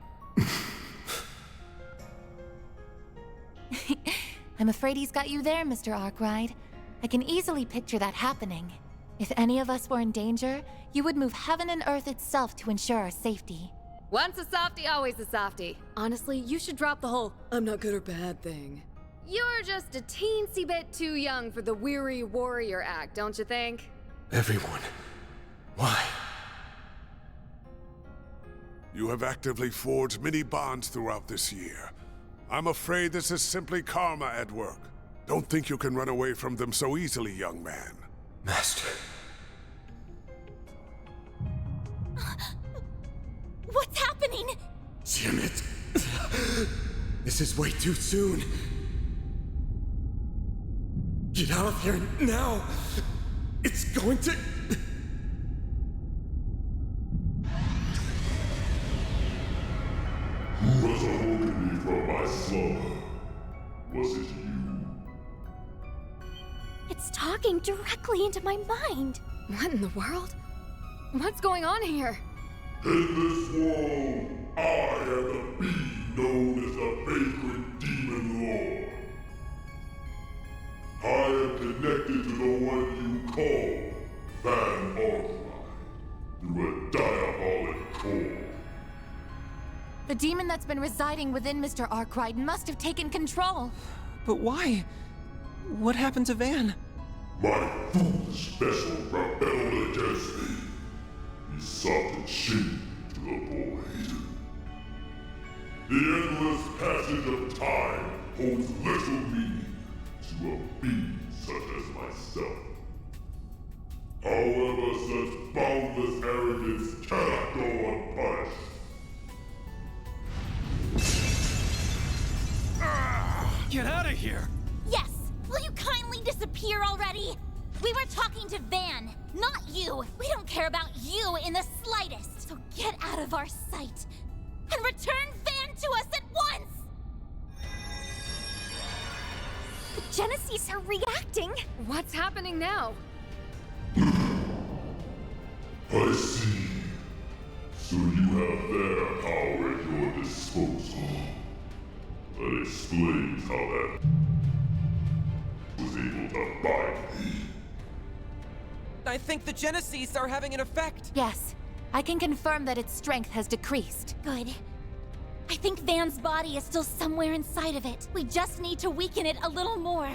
I'm afraid he's got you there, Mr. Arkwright. I can easily picture that happening. If any of us were in danger, you would move heaven and earth itself to ensure our safety. Once a softie, always a softie. Honestly, you should drop the whole I'm not good or bad thing. You're just a teensy bit too young for the weary warrior act, don't you think? Everyone. Why? You have actively forged many bonds throughout this year. I'm afraid this is simply karma at work. Don't think you can run away from them so easily, young man. Master. What's happening? Damn it. This is way too soon. Get out of here now. It's going to... Who has awoken me from my slumber? Was it you? It's talking directly into my mind. What in the world? What's going on here? In this world, I am the being known as the Vagrant Demon Lord. I am connected to the one you call Van Arkwright through a diabolic core. The demon that's been residing within Mr. Arkwright must have taken control. But why? What happened to Van? My foolish vessel rebelled against me. He sought to chain to the void. The endless passage of time holds little meaning to a being such as myself. However, such boundless arrogance cannot go unpunished. Get out of here! Yes! Will you kindly disappear already? We were talking to Van, not you. We don't care about you in the slightest. So get out of our sight and return Van to us at once! The Genesis are reacting. What's happening now? I see. So you have their power at your disposal. That explains how that was able to bind me. I think the Genesis are having an effect. Yes, I can confirm that its strength has decreased. Good. I think Van's body is still somewhere inside of it. We just need to weaken it a little more.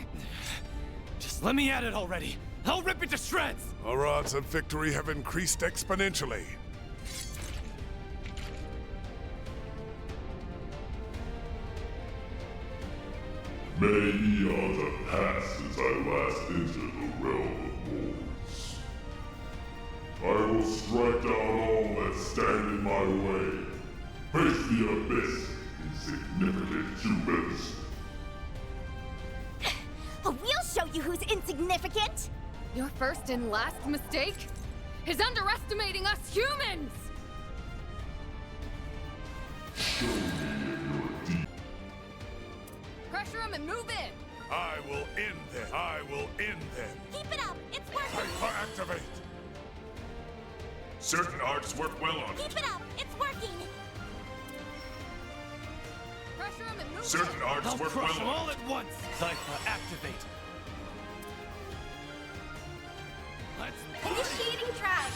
Just let me at it already. I'll rip it to shreds! Our odds of victory have increased exponentially. Many eons have passed since I last entered the realm of mortals. I will strike down all that stand in my way. Face the abyss, insignificant humans. We'll show you who's insignificant! Your first and last mistake is underestimating us humans! Show me if you're deep. Pressure him and move in! I will end them. I will end them. Keep it up! It's working! Hyper-activate! Certain arts work well on Keep it up! It's working! Pressure him and move Certain in! arts I'll work crush them well all on at once! Cypher, activate! Let's Initiating drive!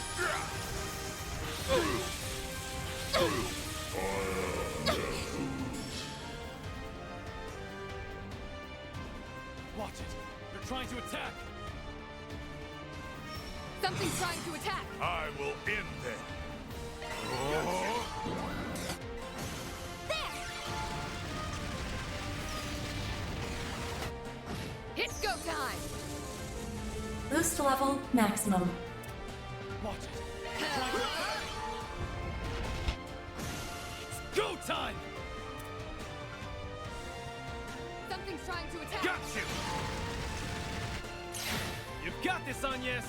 watch it! They're trying to attack! Something's trying to attack! I will end them. It's go time! Boost level maximum. Watch it! They're trying to attack! It's go time! Something's trying to attack! Got you! You've got this, Agnes!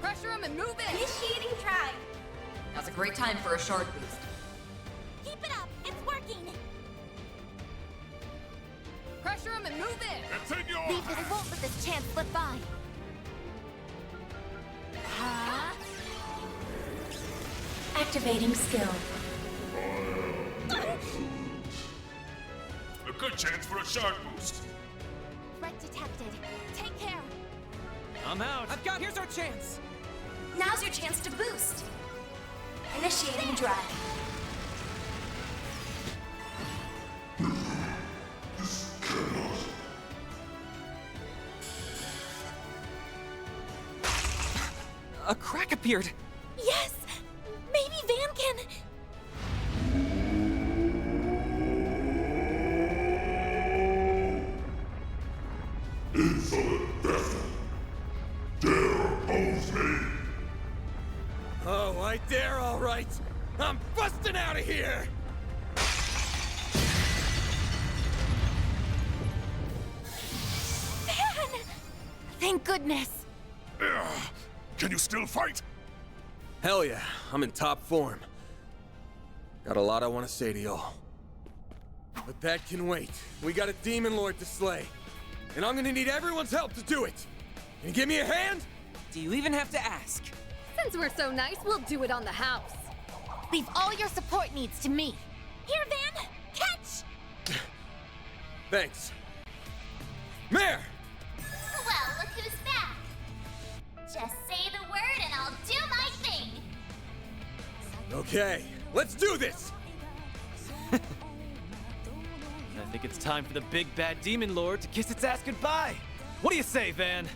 Pressure him and move in! Initiating drive! Now's a great time for a shard boost. Keep it up! It's working! Pressure him and move in! It's in your We won't let this chance slip by. Activating skill. A good chance for a shard boost. Threat detected. Take care. I'm out! Here's our chance. Now's your chance to boost. Initiating drive. This cannot. A crack appeared. Yes! Maybe Van can... Insolent vessel. Dare oppose me. Oh, I dare, all right. I'm busting out of here! Van! Thank goodness. Can you still fight? Hell yeah, I'm in top form. Got a lot I want to say to y'all. But that can wait. We got a demon lord to slay. And I'm gonna need everyone's help to do it. Can you give me a hand? Do you even have to ask? Since we're so nice, we'll do it on the house. Leave all your support needs to me. Here, Van! Catch! Thanks. Mare! Well, look who's back. Just say the word and I'll do my thing. Okay, let's do this! I think it's time for the big bad demon lord to kiss its ass goodbye! What do you say, Van?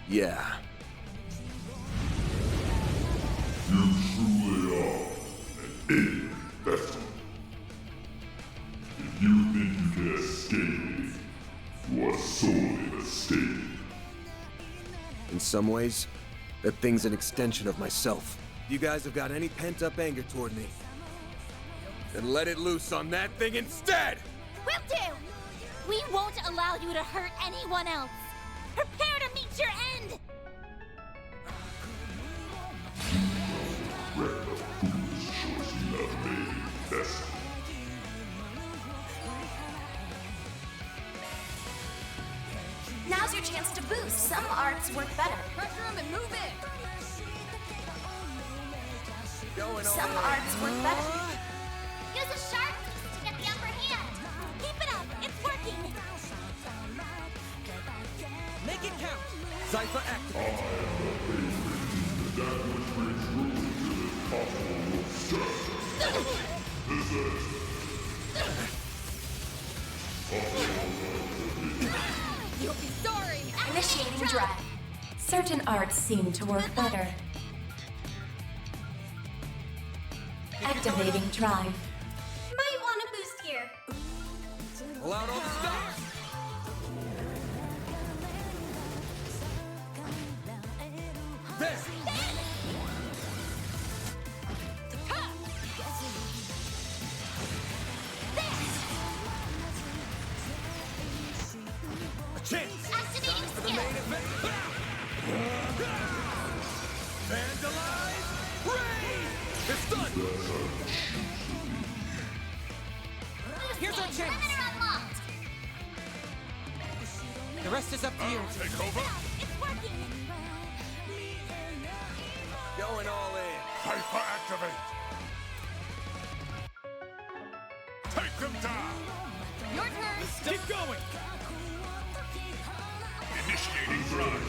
Yeah. You truly are an idiot vessel. If you think you can escape me, you are sorely mistaken. In some ways, that thing's an extension of myself. You guys have got any pent-up anger toward me, then let it loose on that thing instead! Will do! We won't allow you to hurt anyone else! Prepare to meet your end! Now's your chance to boost. Some arts work better. Pressure him and move in! Some arts work better. Use a sharp piece to get the upper hand! Keep it up! It's working! Make it count! Cypher activate! You'll be sorry! Initiating drive. Certain arts seem to work better. Activating drive. Might want a boost here. Pull out all the stops! There! A chance! Activating For the main event! Vandalize! Rain! It's done! Here's our chance! Limiter unlocked! The rest is up to you. Take over. It's working! Going all in. Hyper activate. Take them down. Your turn! Keep going! Initiating drive.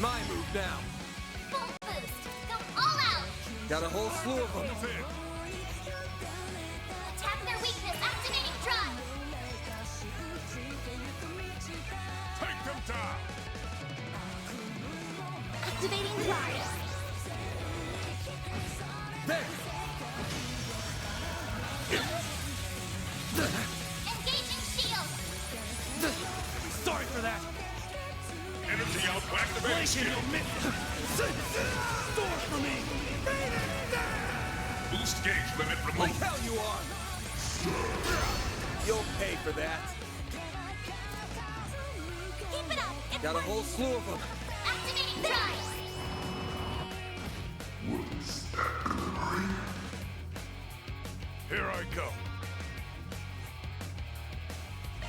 My move now. Full boost! Go all out! Got a whole slew of them. Attack their weakness! Activating drive! Take them down. Activating drive! There! Engaging shield! Sorry for that! Energy output activated. Store for me! Boost gauge limit Like removed. hell you are! You'll pay for that. Keep it up! It's Got a whole slew of them. activating drive! Here I go.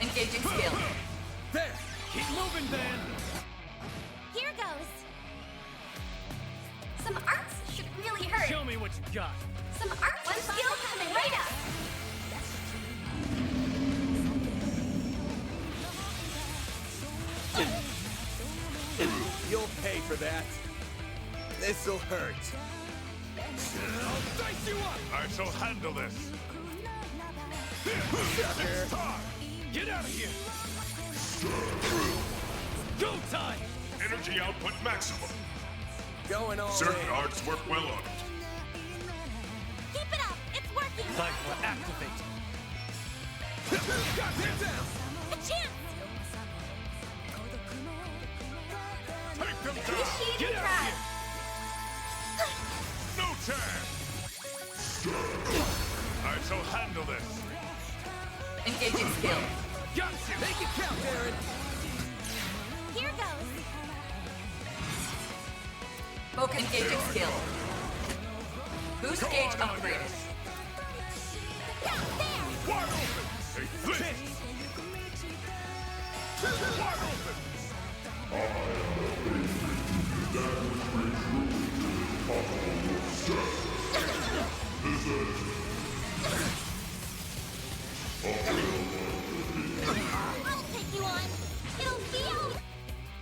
Engaging skill. There! Keep moving, Van! Here goes! Some arts should really hurt. Show me what you got! Some arts and skill coming right up! You'll pay for that. This'll hurt. I'll dice you up! I shall handle this. Sucker. Get out of here! Go time! Energy output maximum. Going all Certain in. arts work well on it. Keep it up! It's working! Cypher activate! Got him down! A chance! Take them down. Initiating Get out of drive! No chance. I shall handle this. Engaging skill. Got you! Make it count, Aaron! Here goes! Focus engaging skill. Boost gauge upgraded. There! Wide open. A flip. Wide open. I'll take you on! It'll feel!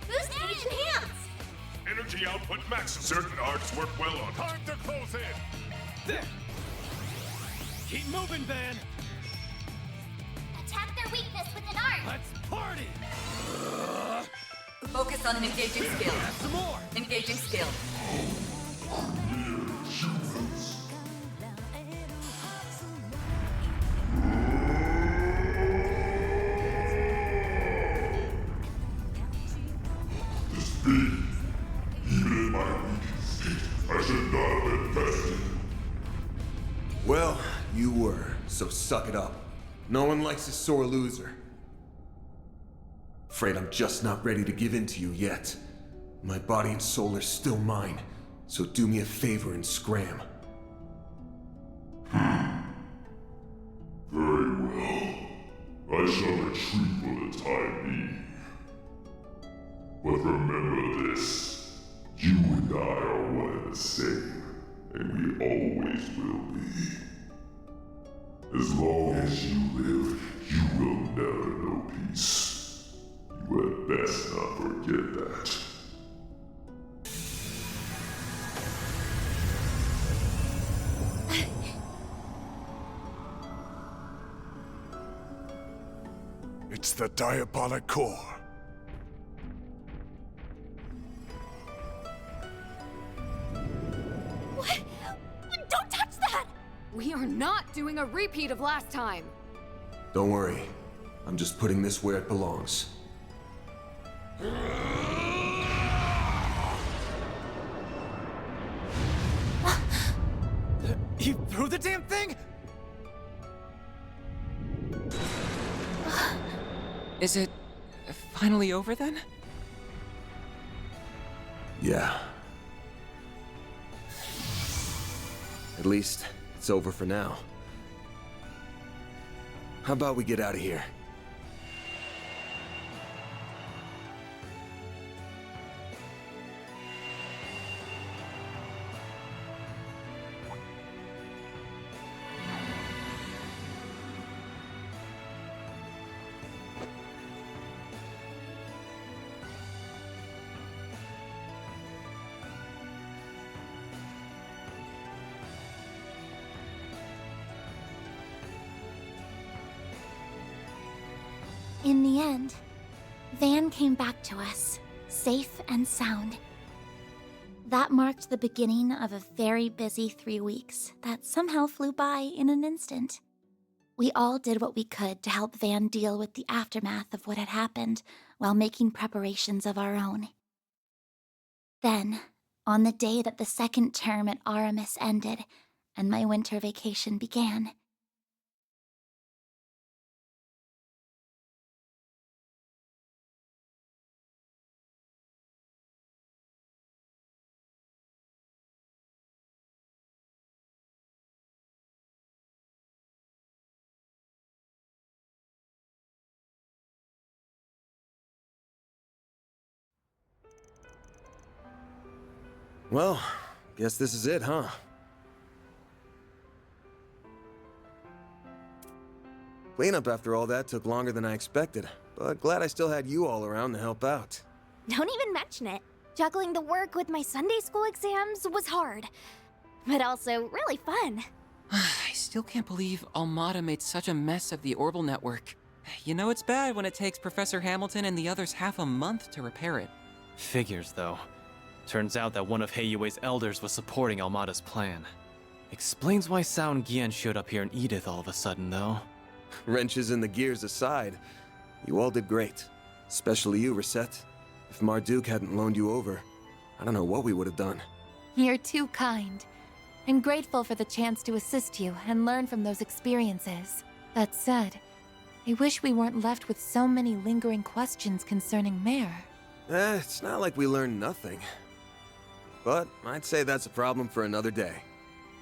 Boost gauge enhanced! Energy output maximum. Certain arts work well on it. Time to close in. There! Keep moving, Van! Attack their weakness with an art! Let's party! Focus on engaging skill. Some more! Engaging skill. Even in my weakest state, I should not have invested. Well, you were, so suck it up. No one likes a sore loser. Afraid I'm just not ready to give in to you yet. My body and soul are still mine, so do me a favor and scram. Very well. I shall retreat for the time being. But remember this. You and I are one and the same, and we always will be. As long as you live, you will never know peace. You had best not forget that. It's the diabolic core. What? Don't touch that! We are not doing a repeat of last time. Don't worry. I'm just putting this where it belongs. You threw the damn thing? Is it finally over then? Yeah. At least, it's over for now. How about we get out of here? In the end, Van came back to us, safe and sound. That marked the beginning of a very busy 3 weeks that somehow flew by in an instant. We all did what we could to help Van deal with the aftermath of what had happened while making preparations of our own. Then, on the day that the second term at Aramis ended and my winter vacation began, Well, guess this is it, huh? Cleanup after all that took longer than I expected, but glad I still had you all around to help out. Don't even mention it. Juggling the work with my Sunday school exams was hard, but also really fun. I still can't believe Almada made such a mess of the Orbital network. You know it's bad when it takes Professor Hamilton and the others half a month to repair it. Figures, though. Turns out that one of Heiyue's elders was supporting Almada's plan. Explains why Sao and Gian showed up here in Edith all of a sudden, though. Wrenches in the gears aside, you all did great. Especially you, Reset. If Marduk hadn't loaned you over, I don't know what we would have done. You're too kind. I'm grateful for the chance to assist you and learn from those experiences. That said, I wish we weren't left with so many lingering questions concerning Mare. It's not like we learned nothing. But I'd say that's a problem for another day.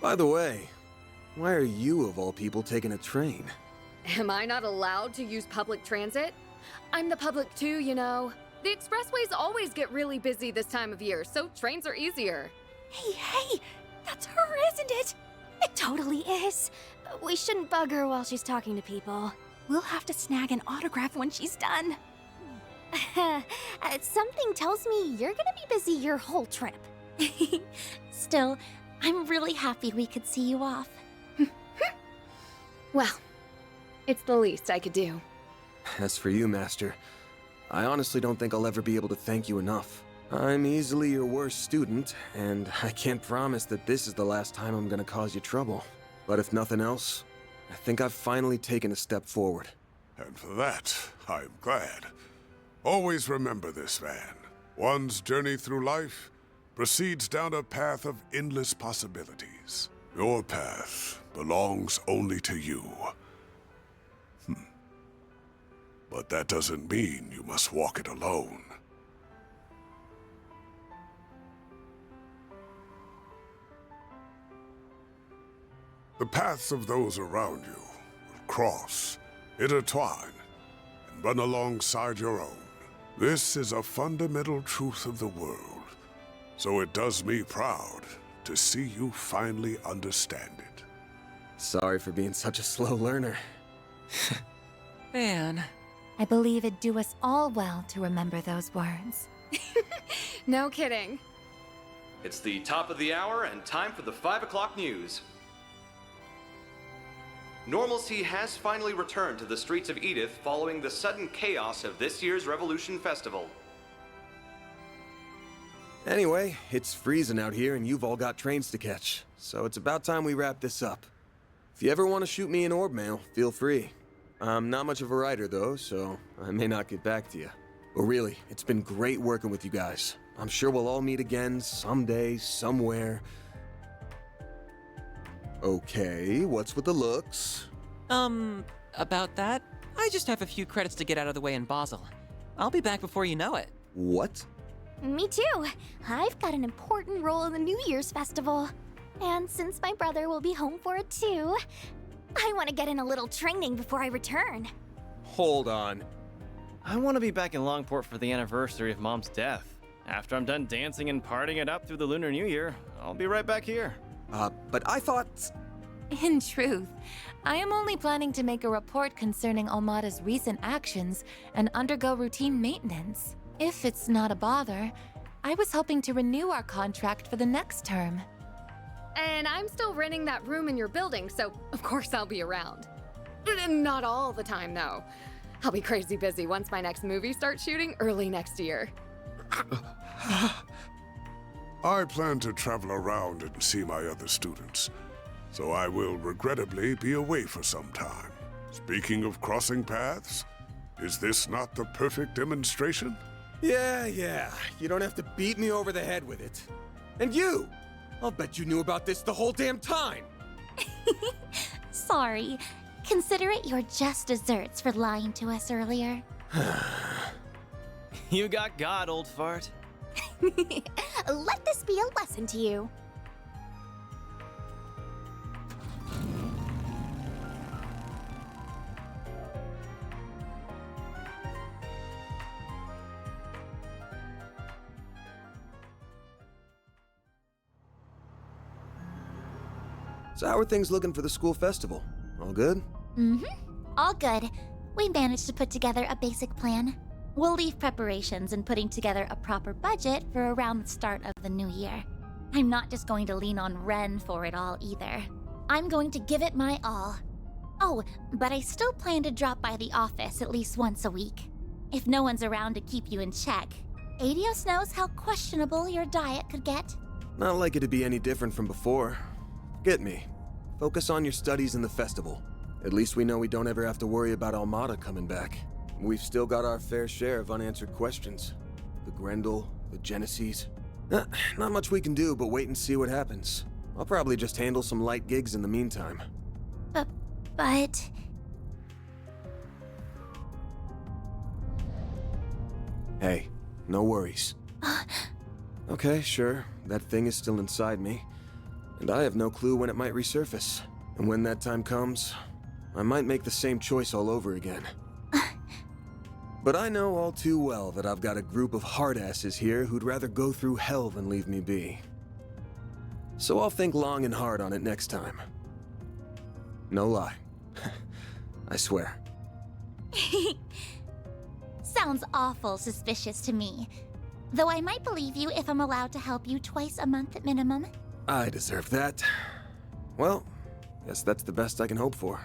By the way, why are you, of all people, taking a train? Am I not allowed to use public transit? I'm the public too, you know. The expressways always get really busy this time of year, so trains are easier. Hey, that's her, isn't it? It totally is. We shouldn't bug her while she's talking to people. We'll have to snag an autograph when she's done. Something tells me you're gonna be busy your whole trip. still, I'm really happy we could see you off. Well, it's the least I could do. As for you, Master, I honestly don't think I'll ever be able to thank you enough. I'm easily your worst student, and I can't promise that this is the last time I'm gonna cause you trouble. But if nothing else, I think I've finally taken a step forward. And for that, I'm glad. Always remember this, Van. One's journey through life proceeds down a path of endless possibilities. Your path belongs only to you. But that doesn't mean you must walk it alone. The paths of those around you will cross, intertwine, and run alongside your own. This is a fundamental truth of the world, so it does me proud to see you finally understand it. Sorry for being such a slow learner. Man. I believe it'd do us all well to remember those words. No kidding. It's the top of the hour and time for the 5 o'clock news. Normalcy has finally returned to the streets of Edith following the sudden chaos of this year's Revolution Festival. Anyway, it's freezing out here and you've all got trains to catch, so it's about time we wrap this up. If you ever want to shoot me an orb mail, feel free. I'm not much of a writer though, so I may not get back to you. But really, it's been great working with you guys. I'm sure we'll all meet again someday, somewhere. Okay, what's with the looks? About that, I just have a few credits to get out of the way in Basel. I'll be back before you know it. What? Me too. I've got an important role in the New Year's festival. And since my brother will be home for it too, I want to get in a little training before I return. Hold on. I want to be back in Longport for the anniversary of Mom's death. After I'm done dancing and partying it up through the Lunar New Year, I'll be right back here. But I thought... In truth, I am only planning to make a report concerning Almada's recent actions and undergo routine maintenance. If it's not a bother, I was hoping to renew our contract for the next term. And I'm still renting that room in your building, so of course I'll be around. Not all the time, though. I'll be crazy busy once my next movie starts shooting early next year. I plan to travel around and see my other students, so I will regrettably be away for some time. Speaking of crossing paths, is this not the perfect demonstration? Yeah. You don't have to beat me over the head with it. And you! I'll bet you knew about this the whole damn time! Sorry. Consider it your just desserts for lying to us earlier. You got God, old fart. Let this be a lesson to you. So how are things looking for the school festival? All good? Mm-hmm. All good. We managed to put together a basic plan. We'll leave preparations and putting together a proper budget for around the start of the new year. I'm not just going to lean on Ren for it all either. I'm going to give it my all. Oh, but I still plan to drop by the office at least once a week. If no one's around to keep you in check, Adios knows how questionable your diet could get. Not like it'd be any different from before. Get me. Focus on your studies and the festival. At least we know we don't ever have to worry about Almada coming back. We've still got our fair share of unanswered questions. The Grendel, the Genesees. Not much we can do but wait and see what happens. I'll probably just handle some light gigs in the meantime. But... Hey, no worries. Okay, sure. That thing is still inside me. And I have no clue when it might resurface. And when that time comes, I might make the same choice all over again. But I know all too well that I've got a group of hardasses here who'd rather go through hell than leave me be. So I'll think long and hard on it next time. No lie. I swear. Sounds awful suspicious to me. Though I might believe you if I'm allowed to help you twice a month at minimum. I deserve that. Well, guess that's the best I can hope for.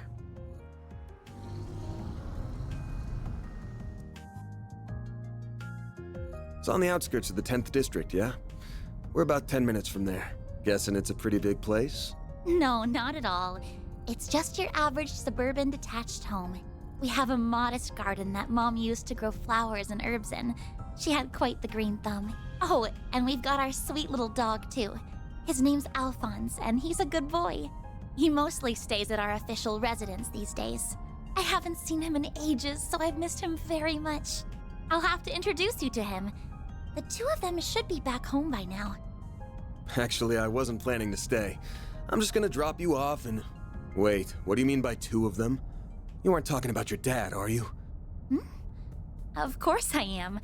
It's on the outskirts of the 10th district, yeah? We're about 10 minutes from there. Guessing it's a pretty big place? No, not at all. It's just your average suburban detached home. We have a modest garden that Mom used to grow flowers and herbs in. She had quite the green thumb. Oh, and we've got our sweet little dog, too. His name's Alphonse, and he's a good boy. He mostly stays at our official residence these days. I haven't seen him in ages, so I've missed him very much. I'll have to introduce you to him. The two of them should be back home by now. Actually, I wasn't planning to stay. I'm just gonna drop you off and... Wait, what do you mean by two of them? You aren't talking about your dad, are you? Of course I am.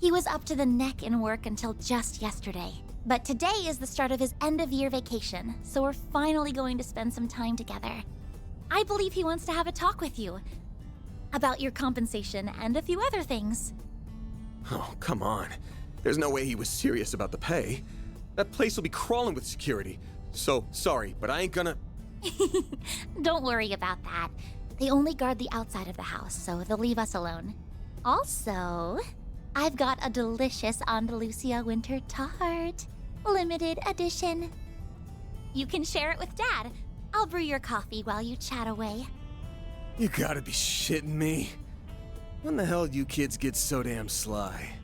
He was up to the neck in work until just yesterday. But today is the start of his end-of-year vacation, so we're finally going to spend some time together. I believe he wants to have a talk with you. About your compensation and a few other things. Oh, come on. There's no way he was serious about the pay. That place will be crawling with security. So, sorry, but I ain't gonna... Don't worry about that. They only guard the outside of the house, so they'll leave us alone. Also, I've got a delicious Andalusia winter tart. Limited edition. You can share it with Dad. I'll brew your coffee while you chat away. You gotta be shitting me. When the hell do you kids get so damn sly?